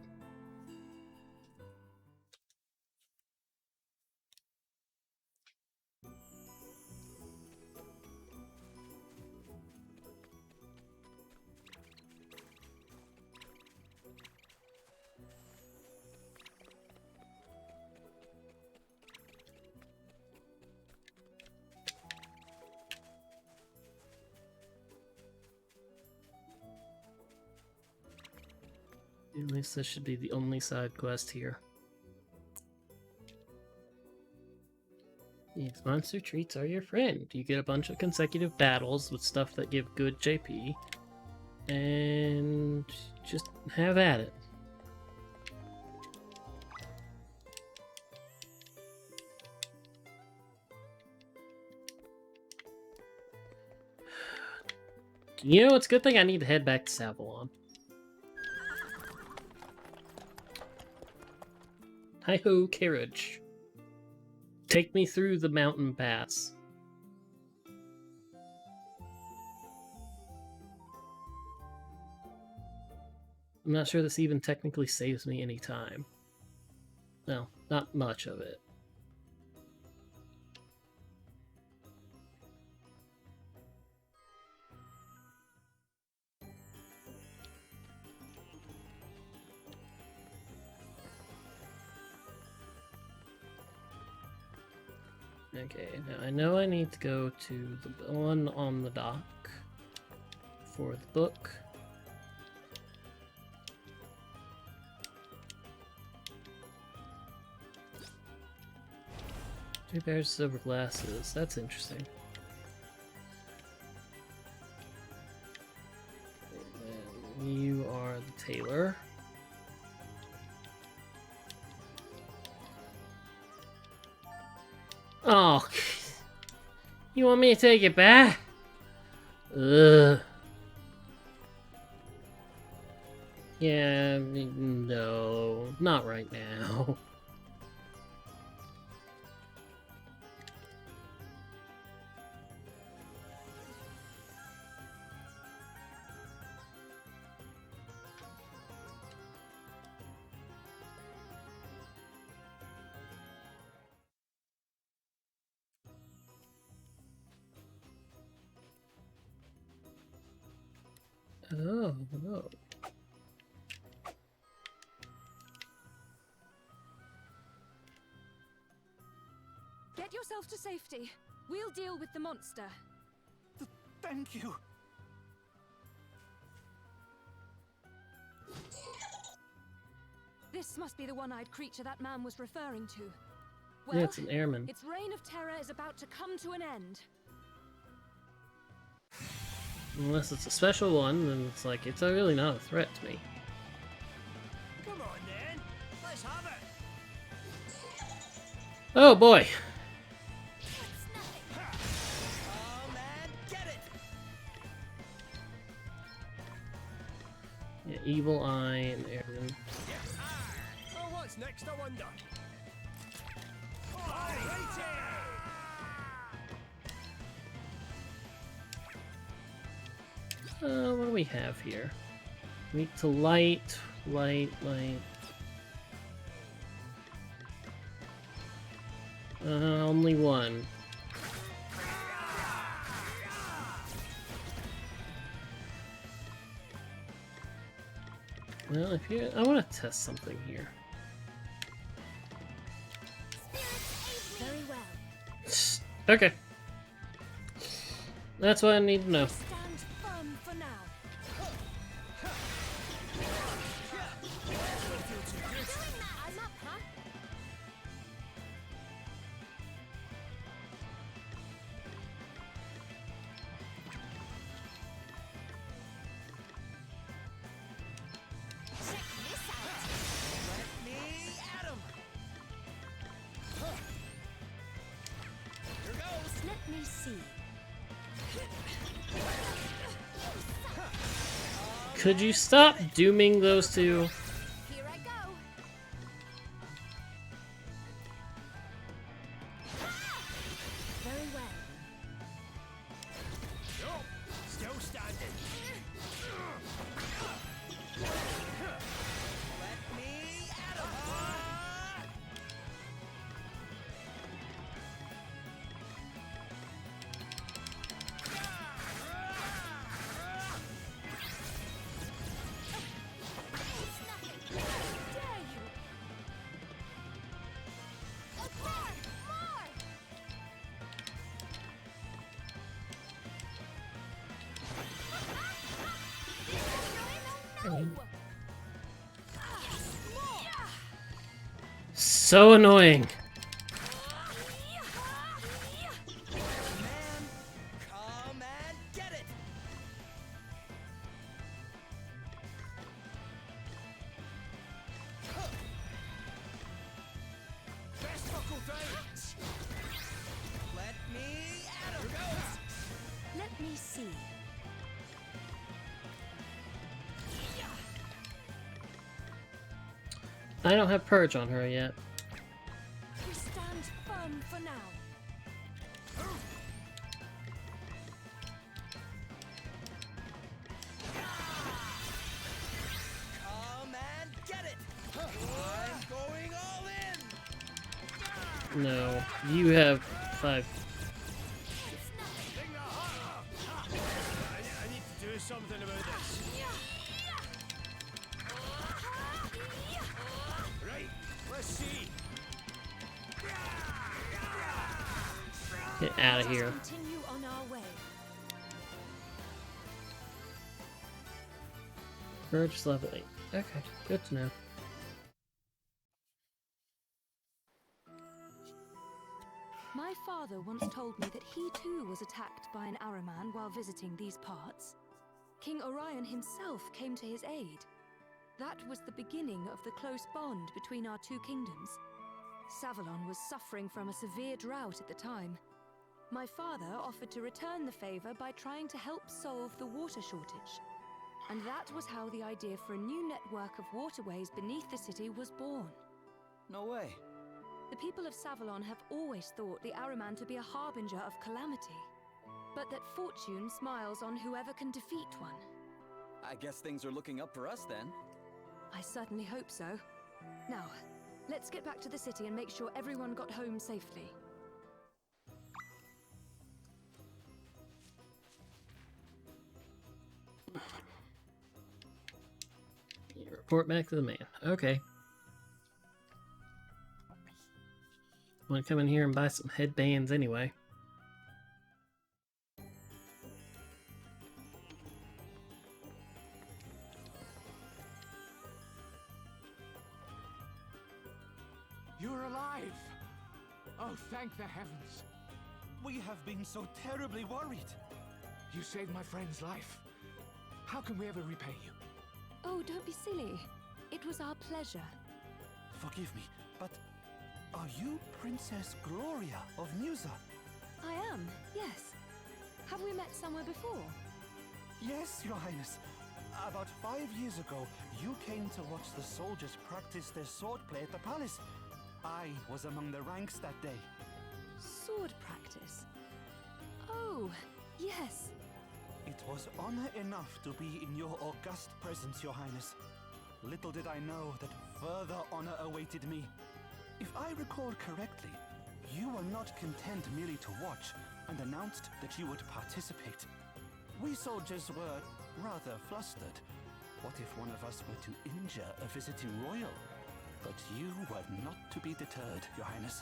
At least this should be the only side quest here. These monster treats are your friend. You get a bunch of consecutive battles with stuff that give good JP. And just have at it. You know, it's a good thing I need to head back to Savalon. Hi-ho, carriage. Take me through the mountain pass. I'm not sure this even technically saves me any time. No, not much of it. Okay, now I know I need to go to the one on the dock for the book. Two pairs of silver glasses, that's interesting. And then you are the tailor. Oh, you want me to take it back? Ugh. Yeah, no, not right now. Oh, no. Get yourself to safety. We'll deal with the monster. Thank you. This must be the one-eyed creature that man was referring to. Yeah, it's an airman. Its reign of terror is about to come to an end. Unless it's a special one, then it's like, it's really not a threat to me. Come on then, let's have it. Oh boy! Oh man, get it. Yeah, Evil Eye and Airman. Oh, what's next, I wonder? Alrighty. What do we have here? Weak to light, light. Only one. Well, if you, I want to test something here. Very well. Okay. That's what I need to know. Stand firm for now. I'm up, huh? Check this out. Let me at 'em. Here goes. Let me see. Could you stop dooming those two? Here I go. Very well. Nope, still standing. Let me at 'em. So annoying. Come and get it. Best buckle down. Let me at 'em. Here goes. Let me see. I don't have Purge on her yet. We stand firm for now. Come and get it. I'm going all in. No, you have 5. I need to do something about this. Right, let's see. Get out of here. Let us continue on our way. Purge is level 8. Okay, good to know. My father once told me that he too was attacked by an Araman while visiting these parts. King Orion himself came to his aid. That was the beginning of the close bond between our two kingdoms. Savalon was suffering from a severe drought at the time. My father offered to return the favor by trying to help solve the water shortage. And that was how the idea for a new network of waterways beneath the city was born. No way. The people of Savalon have always thought the Araman to be a harbinger of calamity, but that fortune smiles on whoever can defeat one. I guess things are looking up for us then. I certainly hope so. Now, let's get back to the city and make sure everyone got home safely. Report back to the man. Okay. I'm gonna come in here and buy some headbands anyway. You're alive! Oh, thank the heavens! We have been so terribly worried. You saved my friend's life. How can we ever repay you? Oh, don't be silly. It was our pleasure. Forgive me, but are you Princess Gloria of Musa? I am, yes. Have we met somewhere before? Yes, Your Highness. About 5 years ago, you came to watch the soldiers practice their swordplay at the palace. I was among the ranks that day. Sword practice? Oh, yes. It was honor enough to be in your august presence, Your Highness. Little did I know that further honor awaited me. If I recall correctly, you were not content merely to watch and announced that you would participate. We soldiers were rather flustered. What if one of us were to injure a visiting royal? But you were not to be deterred, Your Highness.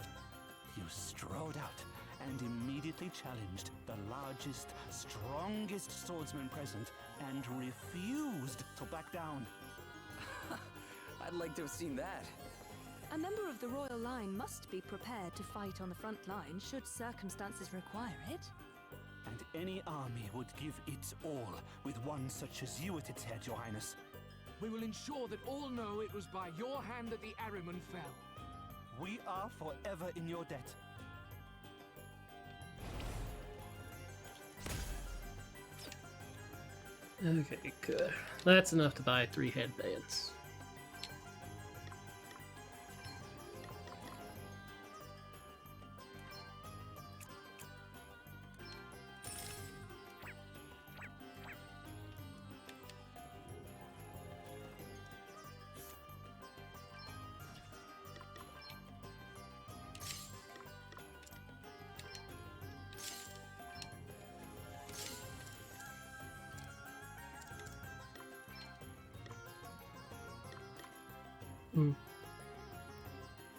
You strode out and immediately challenged the largest, strongest swordsman present and refused to back down. I'd like to have seen that. A member of the royal line must be prepared to fight on the front line should circumstances require it. And any army would give its all with one such as you at its head, Your Highness. We will ensure that all know it was by your hand that the Ahriman fell. We are forever in your debt. Okay, good. That's enough to buy 3 headbands.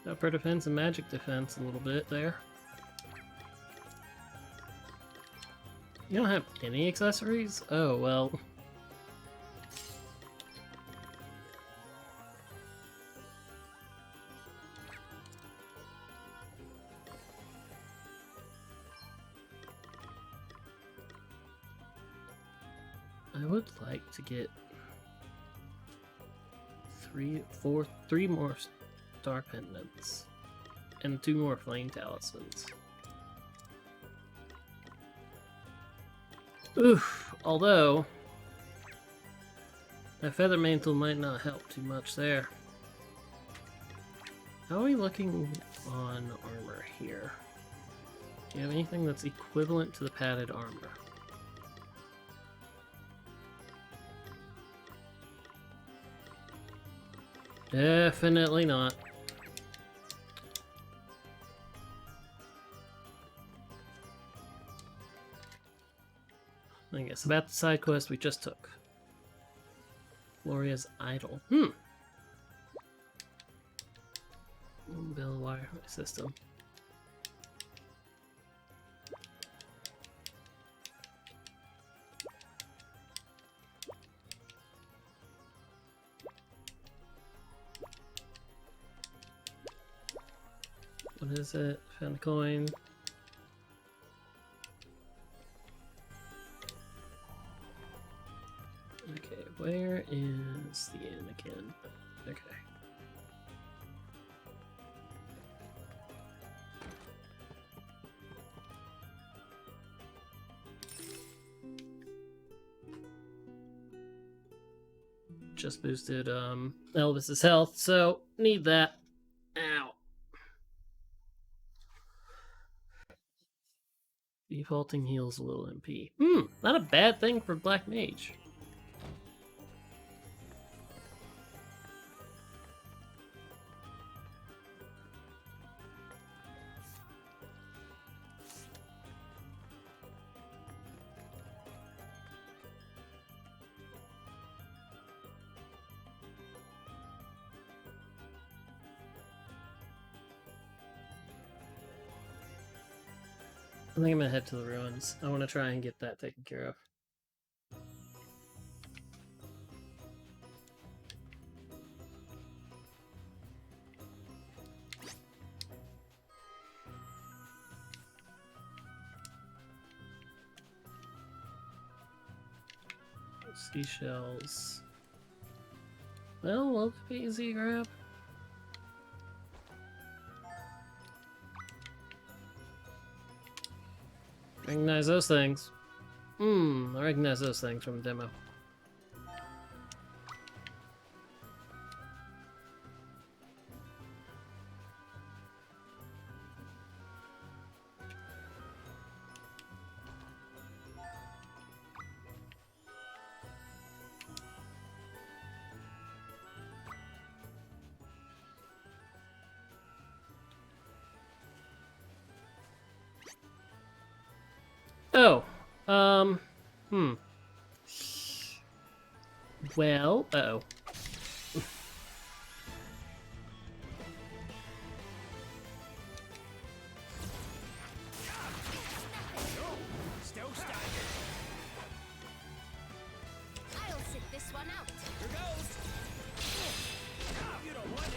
Upper defense and magic defense a little bit there. You don't have any accessories? Oh, well. I would like to get 3 more star pendants and 2 more flame talismans. Oof, although a feather mantle might not help too much there. How are we looking on armor here? Do you have anything that's equivalent to the padded armor? Definitely not. I guess about the side quest we just took. Gloria's Idol. Build a wire system. What is it? Found a coin. Okay, where is the inn again? Okay. Just boosted Elvis's health, so need that. Ow. Defaulting heals a little MP. Not a bad thing for Black Mage. I think I'm gonna head to the ruins. I want to try and get that taken care of. Seashells. Well, will be easy to grab. Recognize those things. I recognize those things from the demo. Oh, well, uh-oh. Still standing. I'll sit this one out. Here goes. You don't want it.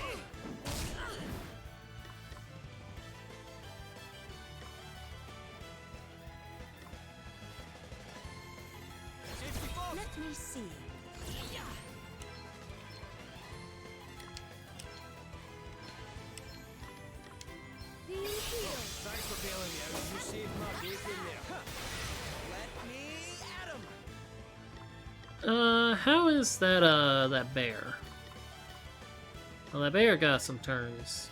Let me see. Thanks for bailing me out. You saved my bacon there. Let me at 'em. How is that, that bear? Well, that bear got some turns.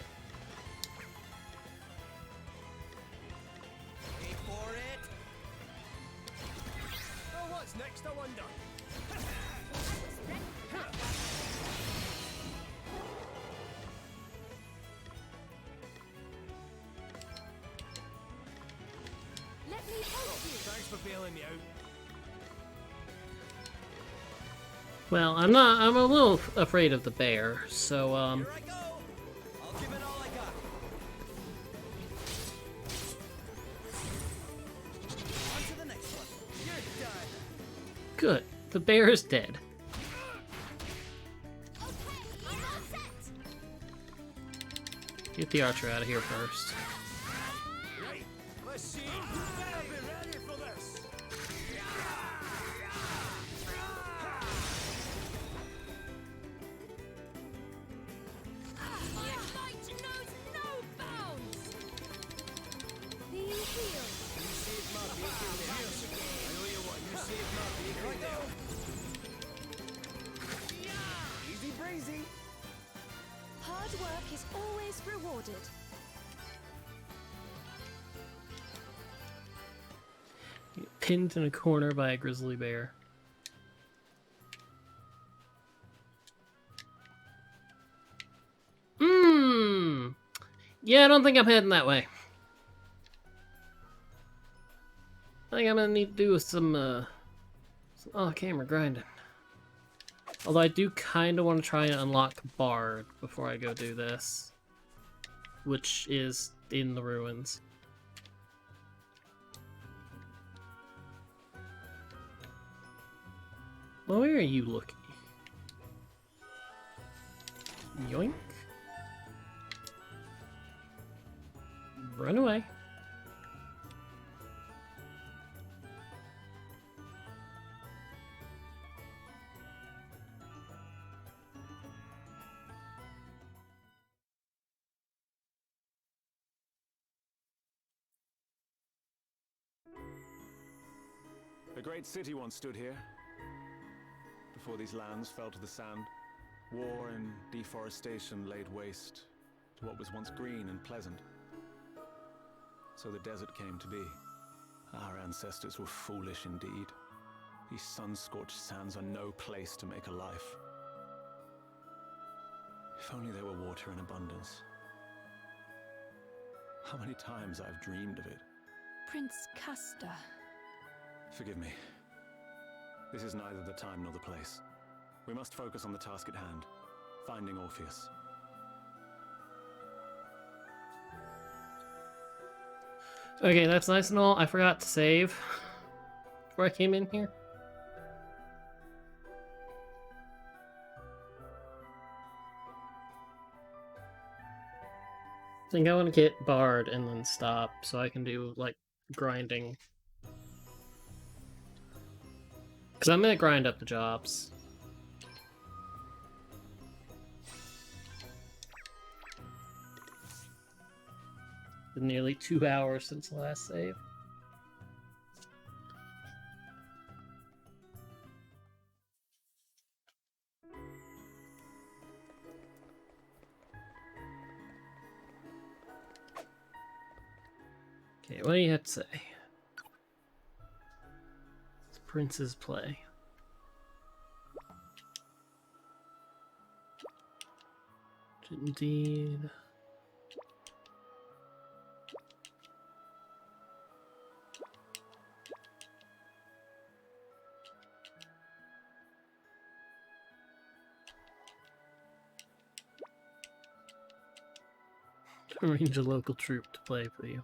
Wait for it. Oh, what's next? I wonder. Let me help you. Thanks for bailing me out. Well, I'm a little afraid of the bear, so, Here I go. I'll give it all I got. On to the next one. You're done. good. The bear is dead. Get the archer out of here first. Right. Let's see. You better be ready for this. Your might knows no bounds. Being healed. You saved my bacon there. I know you want. You saved my bacon there. Easy breezy. Hard work is always rewarded. Pinned in a corner by a grizzly bear. Yeah, I don't think I'm heading that way. I think I'm gonna need to do some off-camera grinding. Although I do kind of want to try and unlock Bard before I go do this, which is in the ruins. Well, where are you looking? Yoink. Run away. A great city once stood here, before these lands fell to the sand. War and deforestation laid waste to what was once green and pleasant. So the desert came to be. Our ancestors were foolish indeed. These sun-scorched sands are no place to make a life. If only there were water in abundance. How many times I've dreamed of it. Prince Castor. Forgive me. This is neither the time nor the place. We must focus on the task at hand, finding Orpheus. Okay, that's nice and all. I forgot to save before I came in here. I think I want to get Bard and then stop so I can do, like, grinding. Because I'm going to grind up the jobs. Been nearly 2 hours since the last save. Okay, what do you have to say? It's Prince's play. Indeed. Arrange a local troupe to play for you.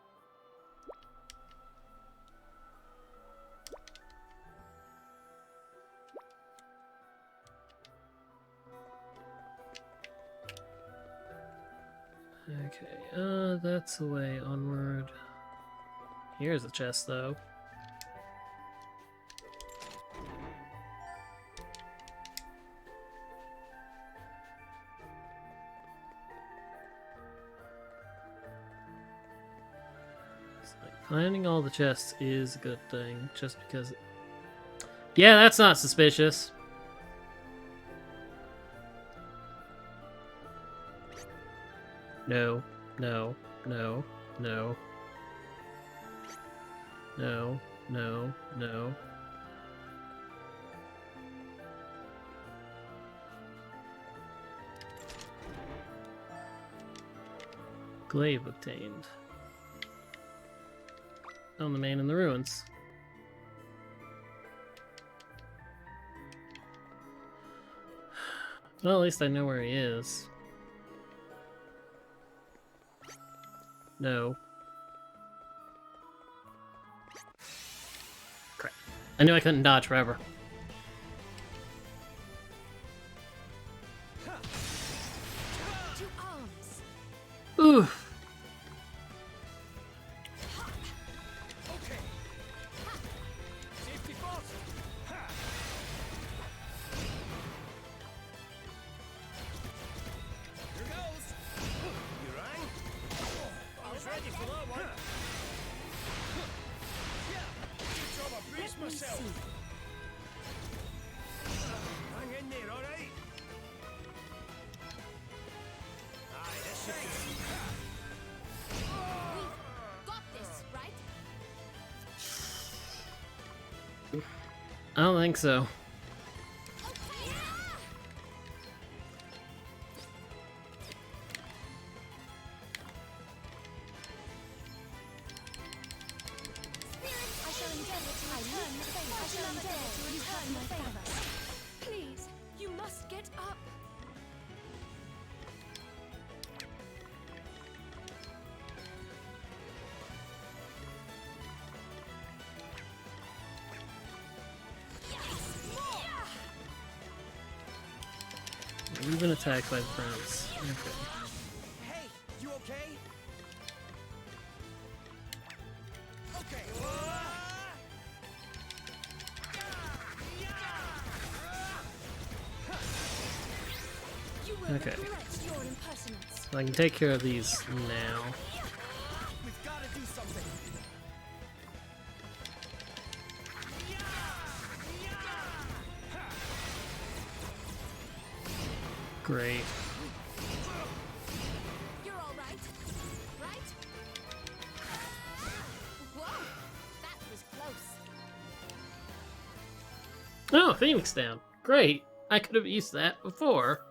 Okay, that's the way onward. Here's a chest, though. It's like finding all the chests is a good thing, just because... Yeah, that's not suspicious. No, no, no, no. No, no, no. Glaive obtained. Found the man in the ruins. Well, at least I know where he is. No. Crap. I knew I couldn't dodge forever. Ooh. I don't think so. Please, you must get up. We've been attacked by the prince. Okay. Hey, you okay? Okay. Okay. So I can take care of these now. We've got to do something. Great. You're all right, right? Whoa, that was close. Oh, Phoenix down. Great. I could have used that before.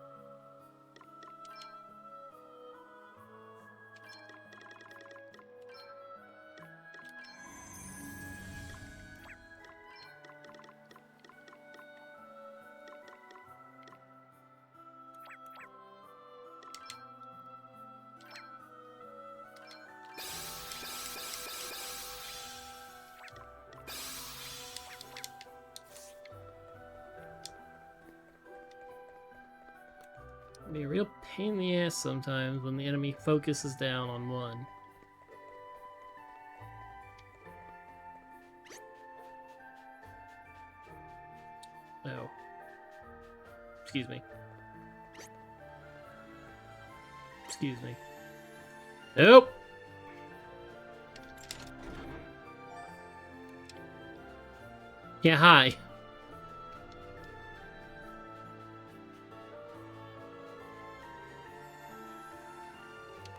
Can be a real pain in the ass sometimes when the enemy focuses down on one. Oh. Excuse me. Excuse me. Nope! Yeah, hi.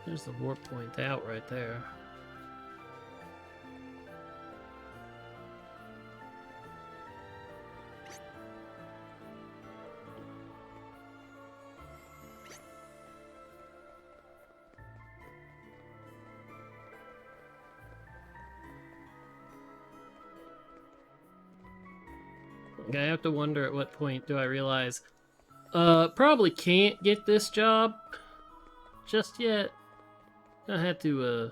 There's the warp point out right there. I have to wonder at what point do I realize, probably can't get this job just yet. I had to,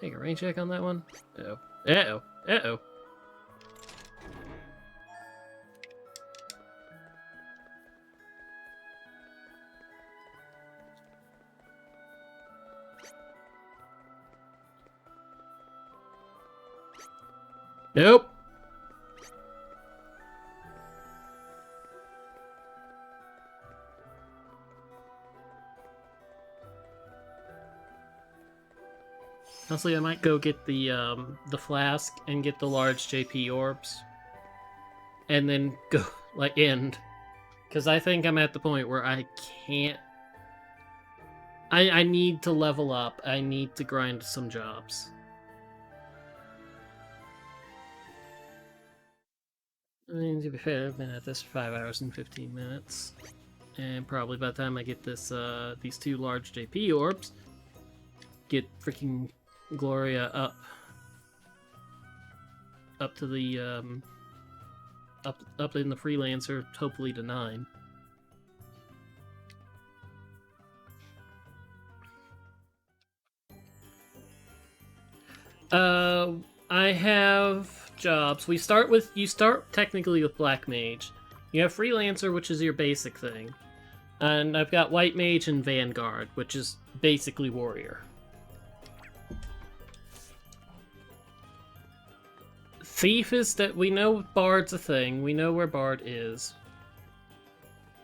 take a rain check on that one. Uh-oh. Uh-oh. Uh-oh. Nope. Honestly, I might go get the flask and get the large JP orbs. And then go, like, end. Because I think I'm at the point where I can't... I need to level up. I need to grind some jobs. I mean, to be fair, I've been at this for 5 hours and 15 minutes. And probably by the time I get this, these 2 large JP orbs, get freaking Gloria up to the up in the Freelancer, hopefully to 9. I have jobs. You start technically with Black Mage. You have Freelancer, which is your basic thing. And I've got White Mage and Vanguard, which is basically Warrior. Thief is that we know Bard's a thing. We know where Bard is.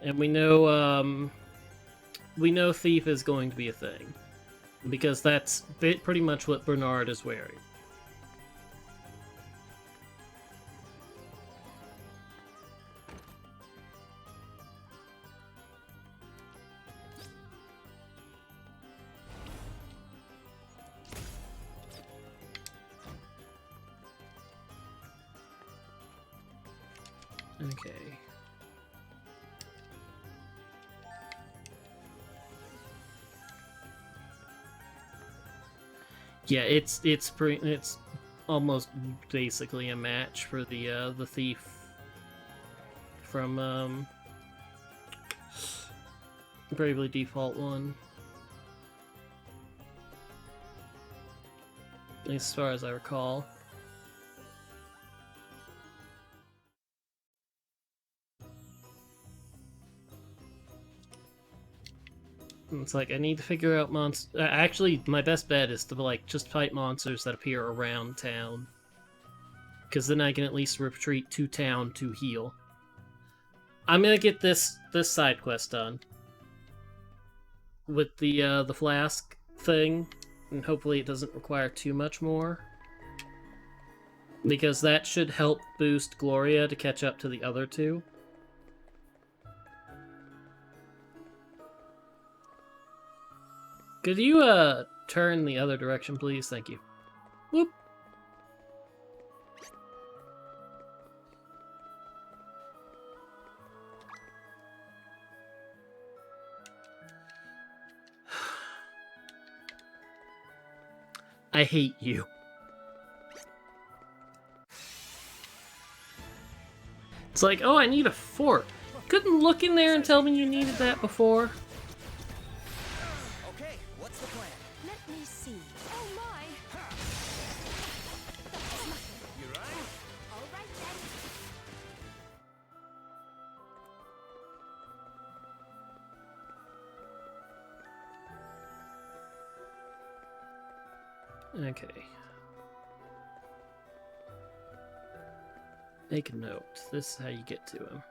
And we know Thief is going to be a thing. Because that's pretty much what Bernard is wearing. Okay. Yeah, it's almost basically a match for the Thief from Bravely Default 1. At least as far as I recall. It's like, I need to figure out actually, my best bet is to, like, just fight monsters that appear around town. Because then I can at least retreat to town to heal. I'm gonna get this side quest done. With the flask thing. And hopefully it doesn't require too much more. Because that should help boost Gloria to catch up to the other 2. Could you, turn the other direction, please? Thank you. Whoop. I hate you. It's like, oh, I need a fort. Couldn't look in there and tell me you needed that before. Okay. Make a note. This is how you get to him.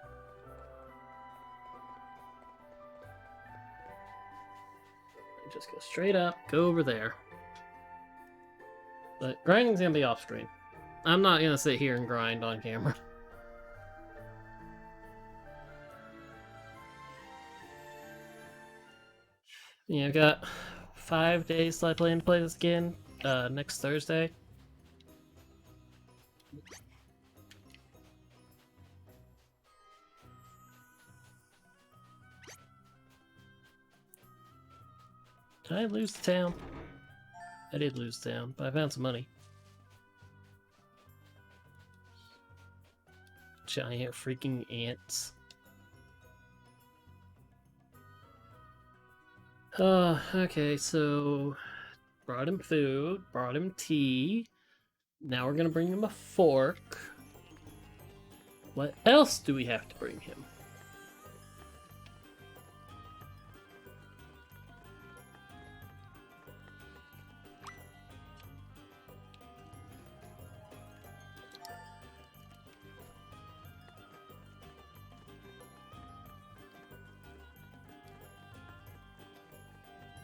Just go straight up, go over there. But grinding's gonna be off screen. I'm not gonna sit here and grind on camera. Yeah, I've got 5 days till I plan to play this again. Next Thursday. Did I lose the town? I did lose the town, but I found some money. Giant freaking ants. Okay, so brought him food, brought him tea. Now we're gonna bring him a fork. What else do we have to bring him?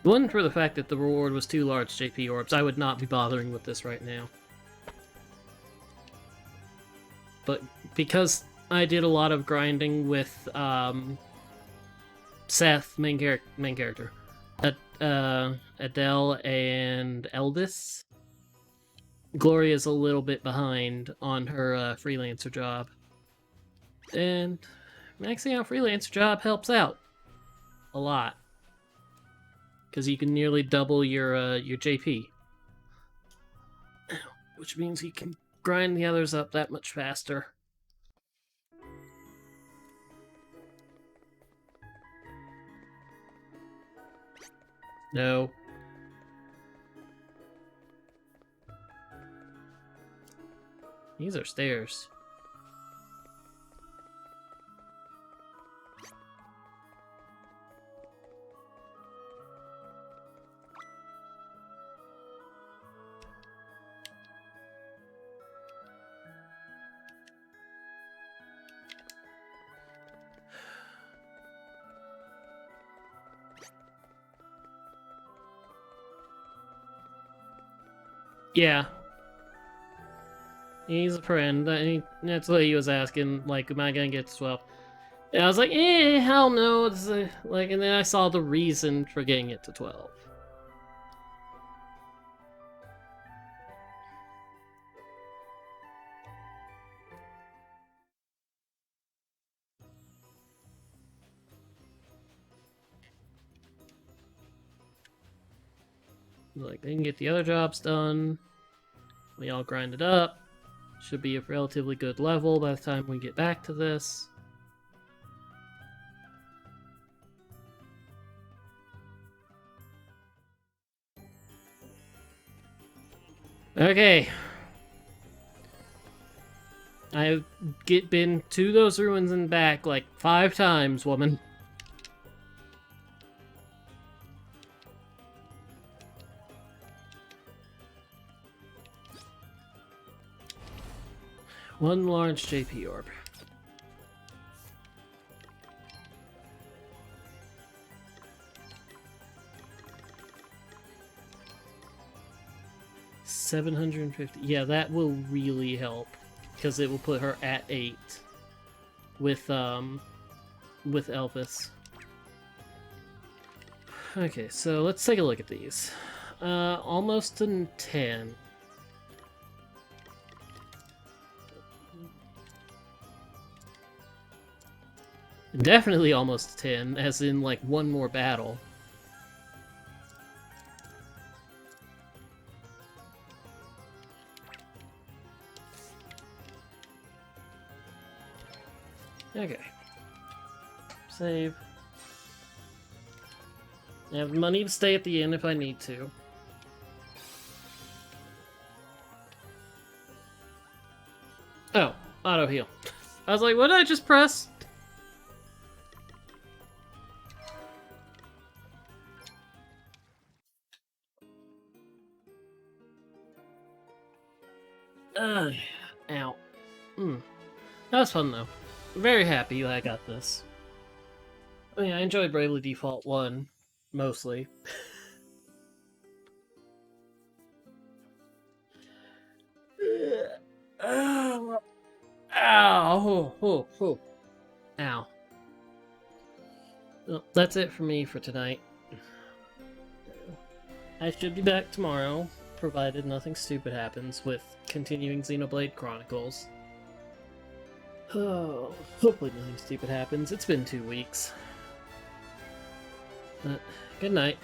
One, for the fact that the reward was 2 large JP orbs, I would not be bothering with this right now. But because I did a lot of grinding with Seth, main character, Adele, and Eldis, Gloria's a little bit behind on her freelancer job. And maxing out freelancer job helps out a lot. Because you can nearly double your JP. Which means you can grind the others up that much faster. No. These are stairs. Yeah. He's a friend. That's what he was asking, like, am I gonna get to 12? And I was like, hell no. It's like, and then I saw the reason for getting it to 12. Like, they can get the other jobs done. We all grind it up. Should be a relatively good level by the time we get back to this. Okay. I've been to those ruins and back like 5 times, woman. One large JP orb. $750. Yeah, that will really help because it will put her at 8 with Elvis. Okay, so let's take a look at these. Almost a 10. Definitely almost 10, as in, like, one more battle. Okay. Save. I have money to stay at the inn if I need to. Oh, auto heal. I was like, what did I just press? Ow. That was fun though. Very happy that I got this. I mean, I enjoyed Bravely Default 1, mostly. Ow! Ow! Ow. Well, that's it for me for tonight. I should be back tomorrow, provided nothing stupid happens, with continuing Xenoblade Chronicles. Oh, hopefully nothing stupid happens. It's been 2 weeks. Good night.